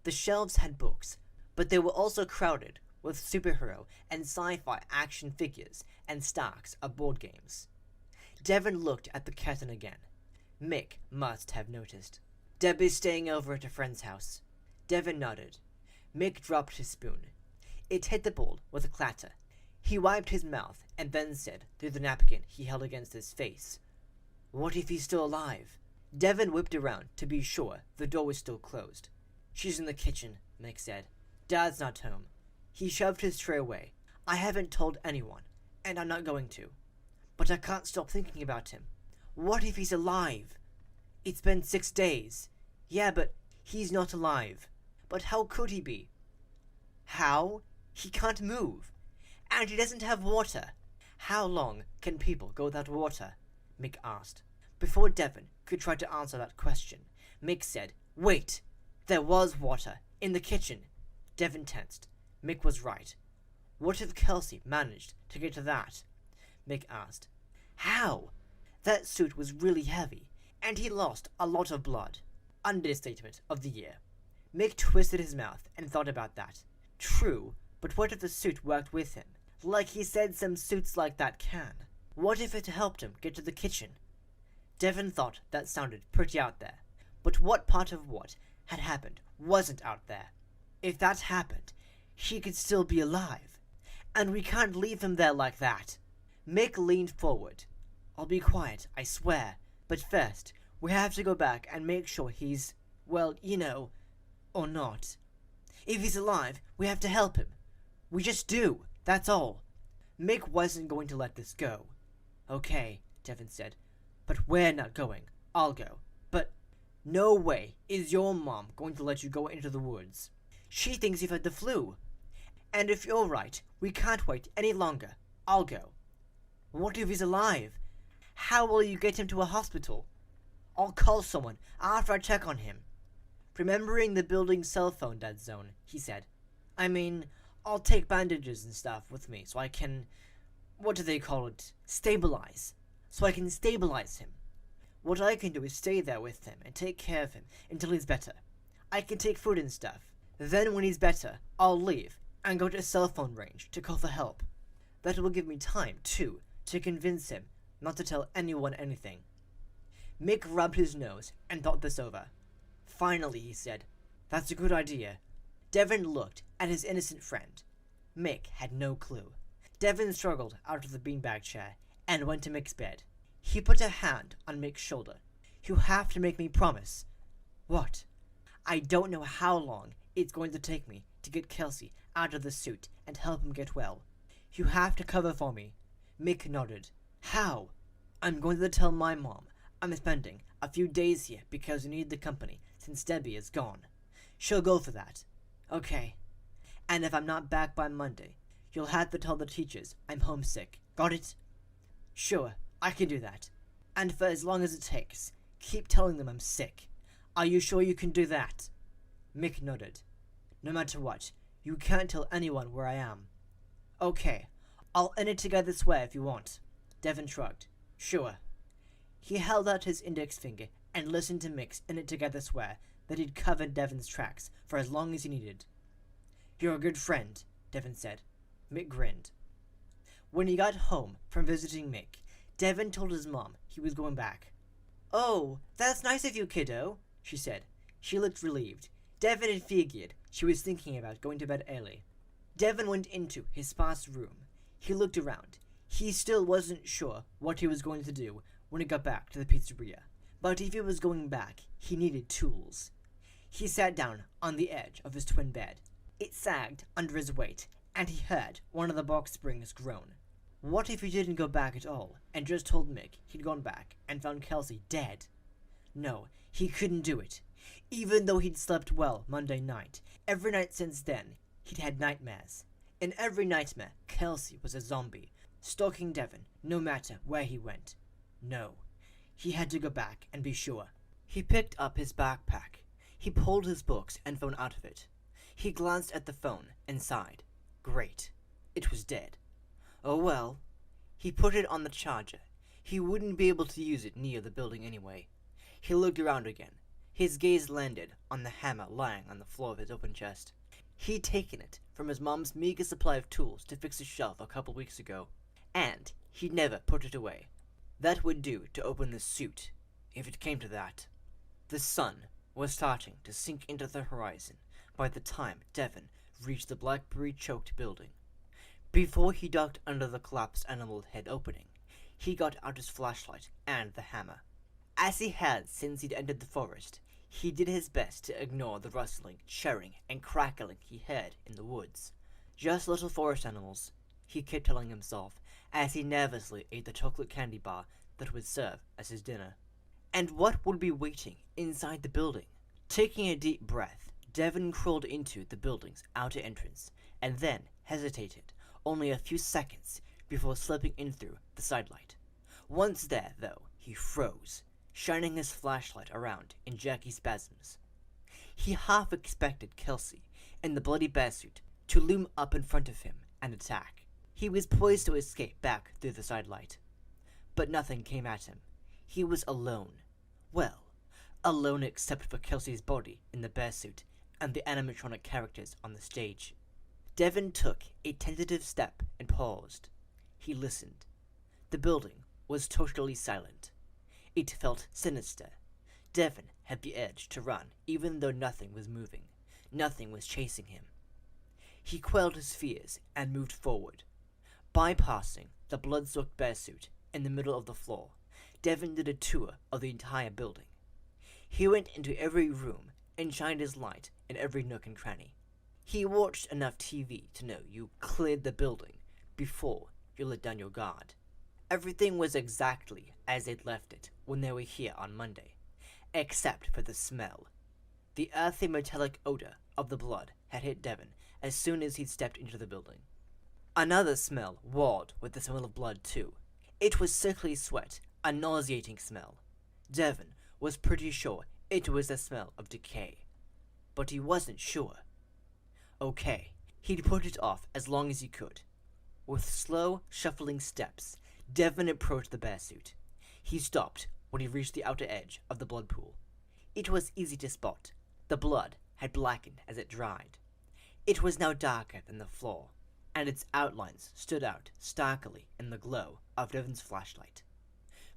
The shelves had books, but they were also crowded with superhero and sci-fi action figures and stacks of board games. Devin looked at the curtain again. Mick must have noticed. Debbie's staying over at a friend's house. Devin nodded. Mick dropped his spoon. It hit the bowl with a clatter. He wiped his mouth and then said through the napkin he held against his face, "What if he's still alive?" Devin whipped around to be sure the door was still closed. "She's in the kitchen," Mick said. "Dad's not home." He shoved his tray away. "I haven't told anyone, and I'm not going to. But I can't stop thinking about him. What if he's alive? It's been 6 days. Yeah, but he's not alive. But how could he be?" "How? He can't move. And he doesn't have water. How long can people go without water?" Mick asked. Before Devin could try to answer that question, Mick said, "Wait! There was water in the kitchen." Devin tensed. Mick was right. What if Kelsey managed to get to that? Mick asked. "How? That suit was really heavy, and he lost a lot of blood." Understatement of the year. Mick twisted his mouth and thought about that. True, but what if the suit worked with him? Like he said some suits like that can. What if it helped him get to the kitchen? Devin thought that sounded pretty out there. But what part of what had happened wasn't out there? If that happened, he could still be alive. And we can't leave him there like that. Mick leaned forward. "I'll be quiet, I swear. But first, we have to go back and make sure he's, well, you know, or not. If he's alive, we have to help him. We just do, that's all." Mick wasn't going to let this go. "Okay," Devin said, "but we're not going. I'll go. But no way is your mom going to let you go into the woods. She thinks you've had the flu. And if you're right, we can't wait any longer. I'll go." "What if he's alive? How will you get him to a hospital?" "I'll call someone after I check on him." Remembering the building's cell phone dead zone, he said, "I mean, I'll take bandages and stuff with me so I can, what do they call it, stabilize. So I can stabilize him. What I can do is stay there with him and take care of him until he's better. I can take food and stuff. Then when he's better, I'll leave and go to cell phone range to call for help. That will give me time, too, to convince him not to tell anyone anything." Mick rubbed his nose and thought this over. Finally, he said, "That's a good idea." Devin looked at his innocent friend. Mick had no clue. Devin struggled out of the beanbag chair and went to Mick's bed. He put a hand on Mick's shoulder. "You have to make me promise." "What?" "I don't know how long it's going to take me to get Kelsey out of the suit and help him get well. You have to cover for me." Mick nodded. "How?" "I'm going to tell my mom I'm spending a few days here because we need the company since Debbie is gone. She'll go for that." "Okay. And if I'm not back by Monday, you'll have to tell the teachers I'm homesick. Got it?" "Sure, I can do that. And for as long as it takes, keep telling them I'm sick. Are you sure you can do that?" Mick nodded. "No matter what, you can't tell anyone where I am." "Okay, I'll end it together swear if you want." Devin shrugged. "Sure." He held out his index finger and listened to Mick's in it together swear that he'd covered Devin's tracks for as long as he needed. "You're a good friend," Devin said. Mick grinned. When he got home from visiting Mick, Devin told his mom he was going back. "Oh, that's nice of you, kiddo," she said. She looked relieved. Devin had figured she was thinking about going to bed early. Devin went into his sparse room. He looked around. He still wasn't sure what he was going to do when he got back to the pizzeria. But if he was going back, he needed tools. He sat down on the edge of his twin bed. It sagged under his weight, and he heard one of the box springs groan. What if he didn't go back at all, and just told Mick he'd gone back and found Kelsey dead? No, he couldn't do it. Even though he'd slept well Monday night, every night since then, he'd had nightmares. In every nightmare, Kelsey was a zombie, stalking Devin no matter where he went. No, he had to go back and be sure. He picked up his backpack. He pulled his books and phone out of it. He glanced at the phone and sighed. Great. It was dead. Oh well. He put it on the charger. He wouldn't be able to use it near the building anyway. He looked around again. His gaze landed on the hammer lying on the floor of his open chest. He'd taken it from his mom's meager supply of tools to fix a shelf a couple weeks ago, and he'd never put it away. That would do to open the suit, if it came to that. The sun was starting to sink into the horizon by the time Devon reached the blackberry-choked building. Before he ducked under the collapsed animal head opening, he got out his flashlight and the hammer. As he had since he'd entered the forest, he did his best to ignore the rustling, chirring, and crackling he heard in the woods. Just little forest animals, he kept telling himself as he nervously ate the chocolate candy bar that would serve as his dinner. And what would be waiting inside the building? Taking a deep breath, Devon crawled into the building's outer entrance, and then hesitated only a few seconds before slipping in through the sidelight. Once there, though, he froze, shining his flashlight around in jerky spasms. He half expected Kelsey, in the bloody bearsuit, to loom up in front of him and attack. He was poised to escape back through the sidelight. But nothing came at him. He was alone. Well, alone except for Kelsey's body in the bearsuit and the animatronic characters on the stage. Devon took a tentative step and paused. He listened. The building was totally silent. It felt sinister. Devon had the urge to run, even though nothing was moving. Nothing was chasing him. He quelled his fears and moved forward. Bypassing the blood-soaked bearsuit in the middle of the floor, Devon did a tour of the entire building. He went into every room and shined his light in every nook and cranny. He watched enough TV to know you cleared the building before you let down your guard. Everything was exactly as they'd left it when they were here on Monday, except for the smell. The earthy metallic odor of the blood had hit Devon as soon as he'd stepped into the building. Another smell warred with the smell of blood, too. It was sickly sweat, a nauseating smell. Devon was pretty sure it was the smell of decay, but he wasn't sure. Okay, he'd put it off as long as he could. With slow, shuffling steps, Devon approached the bearsuit. He stopped when he reached the outer edge of the blood pool. It was easy to spot. The blood had blackened as it dried. It was now darker than the floor, and its outlines stood out starkly in the glow of Devon's flashlight.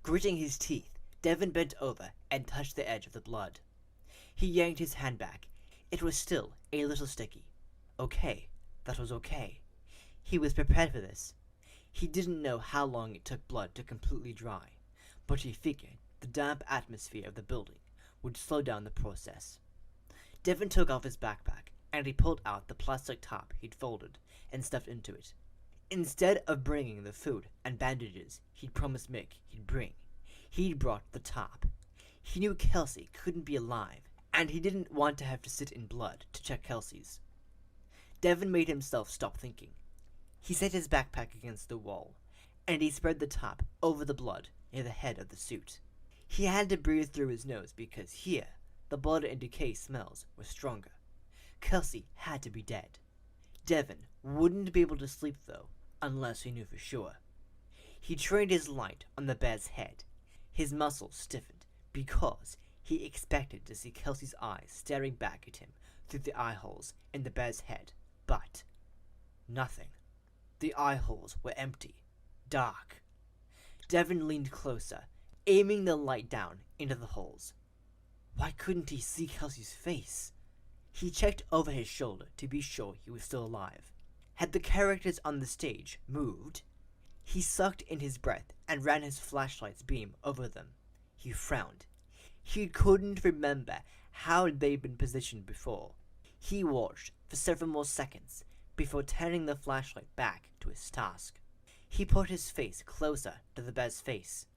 Gritting his teeth, Devon bent over and touched the edge of the blood. He yanked his hand back. It was still a little sticky. Okay, that was okay. He was prepared for this. He didn't know how long it took blood to completely dry, but he figured the damp atmosphere of the building would slow down the process. Devon took off his backpack, and he pulled out the plastic top he'd folded and stuffed into it. Instead of bringing the food and bandages he'd promised Mick he'd bring, he'd brought the top. He knew Kelsey couldn't be alive, and he didn't want to have to sit in blood to check Kelsey's. Devon made himself stop thinking. He set his backpack against the wall, and he spread the top over the blood near the head of the suit. He had to breathe through his nose because here, the blood and decay smells were stronger. Kelsey had to be dead. Devon wouldn't be able to sleep, though, unless he knew for sure. He trained his light on the bear's head. His muscles stiffened because he expected to see Kelsey's eyes staring back at him through the eye holes in the bear's head, but nothing. The eye holes were empty, dark. Devon leaned closer, aiming the light down into the holes. Why couldn't he see Kelsey's face? He checked over his shoulder to be sure he was still alive. Had the characters on the stage moved? He sucked in his breath and ran his flashlight's beam over them. He frowned. He couldn't remember how they'd been positioned before. He watched for several more seconds before turning the flashlight back to his task. He put his face closer to the bear's face.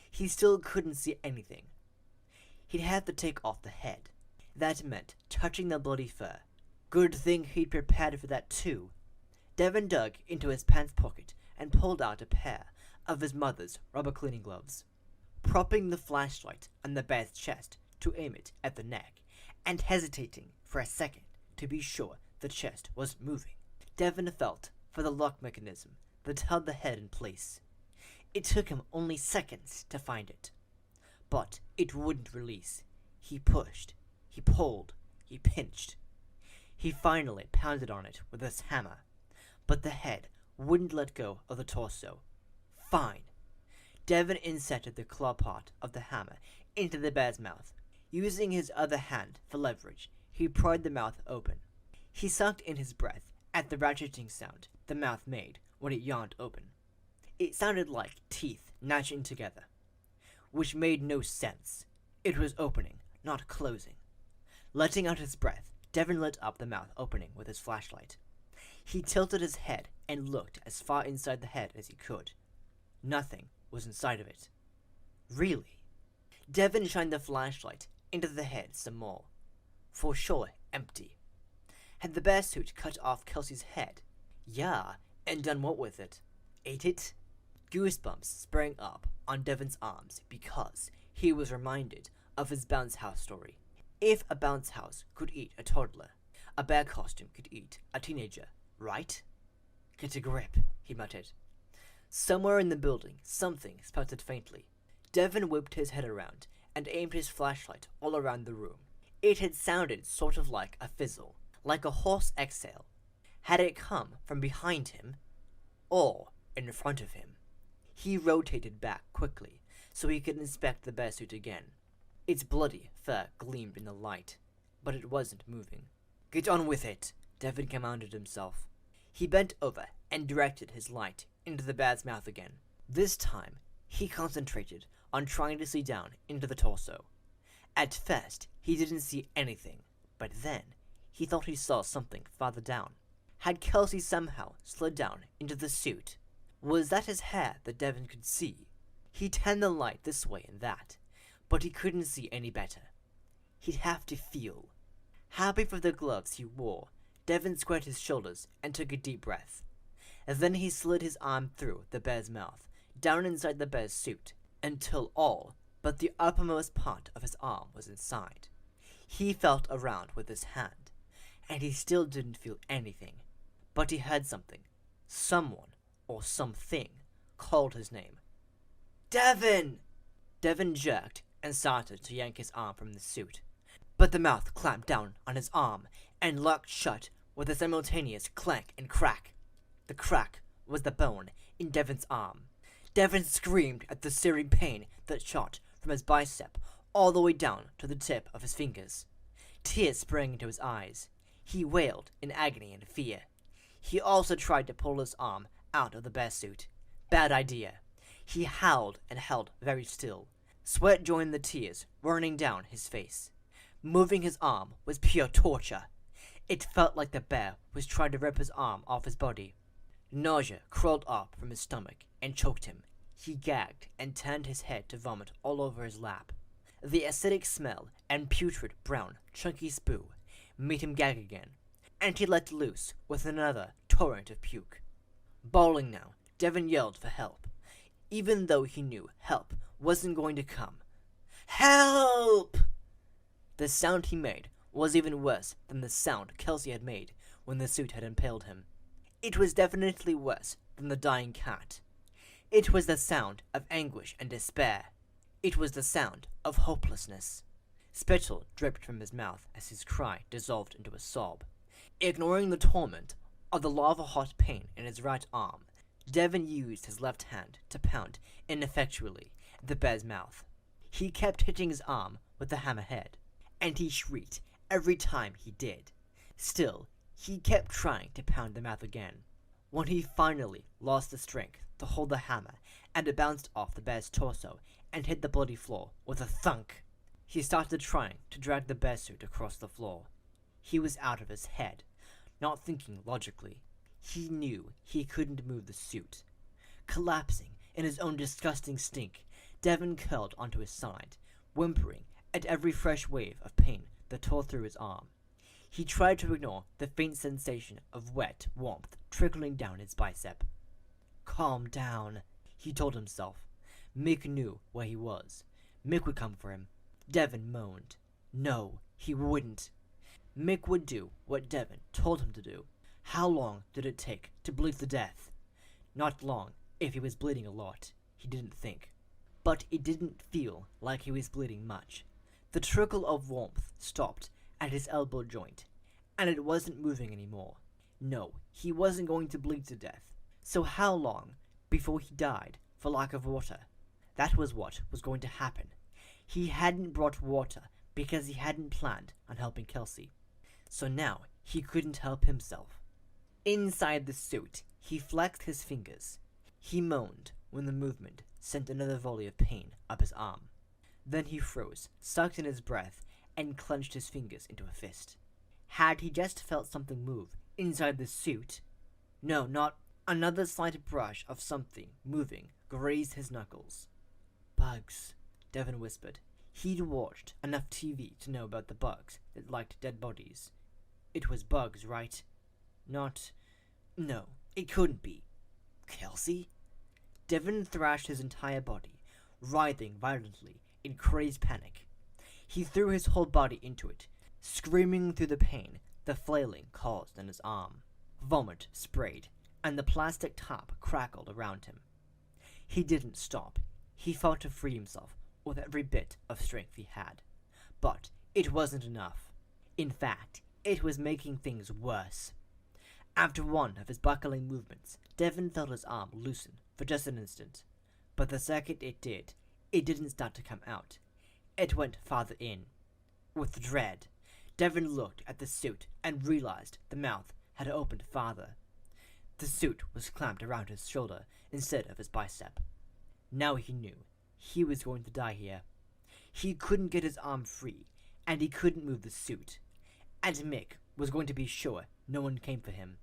He still couldn't see anything. He'd have to take off the head. That meant touching the bloody fur. Good thing he'd prepared for that too. Devon dug into his pants pocket and pulled out a pair of his mother's rubber cleaning gloves. Propping the flashlight on the bear's chest to aim it at the neck, and hesitating for a second to be sure the chest wasn't moving, Devon felt for the lock mechanism that held the head in place. It took him only seconds to find it. But it wouldn't release. He pushed, he pulled, he pinched. He finally pounded on it with his hammer, but the head wouldn't let go of the torso. Fine. Devin inserted the claw part of the hammer into the bear's mouth. Using his other hand for leverage, he pried the mouth open. He sucked in his breath at the ratcheting sound the mouth made when it yawned open. It sounded like teeth gnashing together, which made no sense. It was opening, not closing. Letting out his breath, Devin lit up the mouth opening with his flashlight. He tilted his head and looked as far inside the head as he could. Nothing was inside of it. Really? Devin shined the flashlight into the head some more. For sure, empty. Had the bear suit cut off Kelsey's head? Yeah, and done what with it? Ate it? Goosebumps sprang up on Devin's arms because he was reminded of his bounce house story. If a bounce house could eat a toddler, a bear costume could eat a teenager, right? Get a grip, he muttered. Somewhere in the building, something spouted faintly. Devin whipped his head around and aimed his flashlight all around the room. It had sounded sort of like a fizzle, like a hoarse exhale. Had it come from behind him or in front of him? He rotated back quickly so he could inspect the bear suit again. Its bloody fur gleamed in the light, but it wasn't moving. Get on with it, Devin commanded himself. He bent over and directed his light into the bear's mouth again. This time, he concentrated on trying to see down into the torso. At first, he didn't see anything, but then he thought he saw something farther down. Had Kelsey somehow slid down into the suit? Was that his hair that Devin could see? He turned the light this way and that, but he couldn't see any better. He'd have to feel. Happy for the gloves he wore, Devin squared his shoulders and took a deep breath. And then he slid his arm through the bear's mouth, down inside the bear's suit, until all but the uppermost part of his arm was inside. He felt around with his hand, and he still didn't feel anything. But he heard something. Someone, or something, called his name. Devin! Devin jerked and started to yank his arm from the suit, but the mouth clamped down on his arm and locked shut with a simultaneous clank and crack. The crack was the bone in Devin's arm. Devin screamed at the searing pain that shot from his bicep all the way down to the tip of his fingers. Tears sprang into his eyes. He wailed in agony and fear. He also tried to pull his arm out of the bear suit. Bad idea. He howled and held very still. Sweat joined the tears running down his face. Moving his arm was pure torture. It felt like the bear was trying to rip his arm off his body. Nausea crawled up from his stomach and choked him. He gagged and turned his head to vomit all over his lap. The acidic smell and putrid brown, chunky spoo made him gag again, and he let loose with another torrent of puke. Bawling now, Devin yelled for help, even though he knew help wasn't going to come. Help! The sound he made was even worse than the sound Kelsey had made when the suit had impaled him. It was definitely worse than the dying cat. It was the sound of anguish and despair. It was the sound of hopelessness. Spittle dripped from his mouth as his cry dissolved into a sob. Ignoring the torment of the lava-hot pain in his right arm, Devin used his left hand to pound ineffectually at the bear's mouth. He kept hitting his arm with the hammerhead, and he shrieked every time he did. Still, he kept trying to pound the mouth again. When he finally lost the strength to hold the hammer, and it bounced off the bear's torso and hit the bloody floor with a thunk, he started trying to drag the bear suit across the floor. He was out of his head, not thinking logically. He knew he couldn't move the suit. Collapsing in his own disgusting stink, Devin curled onto his side, whimpering at every fresh wave of pain that tore through his arm. He tried to ignore the faint sensation of wet warmth trickling down his bicep. Calm down, he told himself. Mick knew where he was. Mick would come for him. Devin moaned. No, he wouldn't. Mick would do what Devin told him to do. How long did it take to bleed to death? Not long, if he was bleeding a lot, he didn't think. But it didn't feel like he was bleeding much. The trickle of warmth stopped at his elbow joint, and it wasn't moving anymore. No, he wasn't going to bleed to death. So how long before he died for lack of water? That was what was going to happen. He hadn't brought water because he hadn't planned on helping Kelsey. So now he couldn't help himself. Inside the suit, he flexed his fingers. He moaned when the movement sent another volley of pain up his arm. Then he froze, sucked in his breath, and clenched his fingers into a fist. Had he just felt something move inside the suit? No, not another slight brush of something moving grazed his knuckles. Bugs, Devon whispered. He'd watched enough TV to know about the bugs that liked dead bodies. It was bugs, right? Not... No, it couldn't be. Kelsey? Devon thrashed his entire body, writhing violently in crazed panic. He threw his whole body into it, screaming through the pain the flailing caused on his arm. Vomit sprayed, and the plastic top crackled around him. He didn't stop. He fought to free himself with every bit of strength he had. But it wasn't enough. In fact, it was making things worse. After one of his buckling movements, Devon felt his arm loosen for just an instant. But the second it did, it didn't start to come out. It went farther in. With dread, Devon looked at the suit and realized the mouth had opened farther. The suit was clamped around his shoulder instead of his bicep. Now he knew he was going to die here. He couldn't get his arm free, and he couldn't move the suit. And Mick was going to be sure no one came for him.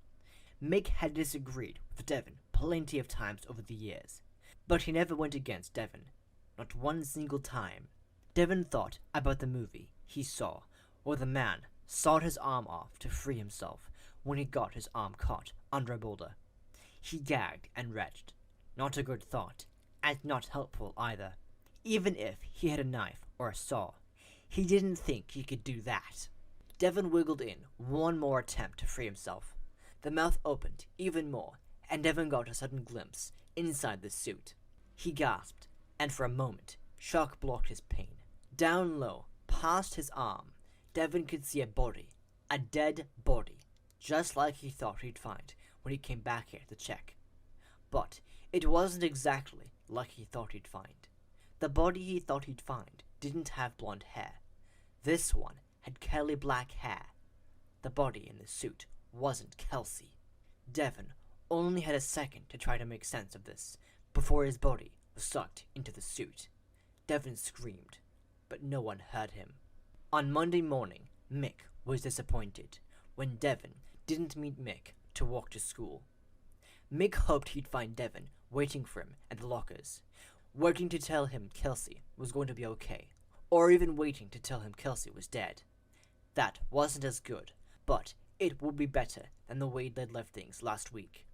Mick had disagreed with Devon plenty of times over the years, but he never went against Devon. Not one single time. Devon thought about the movie he saw, where the man sawed his arm off to free himself when he got his arm caught under a boulder. He gagged and retched. Not a good thought, and not helpful either. Even if he had a knife or a saw, he didn't think he could do that. Devon wiggled in one more attempt to free himself. The mouth opened even more, and Devon got a sudden glimpse inside the suit. He gasped, and for a moment, shock blocked his pain. Down low, past his arm, Devon could see a body, a dead body, just like he thought he'd find when he came back here to check. But it wasn't exactly like he thought he'd find. The body he thought he'd find didn't have blonde hair. This one had curly black hair. The body in the suit wasn't Kelsey. Devon only had a second to try to make sense of this before his body was sucked into the suit. Devon screamed, but no one heard him. On Monday morning, Mick was disappointed when Devon didn't meet Mick to walk to school. Mick hoped he'd find Devon waiting for him at the lockers, waiting to tell him Kelsey was going to be okay, or even waiting to tell him Kelsey was dead. That wasn't as good, but it would be better than the way they'd left things last week.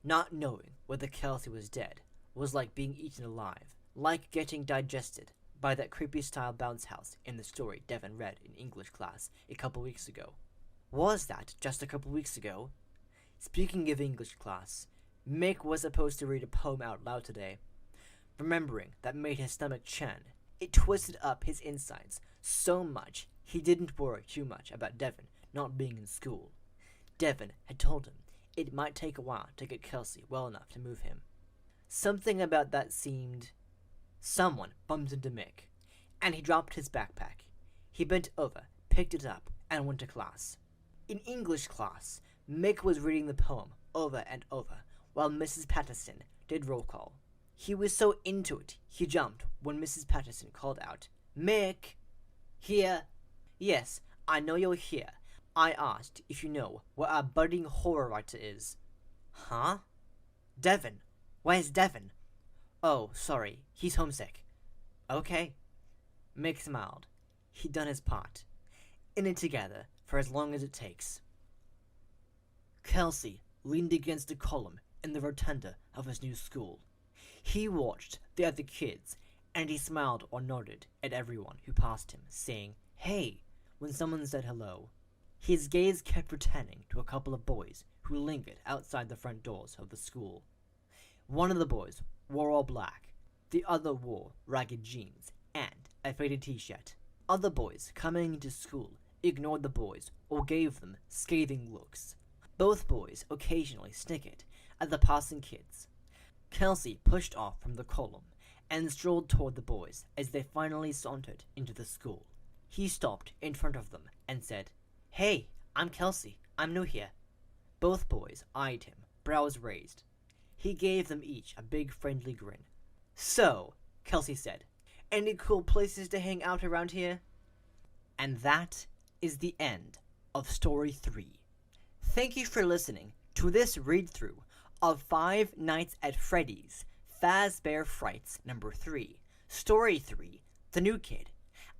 Not knowing whether Kelsey was dead was like being eaten alive, like getting digested by that creepy-style bounce house in the story Devon read in English class a couple weeks ago. Was that just a couple weeks ago? Speaking of English class, Mick was supposed to read a poem out loud today. Remembering that made his stomach churn. It twisted up his insides so much he didn't worry too much about Devon not being in school. Devon had told him it might take a while to get Kelsey well enough to move him. Something about that seemed... Someone bumped into Mick, and he dropped his backpack. He bent over, picked it up, and went to class. In English class, Mick was reading the poem over and over while Mrs. Patterson did roll call. He was so into it, he jumped when Mrs. Patterson called out, "Mick!" "Here." "Yes, I know you're here. I asked if you know where our budding horror writer is." "Huh?" "Devon. Where's Devon?" "Oh, sorry, he's homesick." "Okay." Mick smiled. He'd done his part. In it together for as long as it takes. Kelsey leaned against a column in the rotunda of his new school. He watched the other kids, and he smiled or nodded at everyone who passed him, saying, "Hey," when someone said hello. His gaze kept returning to a couple of boys who lingered outside the front doors of the school. One of the boys wore all black. The other wore ragged jeans and a faded t-shirt. Other boys coming into school ignored the boys or gave them scathing looks. Both boys occasionally snickered at the passing kids. Kelsey pushed off from the column and strolled toward the boys as they finally sauntered into the school. He stopped in front of them and said, "Hey, I'm Kelsey. I'm new here." Both boys eyed him, brows raised. He gave them each a big friendly grin. "So," Kelsey said, "any cool places to hang out around here?" And that is the end of Story 3. Thank you for listening to this read-through of Five Nights at Freddy's Fazbear Frights number 3, Story 3, The New Kid.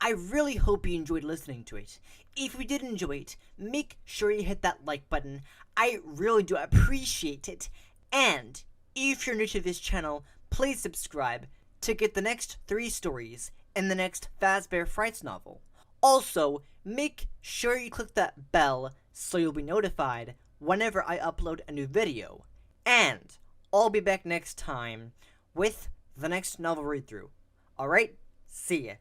I really hope you enjoyed listening to it. If you did enjoy it, make sure you hit that like button. I really do appreciate it. And if you're new to this channel, please subscribe to get the next 3 stories in the next Fazbear Frights novel. Also, make sure you click that bell so you'll be notified whenever I upload a new video. And I'll be back next time with the next novel read-through. Alright, see ya.